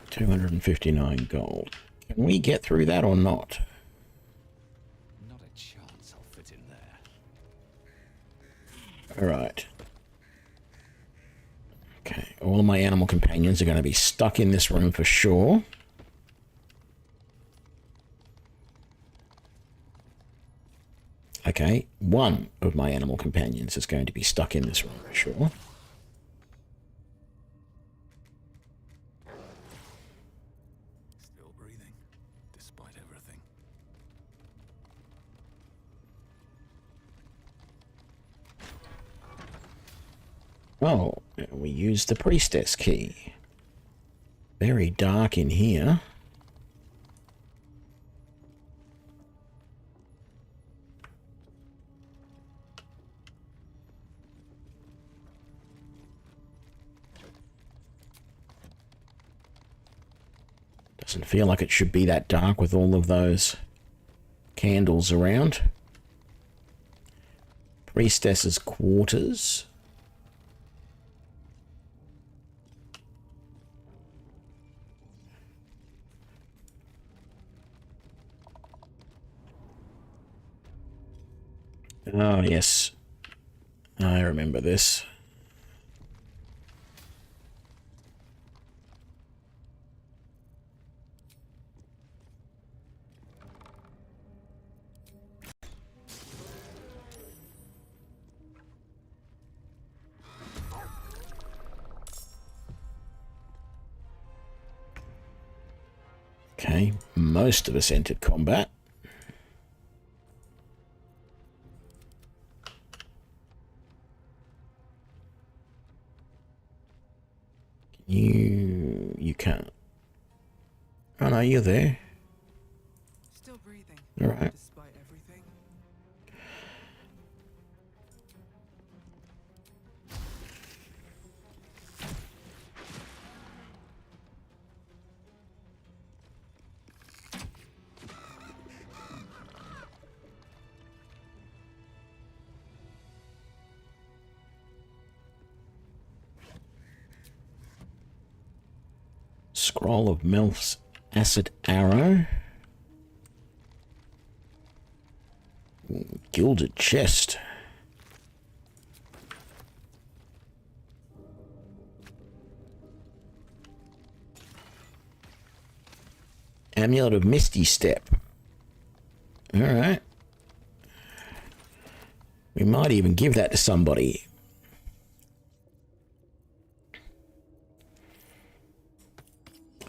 259 gold. Can we get through that or not? Not a chance I'll fit in there. Alright. Okay, all of my animal companions are going to be stuck in this room for sure. I Okay, one of my animal companions is going to be stuck in this room for sure. Still breathing, despite everything. Oh, we used the priestess key. Very dark in here. Doesn't feel like it should be that dark with all of those candles around. Priestess's quarters. Oh, yes. I remember this. Okay, most of us entered combat. You can't. Oh no, you're there. Still breathing. All right. Despite everything. Scroll of Melf's Acid Arrow. Gilded chest. Amulet of Misty Step. Alright. We might even give that to somebody.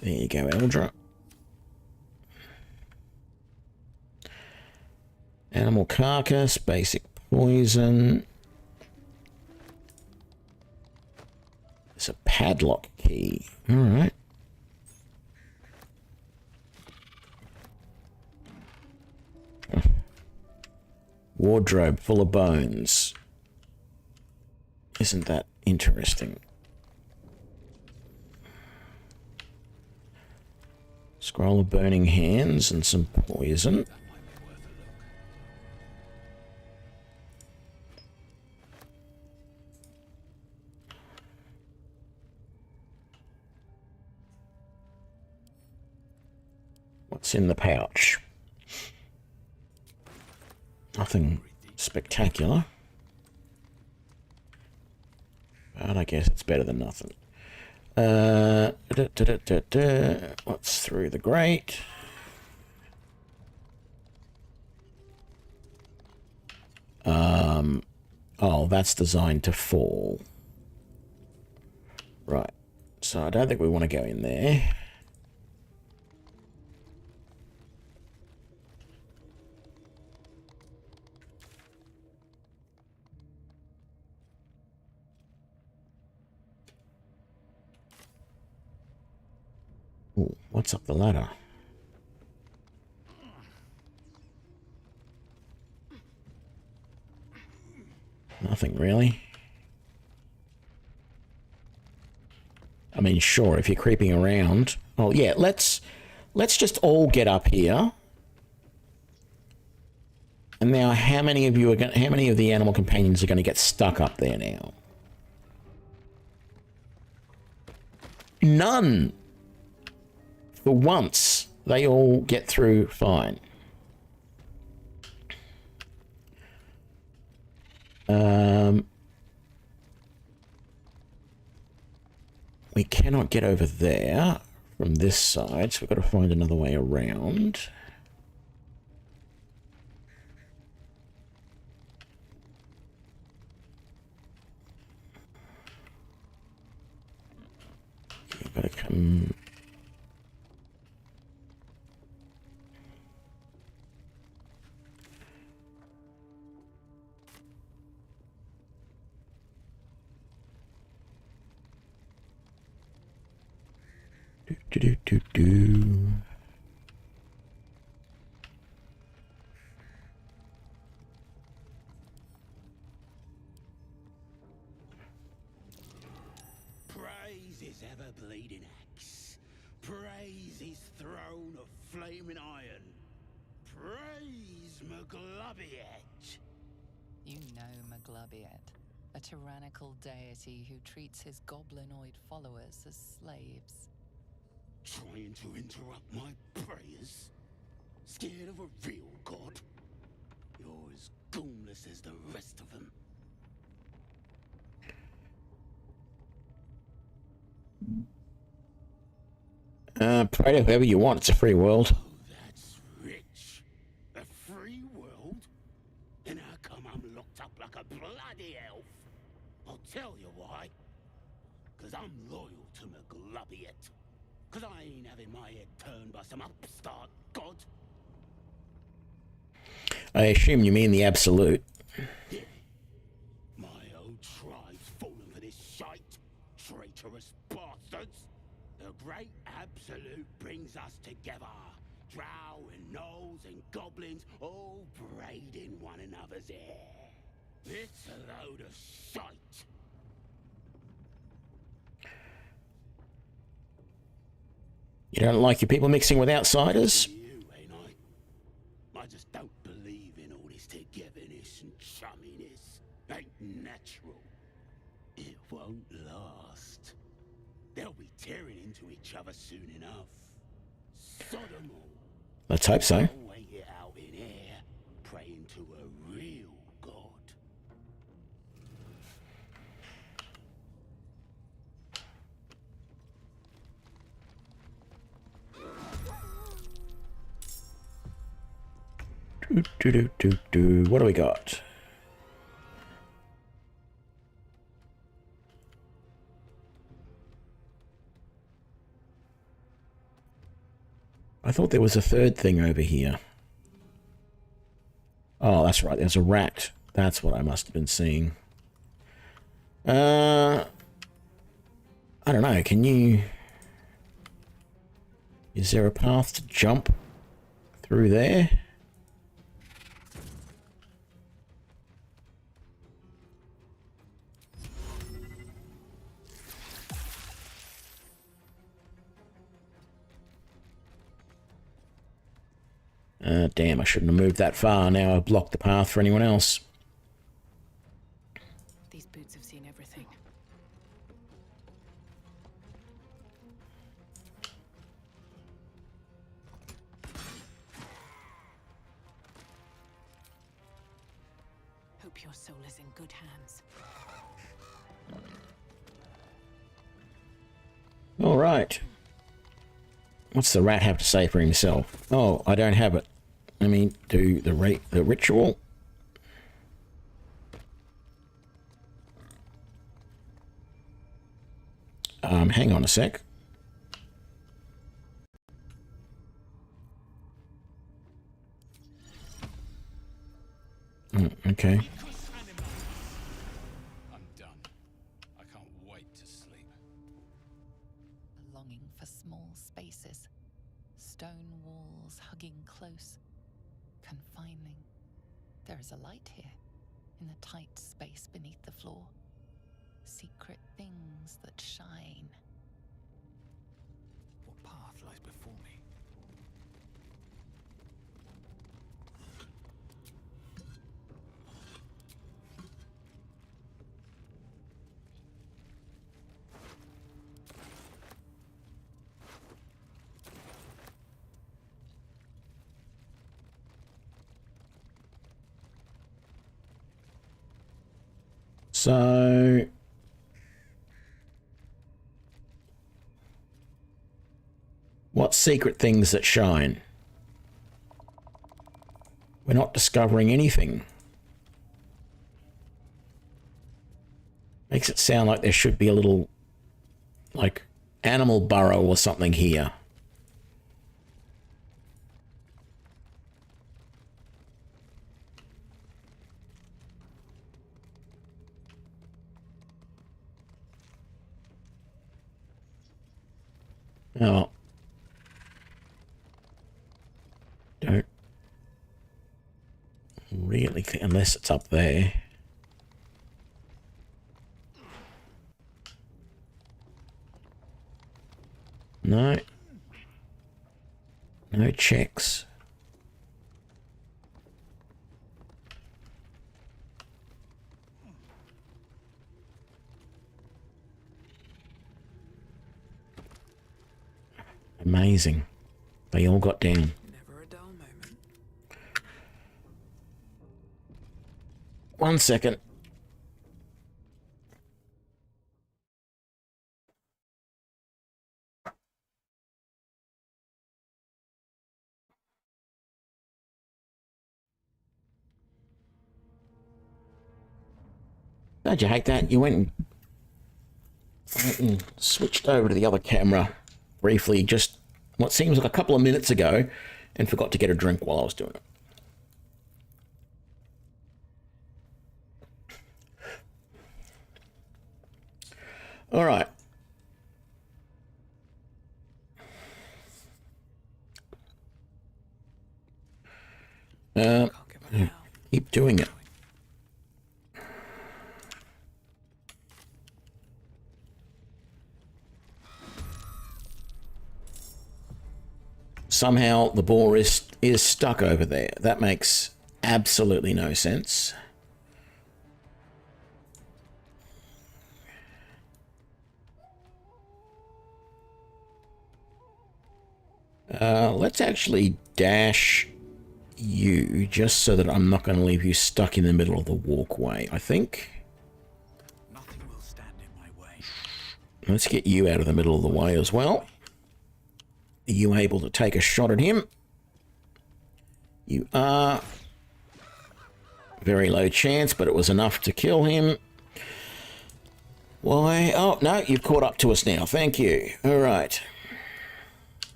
There you go, Eldra. Animal carcass, basic poison. There's a padlock key. Alright. Wardrobe full of bones. Isn't that interesting? Scroll of burning hands and some poison. What's in the pouch? Nothing spectacular. But I guess it's better than nothing. What's through the grate? Oh, that's designed to fall. Right. So I don't think we want to go in there. Ooh, what's up the ladder? Nothing really. I mean, sure, if you're creeping around. Oh yeah, let's just all get up here. And now, how many of you are how many of the animal companions are going to get stuck up there now? None. For once, they all get through fine. We cannot get over there from this side, so we've got to find another way around. Gotta come. Do. Praise his ever-bleeding axe. Praise his throne of flaming iron. Praise Maglubiet. You know Maglubiet, a tyrannical deity who treats his goblinoid followers as slaves. Trying to interrupt my prayers? Scared of a real god? You're as goonless as the rest of them. Pray to whoever you want. It's a free world. That's rich. A free world? And how come I'm locked up like a bloody elf? I'll tell you why. 'Cause I'm loyal to Maglubiet. 'Cause I ain't having my head turned by some upstart god. I assume you mean the Absolute. Yeah. My old tribe's fallen for this shite. Traitorous bastards. The great Absolute brings us together. Drow and gnolls and goblins all braiding one another's hair. It's a load of shite. You don't like your people mixing with outsiders? You, ain't I just don't believe in all this togetherness and chumminess. Ain't natural. It won't last. They'll be tearing into each other soon enough. Sodom all. Let's hope so. I'll wait it out in air, praying to a real god. What do we got? I thought there was a third thing over here. Oh, that's right. There's a rat. That's what I must have been seeing. I don't know. Can you... Is there a path to jump through there? Damn, I shouldn't have moved that far. Now I've blocked the path for anyone else. These boots have seen everything. Hope your soul is in good hands. All right. What's the rat have to say for himself? Oh, I don't have it. Let me do the ritual. Hang on a sec. Okay. I'm done. I can't wait to sleep. A longing for small spaces, stone walls hugging close, confining. There is a light here, in the tight space beneath the floor. Secret things that shine. What path lies before me? So... What secret things that shine? We're not discovering anything. Makes it sound like there should be a little, like, animal burrow or something here. Oh. Don't really think, unless it's up there. No. No checks. Amazing. They all got down. Never a dull moment. 1 second. Don't you hate that? You went and switched over to the other camera briefly, just what seems like a couple of minutes ago, and forgot to get a drink while I was doing it. All right. Keep doing it. Somehow the boar is stuck over there. That makes absolutely no sense. Let's actually dash you just so that I'm not going to leave you stuck in the middle of the walkway, I think. Nothing will stand in my way. Let's get you out of the middle of the way as well. Are you able to take a shot at him? You are. Very low chance, but it was enough to kill him. Why? Oh, no, you've caught up to us now. Thank you. All right.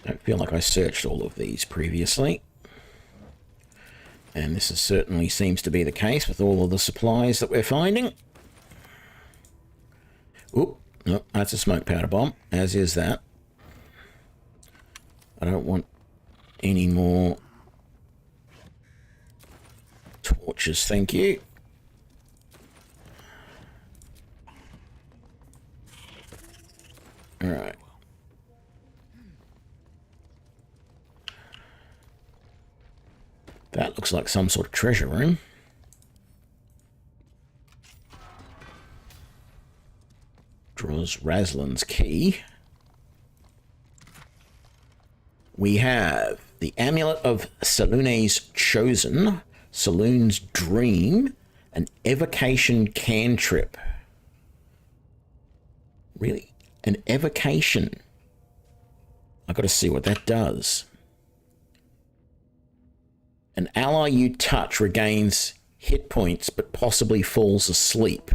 I don't feel like I searched all of these previously. And this certainly seems to be the case with all of the supplies that we're finding. Oop, no, that's a smoke powder bomb, as is that. I don't want any more torches, thank you. All right. That looks like some sort of treasure room. Draws Raslin's key. We have the Amulet of Salune's Chosen, Saloon's Dream, an Evocation Cantrip. Really? An evocation? I've got to see what that does. An ally you touch regains hit points, but possibly falls asleep.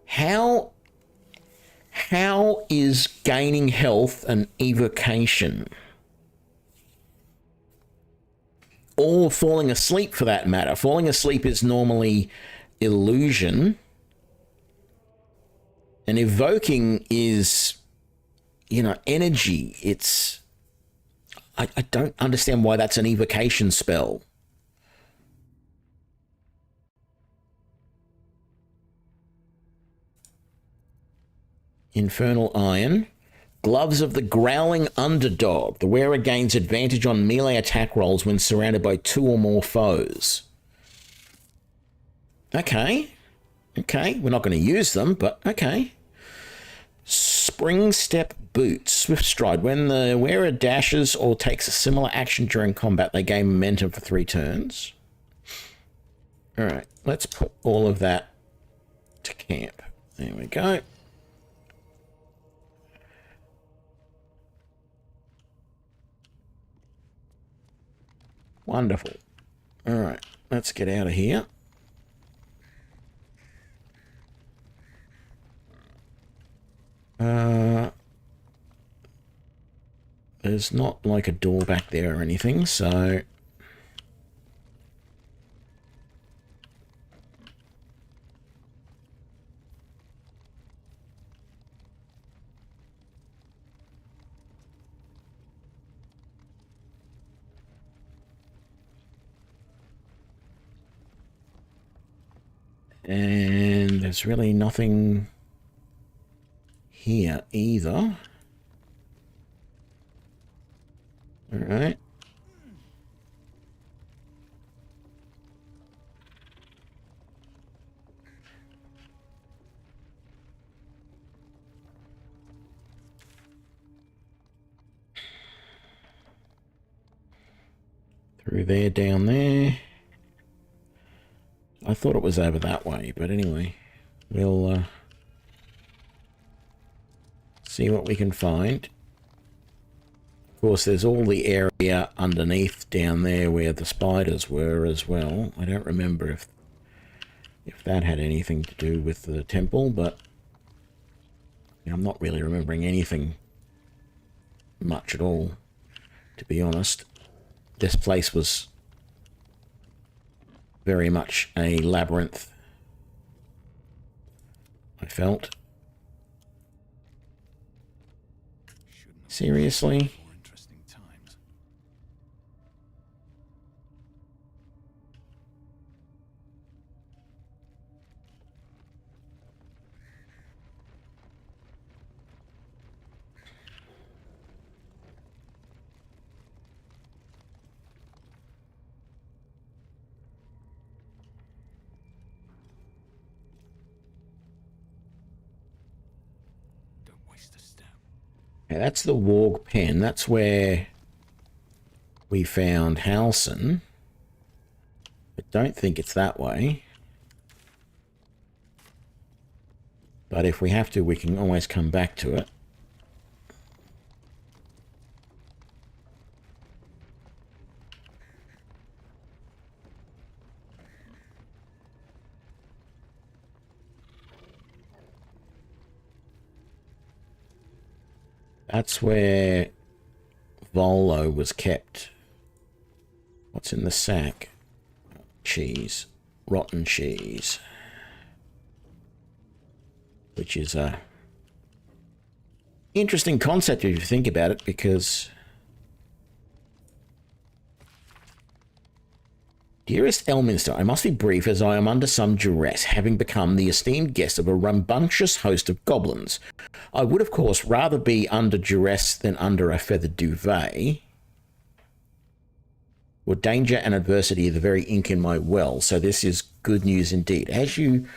How is gaining health an evocation? Or falling asleep, for that matter. Falling asleep is normally illusion. And evoking is, you know, energy. It's... I don't understand why that's an evocation spell. Infernal Iron. Gloves of the Growling Underdog. The wearer gains advantage on melee attack rolls when surrounded by 2 or more foes. Okay. Okay, we're not going to use them, but okay. Spring Step Boots, Swift Stride. When the wearer dashes or takes a similar action during combat, they gain momentum for 3 turns. Alright, let's put all of that to camp. There we go. Wonderful. Alright, let's get out of here. There's not like a door back there or anything, so... And there's really nothing here either. All right. Through there, down there. I thought it was over that way, but anyway, we'll see what we can find. Of course, there's all the area underneath down there where the spiders were as well. I don't remember if that had anything to do with the temple, but I'm not really remembering anything much at all, to be honest. This place was very much a labyrinth, I felt. Seriously? Okay, that's the Warg Pen. That's where we found Halsin. But don't think it's that way. But if we have to, we can always come back to it. That's where Volo was kept. What's in the sack? Cheese. Rotten cheese. Which is a interesting concept if you think about it, because... Dearest Elminster, I must be brief as I am under some duress, having become the esteemed guest of a rambunctious host of goblins. I would, of course, rather be under duress than under a feathered duvet. Well, danger and adversity are the very ink in my well, so this is good news indeed. As you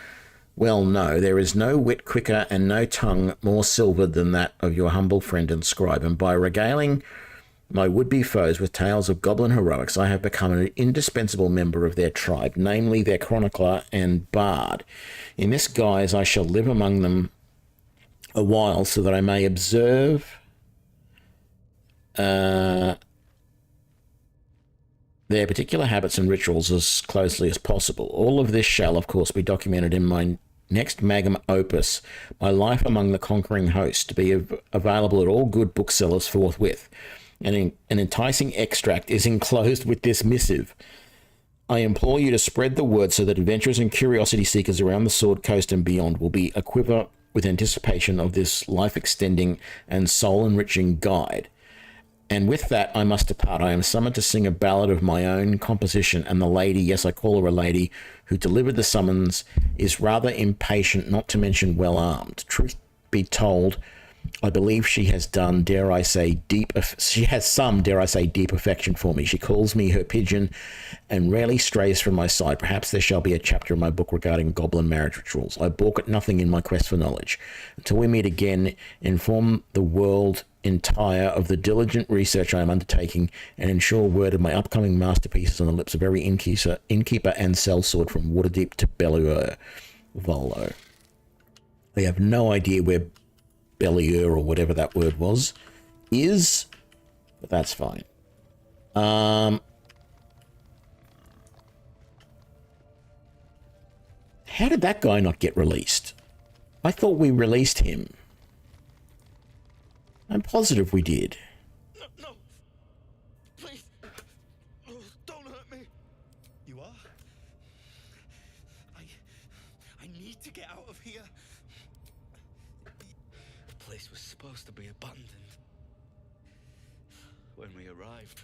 well know, there is no wit quicker and no tongue more silvered than that of your humble friend and scribe, and by regaling my would-be foes with tales of goblin heroics, I have become an indispensable member of their tribe, namely their chronicler and bard. In this guise, I shall live among them a while, so that I may observe their particular habits and rituals as closely as possible. All of this shall, of course, be documented in my next magnum opus, My Life Among the Conquering Host, to be available at all good booksellers forthwith. An enticing extract is enclosed with this missive. I implore you to spread the word so that adventurers and curiosity seekers around the Sword Coast and beyond will be aquiver with anticipation of this life-extending and soul-enriching guide. And with that, I must depart. I am summoned to sing a ballad of my own composition, and the lady, yes, I call her a lady, who delivered the summons, is rather impatient, not to mention well-armed. Truth be told, I believe she has done, dare I say, she has some, dare I say, deep affection for me. She calls me her pigeon and rarely strays from my side. Perhaps there shall be a chapter in my book regarding goblin marriage rituals. I balk at nothing in my quest for knowledge. Until we meet again, inform the world entire of the diligent research I am undertaking and ensure word of my upcoming masterpieces on the lips of every innkeeper and sellsword from Waterdeep to Baldur. Volo. I have no idea where Baldur, or whatever that word was, is, but that's fine. How did that guy not get released? I thought we released him. I'm positive we did. No, please, don't hurt me. You are? I need to get out of here. The place was supposed to be abandoned when we arrived.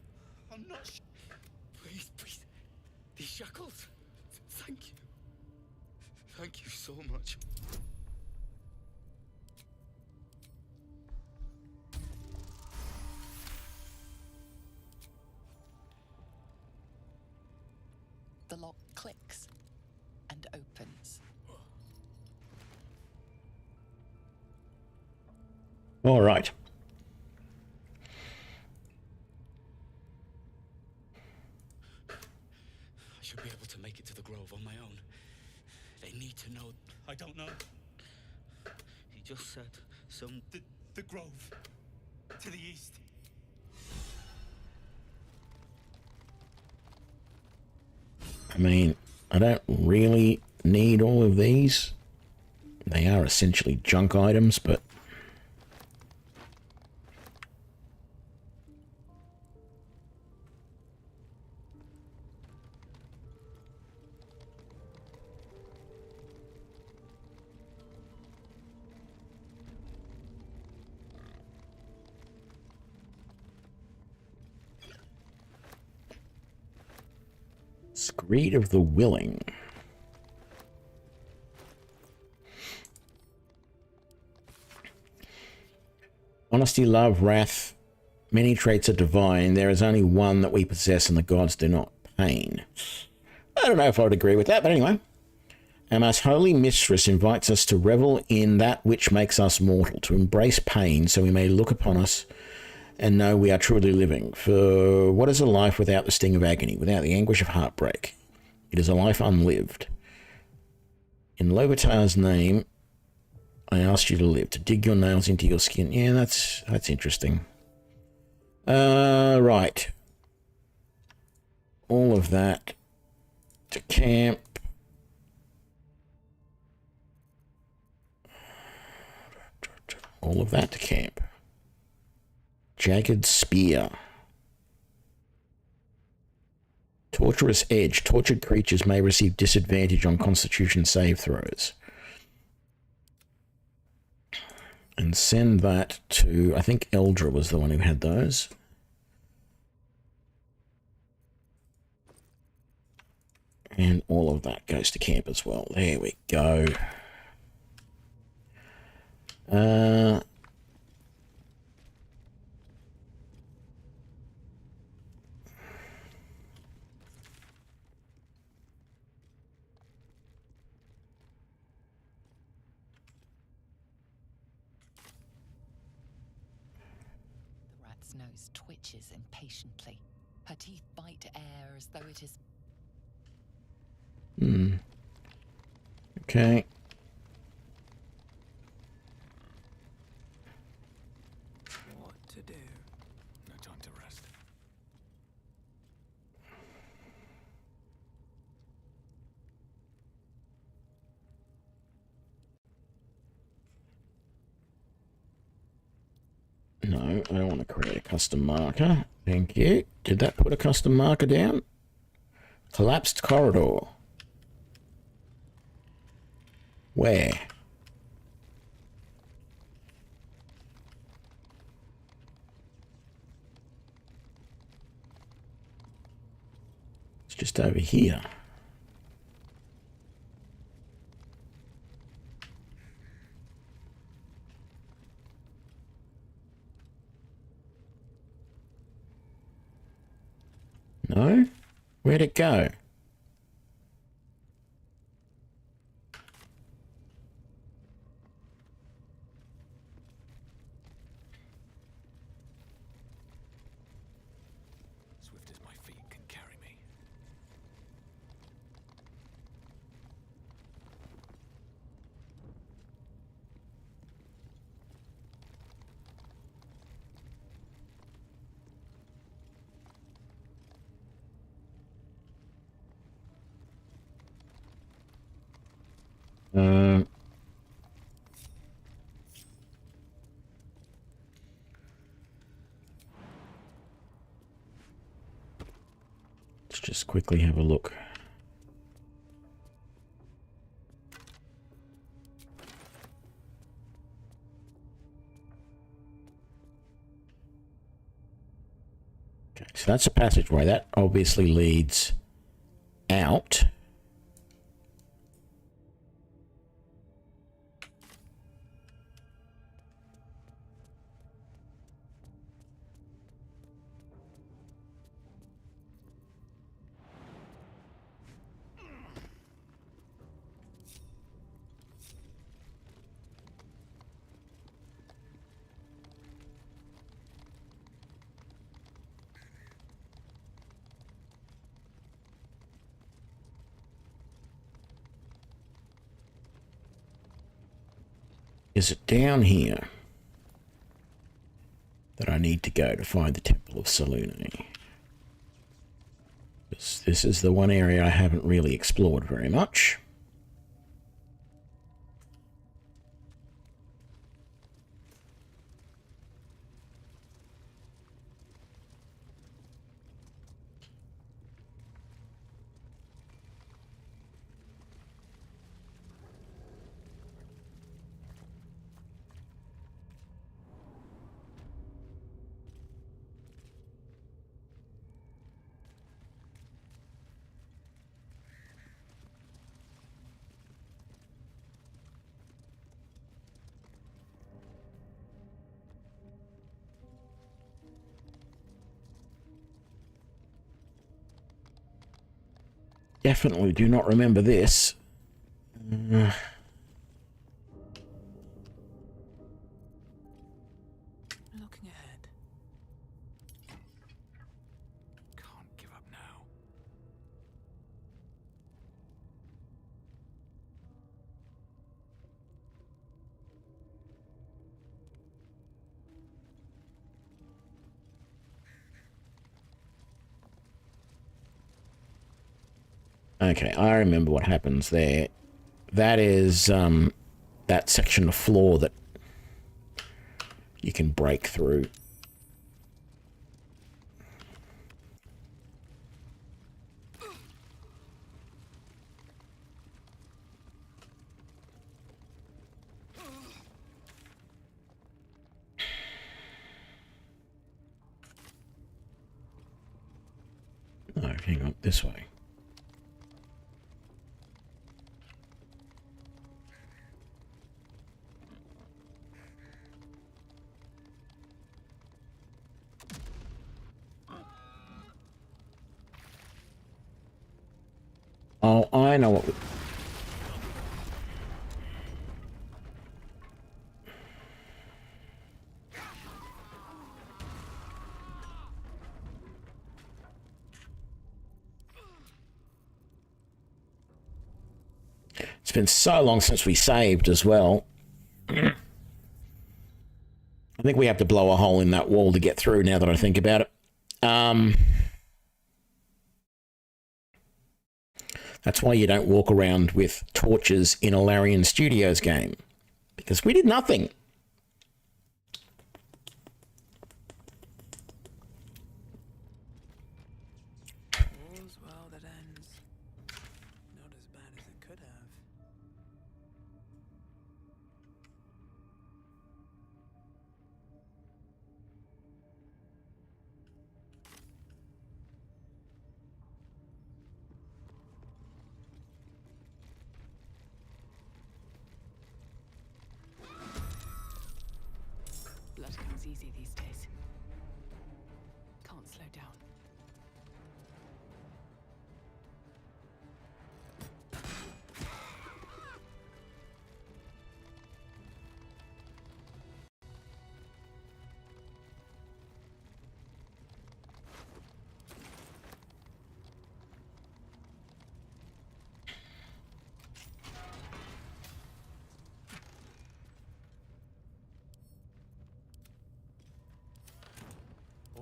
I'm not. Please, these shackles. Thank you. Thank you so much. The lock clicks and opens. All right. I should be able to make it to the Grove on my own. They need to know. I don't know. He just said some... The Grove. To the east. I mean, I don't really need all of these. They are essentially junk items, but... Screed of the Willing. Honesty, love, wrath, many traits are divine. There is only one that we possess and the gods do not. Pain. I don't know if I would agree with that, but anyway. Our most holy mistress invites us to revel in that which makes us mortal, to embrace pain so we may look upon us and know we are truly living. For what is a life without the sting of agony, without the anguish of heartbreak? It is a life unlived. In Lovitar's name, I asked you to live, to dig your nails into your skin. Yeah, that's interesting. Right. All of that to camp. All of that to camp. Jagged Spear. Torturous Edge. Tortured creatures may receive disadvantage on Constitution save throws. And send that to, I think Eldra was the one who had those. And all of that goes to camp as well. There we go. Nose twitches impatiently. Her teeth bite air as though it is... Okay. What to do? No time to rest. No, I don't want to create a custom marker. Thank you. Did that put a custom marker down? Collapsed corridor. Where? It's just over here. No? Where'd it go? Swift as my feet can carry me. Let's just quickly have a look. Okay, so that's a passageway. That obviously leads out. Is it down here that I need to go to find the Temple of Selûne? This is the one area I haven't really explored very much. Definitely do not remember this. Looking ahead. Can't give up now. Okay, I remember what happens there. That is that section of floor that you can break through. No, hang on, this way. Oh, I know what... It's been so long since we saved as well. I think we have to blow a hole in that wall to get through now that I think about it. That's why you don't walk around with torches in a Larian Studios game. Because we did nothing. All's well that ends. Not as bad as it could have. Blood comes easy these days. Can't slow down.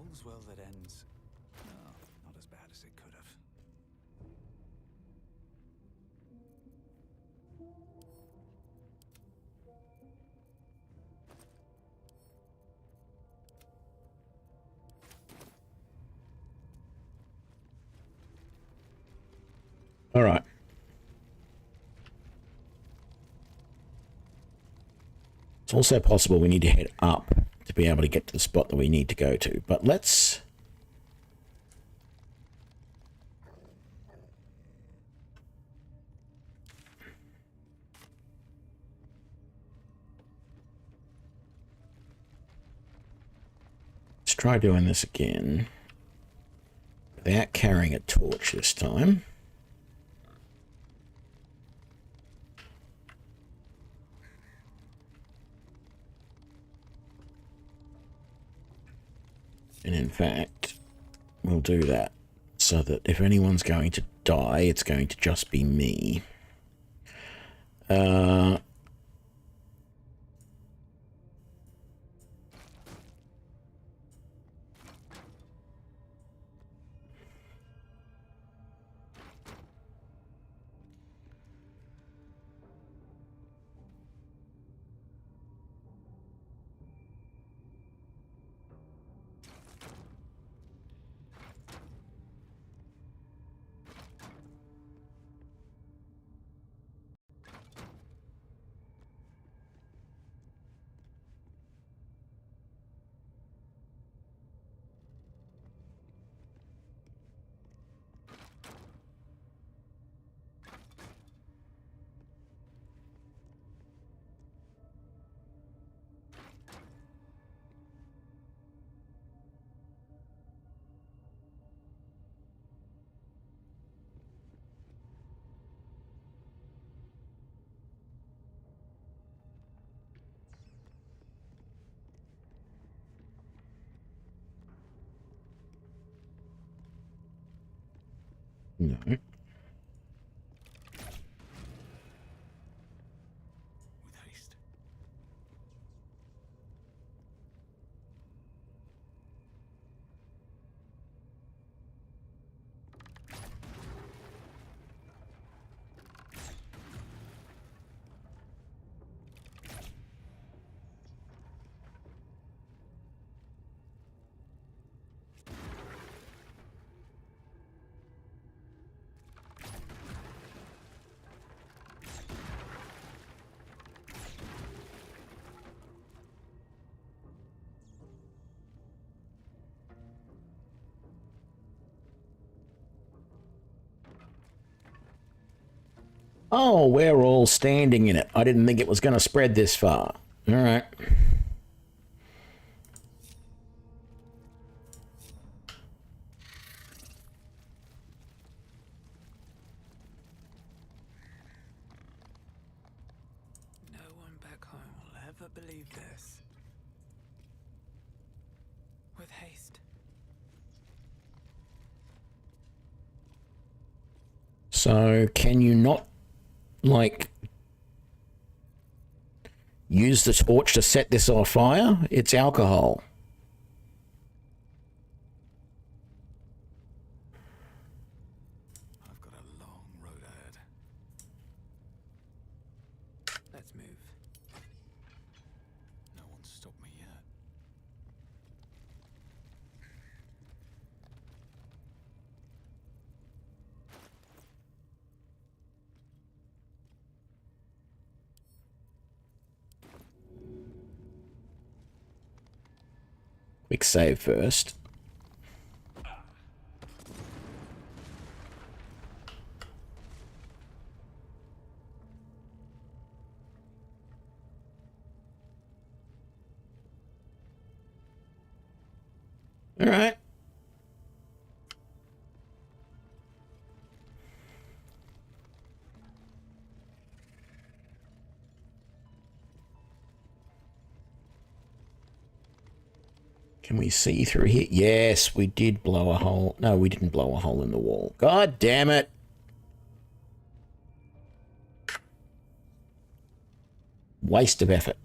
All's well that ends. Oh, not as bad as it could have. All right. It's also possible we need to head up to be able to get to the spot that we need to go to. But let's try doing this again without carrying a torch this time. And in fact, we'll do that so that if anyone's going to die, it's going to just be me. No. Oh, we're all standing in it. I didn't think it was going to spread this far. All right. No one back home will ever believe this. With haste. So, can you not, like, use the torch to set this on fire? It's alcohol. I've got a long road ahead. Let's move. No one's stopped me yet. Quick save first. All right. Can we see through here? Yes, we did blow a hole. No, we didn't blow a hole in the wall. God damn it. Waste of effort.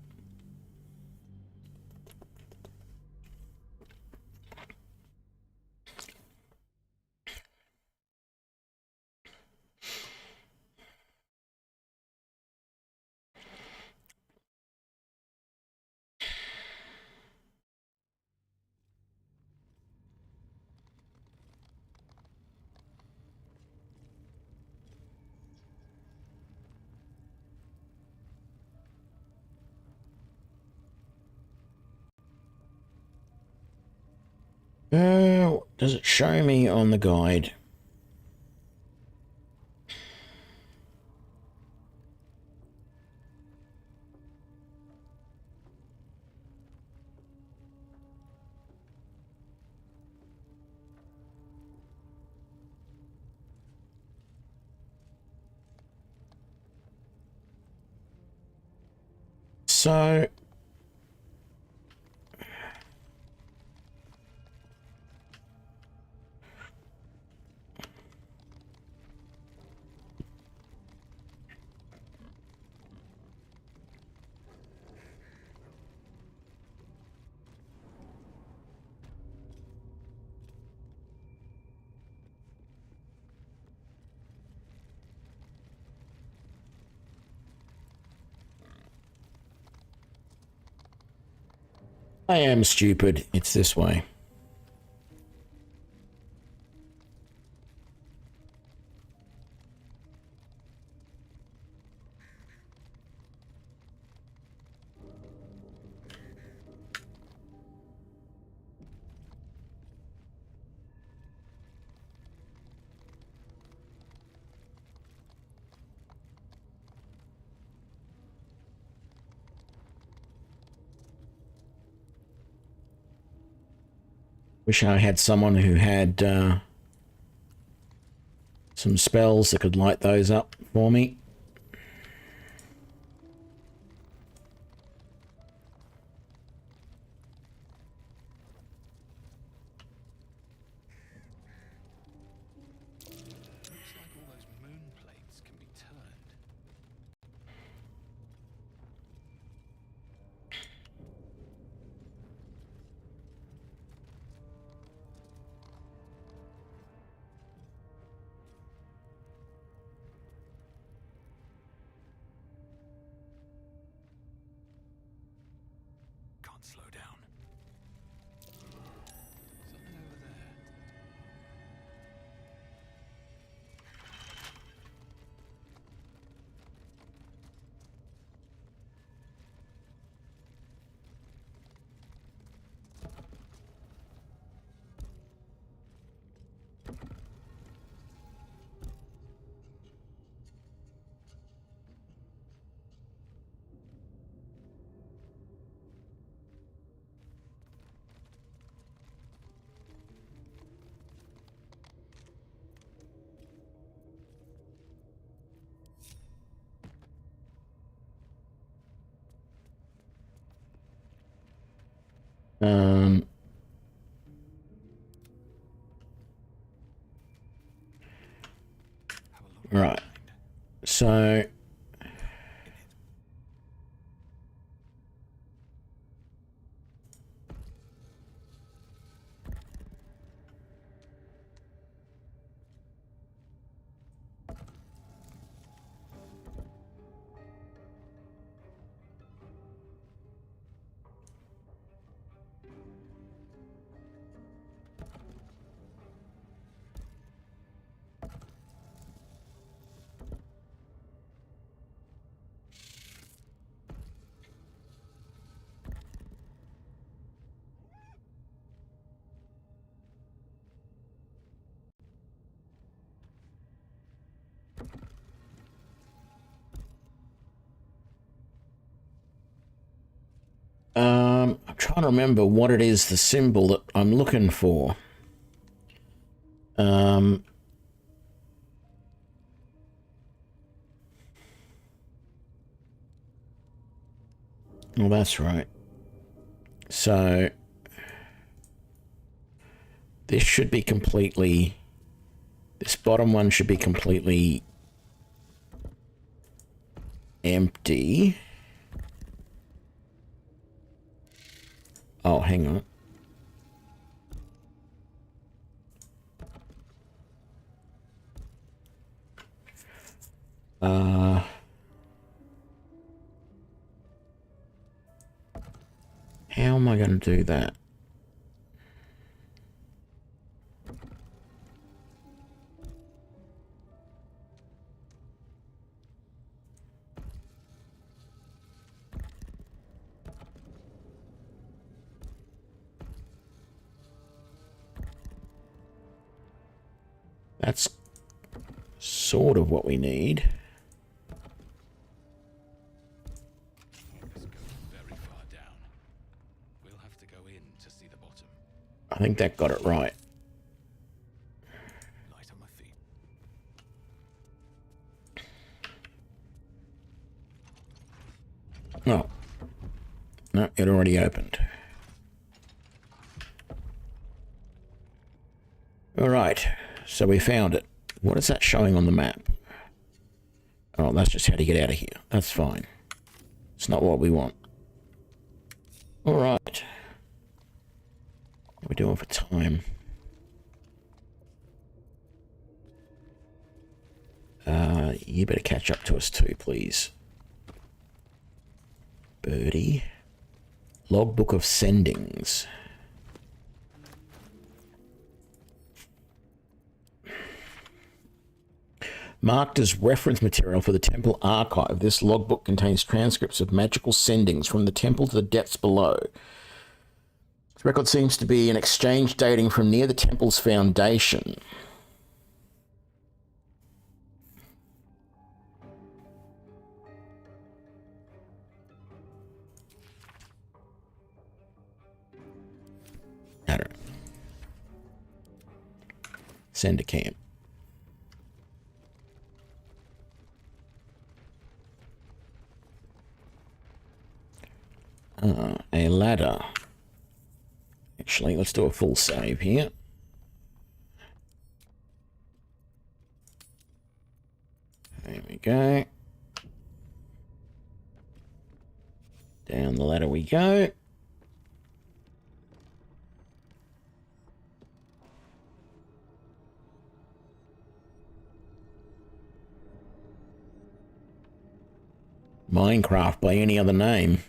Does it show me on the guide? So I am stupid. It's this way. Wish I had someone who had some spells that could light those up for me. Looks like all those moon plates can be turned. Can't slow down. Something over there. Right. So I'm trying to remember what it is, the symbol that I'm looking for. Well, that's right. So this should be completely, this bottom one should be completely empty. Oh, hang on. How am I going to do that? That's sort of what we need. This goes very far down. We'll have to go in to see the bottom. I think that got it right. Light on my feet. Oh. No, it already opened. Alright, so we found it. What is that showing on the map? Oh, that's just how to get out of here. That's fine. It's not what we want. Alright. What are we doing for time? You better catch up to us too, please. Birdie. Logbook of Sendings. Marked as reference material for the temple archive, this logbook contains transcripts of magical sendings from the temple to the depths below. This record seems to be an exchange dating from near the temple's foundation. I don't know. Send a camp. A ladder. Actually, let's do a full save here. There we go. Down the ladder we go. Minecraft by any other name.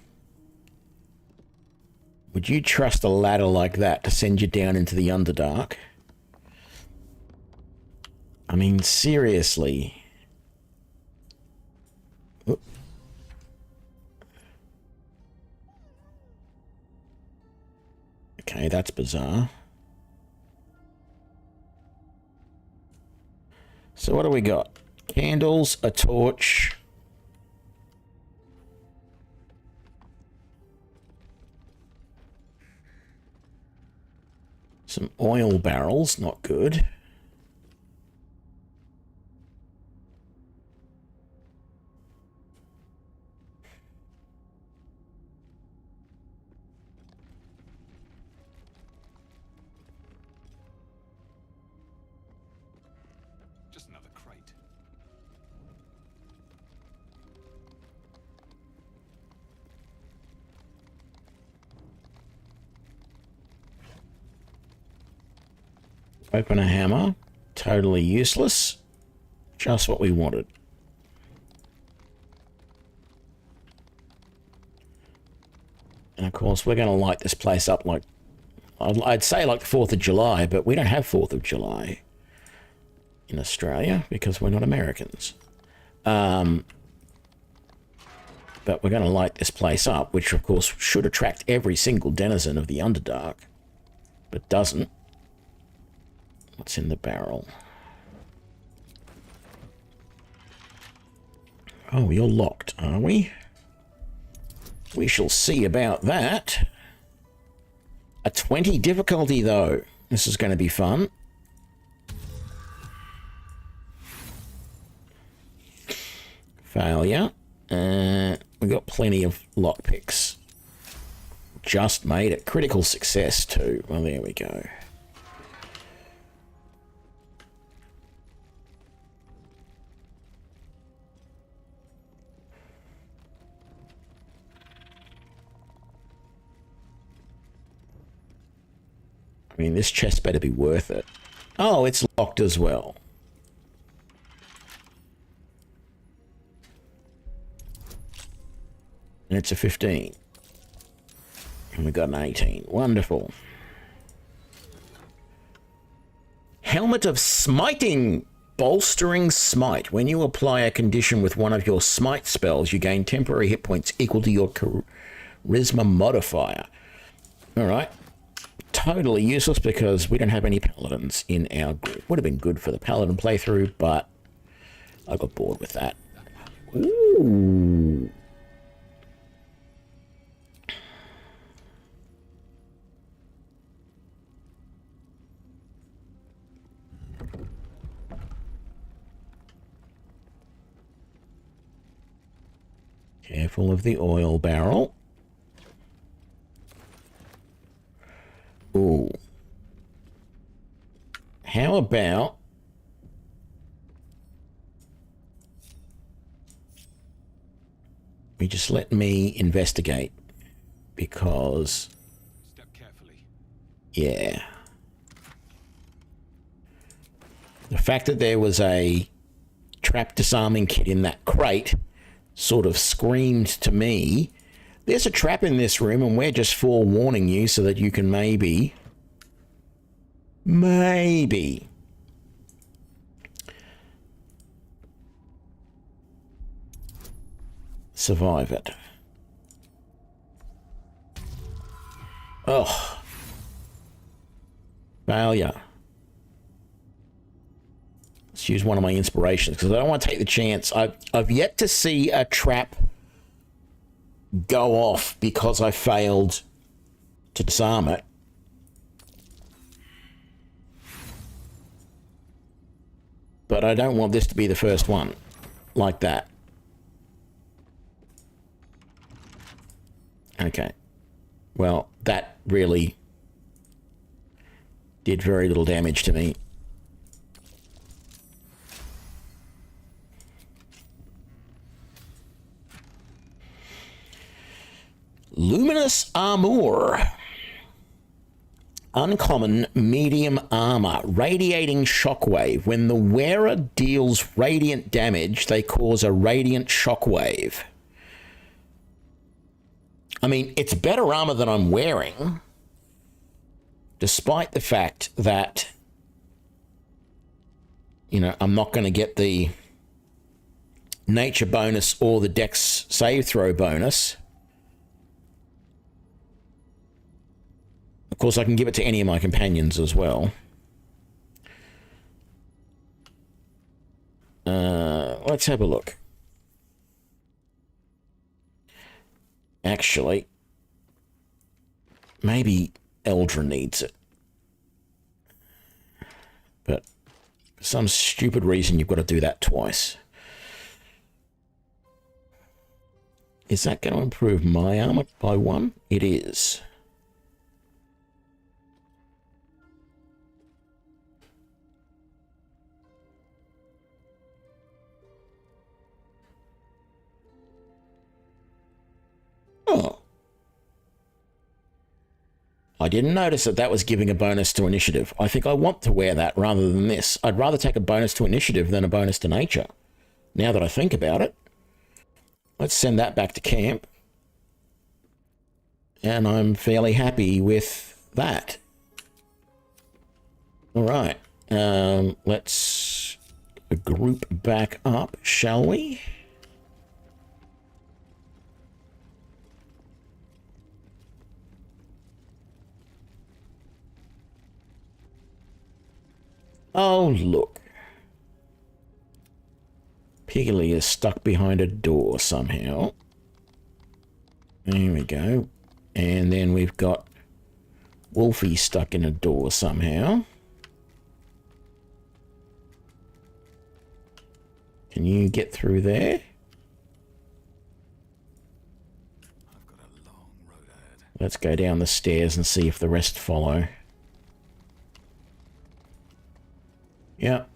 Would you trust a ladder like that to send you down into the Underdark? I mean, seriously. Oop. Okay, that's bizarre. So what do we got? Candles, a torch. Some oil barrels, not good. Just another crate. Open a hammer. Totally useless. Just what we wanted. And of course, we're going to light this place up like... I'd say like the 4th of July, but we don't have 4th of July in Australia because we're not Americans. But we're going to light this place up, which of course should attract every single denizen of the Underdark, but doesn't. What's in the barrel? Oh, you're locked, are we? We shall see about that. A 20 difficulty, though. This is going to be fun. Failure. We got plenty of lockpicks. Just made it. Critical success, too. Well, there we go. I mean, this chest better be worth it. Oh, it's locked as well. And it's a 15. And we got an 18. Wonderful. Helmet of Smiting. Bolstering Smite. When you apply a condition with one of your smite spells, you gain temporary hit points equal to your charisma modifier. Alright. Totally useless because we don't have any paladins in our group. Would have been good for the Paladin playthrough, but I got bored with that. Ooh. Careful of the oil barrel. Ooh. How about you just let me investigate? Because... Step carefully. Yeah. The fact that there was a trap disarming kit in that crate sort of screamed to me, there's a trap in this room and we're just forewarning you so that you can maybe survive it. Oh. Failure. Let's use one of my inspirations because I don't want to take the chance. I've yet to see a trap go off because I failed to disarm it. But I don't want this to be the first one like that. Okay. Well, that really did very little damage to me. Luminous Armor. Uncommon medium armor. Radiating shockwave. When the wearer deals radiant damage, they cause a radiant shockwave. I mean, it's better armor than I'm wearing, despite the fact that, you know, I'm not going to get the nature bonus or the dex save throw bonus. Of course, I can give it to any of my companions as well. Let's have a look. Actually, maybe Eldra needs it. But for some stupid reason, you've got to do that twice. Is that going to improve my armor by 1? It is. Oh. I didn't notice that that was giving a bonus to initiative. I think I want to wear that rather than this. I'd rather take a bonus to initiative than a bonus to nature. Now that I think about it. Let's send that back to camp. And I'm fairly happy with that. All right. Let's group back up, shall we? Oh, look. Piggly is stuck behind a door somehow. There we go. And then we've got Wolfie stuck in a door somehow. Can you get through there? I've got a long road ahead. Let's go down the stairs and see if the rest follow. Yep.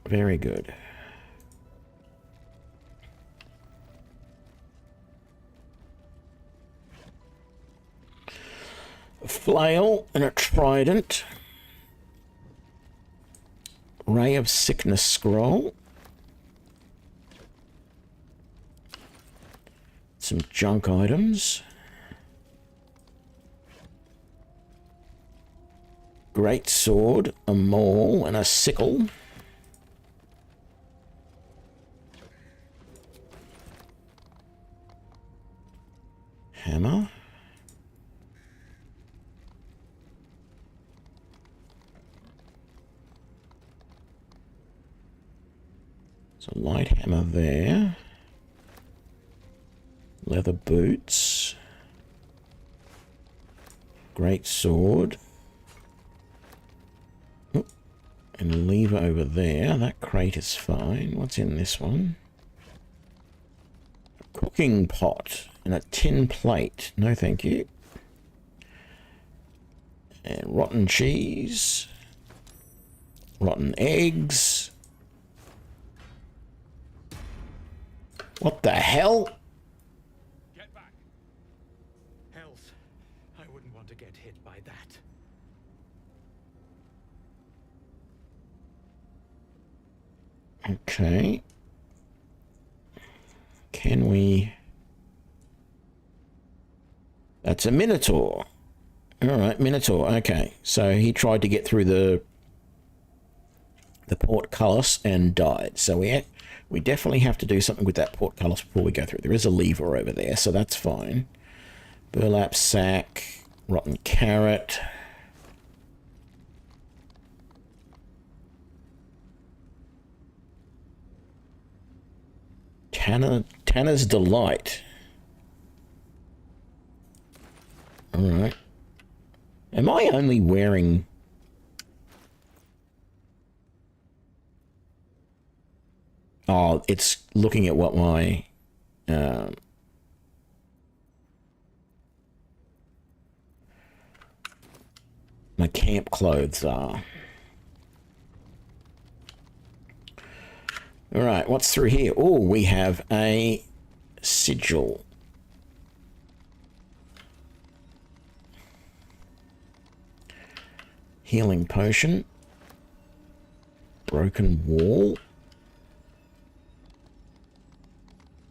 Very good. A flail and a trident. Ray of Sickness scroll. Some junk items. Great sword, a maul, and a sickle. Hammer. Light hammer there. Leather boots. Great sword. Oh, and lever over there. That crate is fine. What's in this one? A cooking pot and a tin plate. No, thank you. And rotten cheese. Rotten eggs. What the hell? Get back. Hells, I wouldn't want to get hit by that. Okay. Can we... That's a Minotaur. Alright, Minotaur. Okay. So he tried to get through the portcullis and died. So we definitely have to do something with that portcullis before we go through. There is a lever over there, so that's fine. Burlap sack, rotten carrot. Tanner's Delight. Alright. Am I only wearing... Oh, it's looking at what my my camp clothes are. All right, what's through here? Oh, we have a sigil. Healing potion. Broken wall.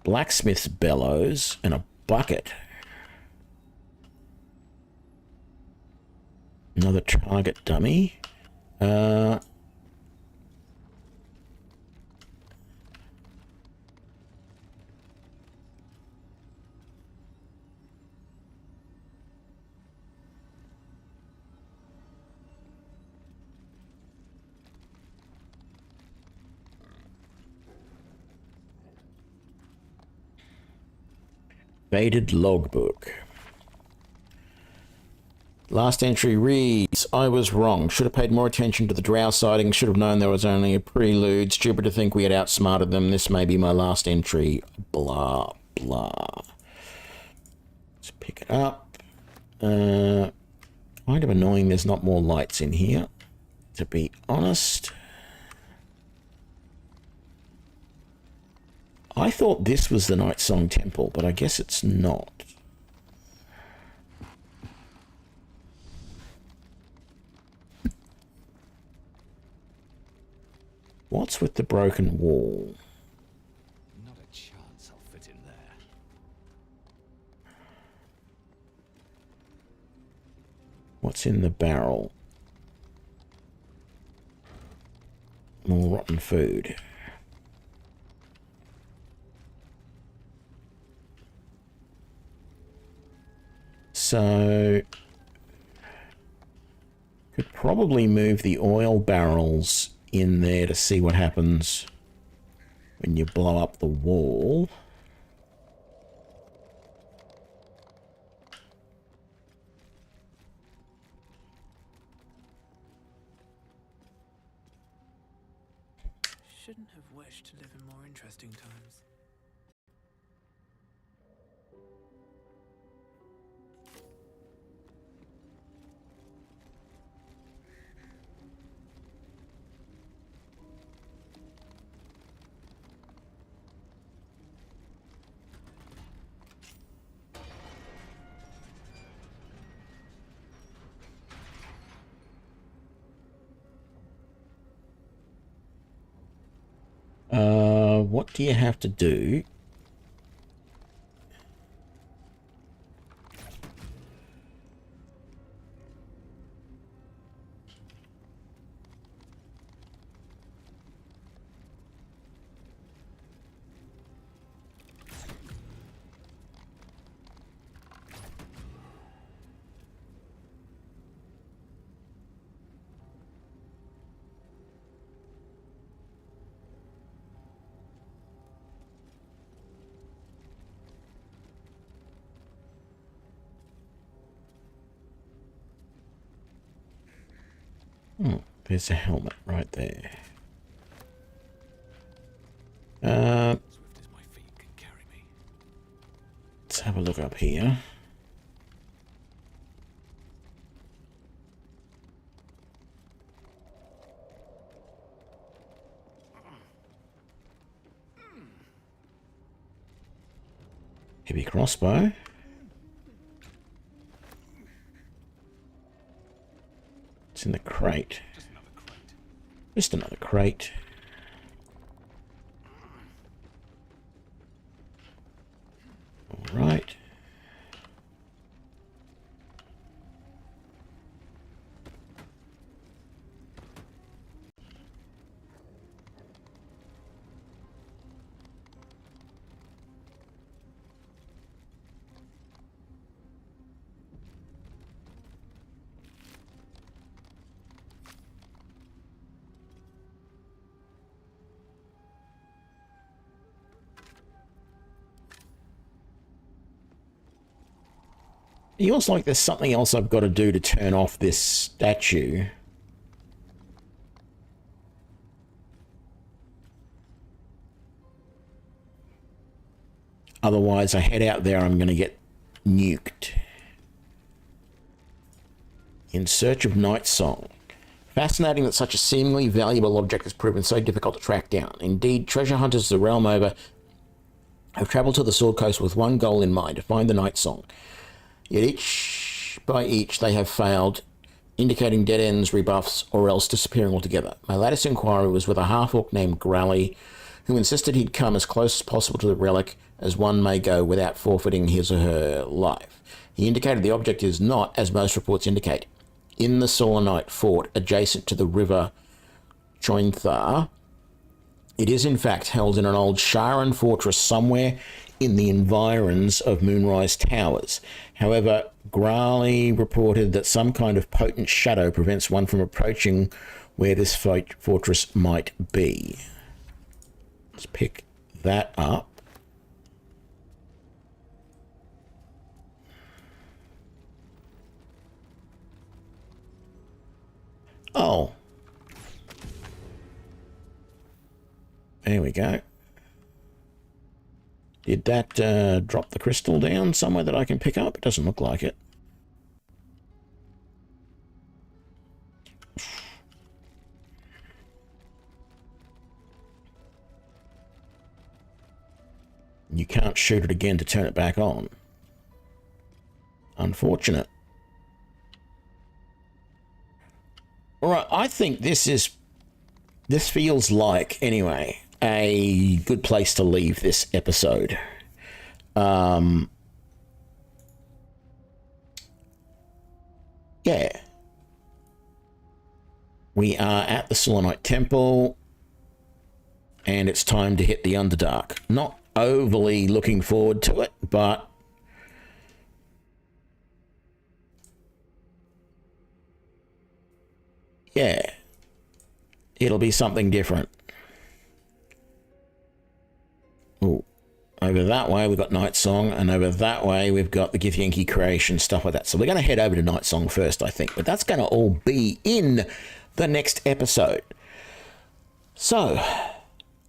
Blacksmith's bellows and a bucket. Another target dummy. Faded logbook. Last entry reads, I was wrong. Should have paid more attention to the drow sighting. Should have known there was only a prelude. Stupid to think we had outsmarted them. This may be my last entry. Blah, blah. Let's pick it up. Kind of annoying there's not more lights in here, to be honest. I thought this was the Night Song Temple, but I guess it's not. What's with the broken wall? Not a chance I'll fit in there. What's in the barrel? More rotten food. So, could probably move the oil barrels in there to see what happens when you blow up the wall. Shouldn't have wished to live in more interesting times. What do you have to do? Oh, there's a helmet right there. Let's have a look up here. Heavy crossbow. It's in the crate. Just another crate. All right. It feels like there's something else I've got to do to turn off this statue. Otherwise, I head out there, I'm going to get nuked. In search of Night Song. Fascinating that such a seemingly valuable object has proven so difficult to track down. Indeed, treasure hunters the realm over have travelled to the Sword Coast with one goal in mind, to find the Night Song. Yet each by each they have failed, indicating dead ends, rebuffs, or else disappearing altogether. My latest inquiry was with a half-orc named Grally, who insisted he'd come as close as possible to the relic as one may go without forfeiting his or her life. He indicated the object is not, as most reports indicate, in the Solanite fort adjacent to the river Chointhar. It is in fact held in an old Sharan fortress somewhere in the environs of Moonrise Towers. However, Grally reported that some kind of potent shadow prevents one from approaching where this fortress might be. Let's pick that up. Oh. There we go. Did that drop the crystal down somewhere that I can pick up? It doesn't look like it. You can't shoot it again to turn it back on. Unfortunate. Alright, I think this feels like, anyway, a good place to leave this episode. Yeah. We are at the Solanite Temple, and it's time to hit the Underdark. Not overly looking forward to it, but yeah, it'll be something different. Ooh. Over that way we've got Night Song, and over that way we've got the Githyanki creation, stuff like that. So we're going to head over to Night Song first, I think, but that's going to all be in the next episode. So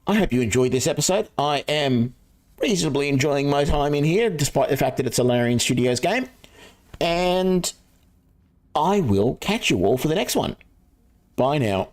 I hope you enjoyed this episode. I am reasonably enjoying my time in here, despite the fact that it's a Larian Studios game. And I will catch you all for the next one. Bye now.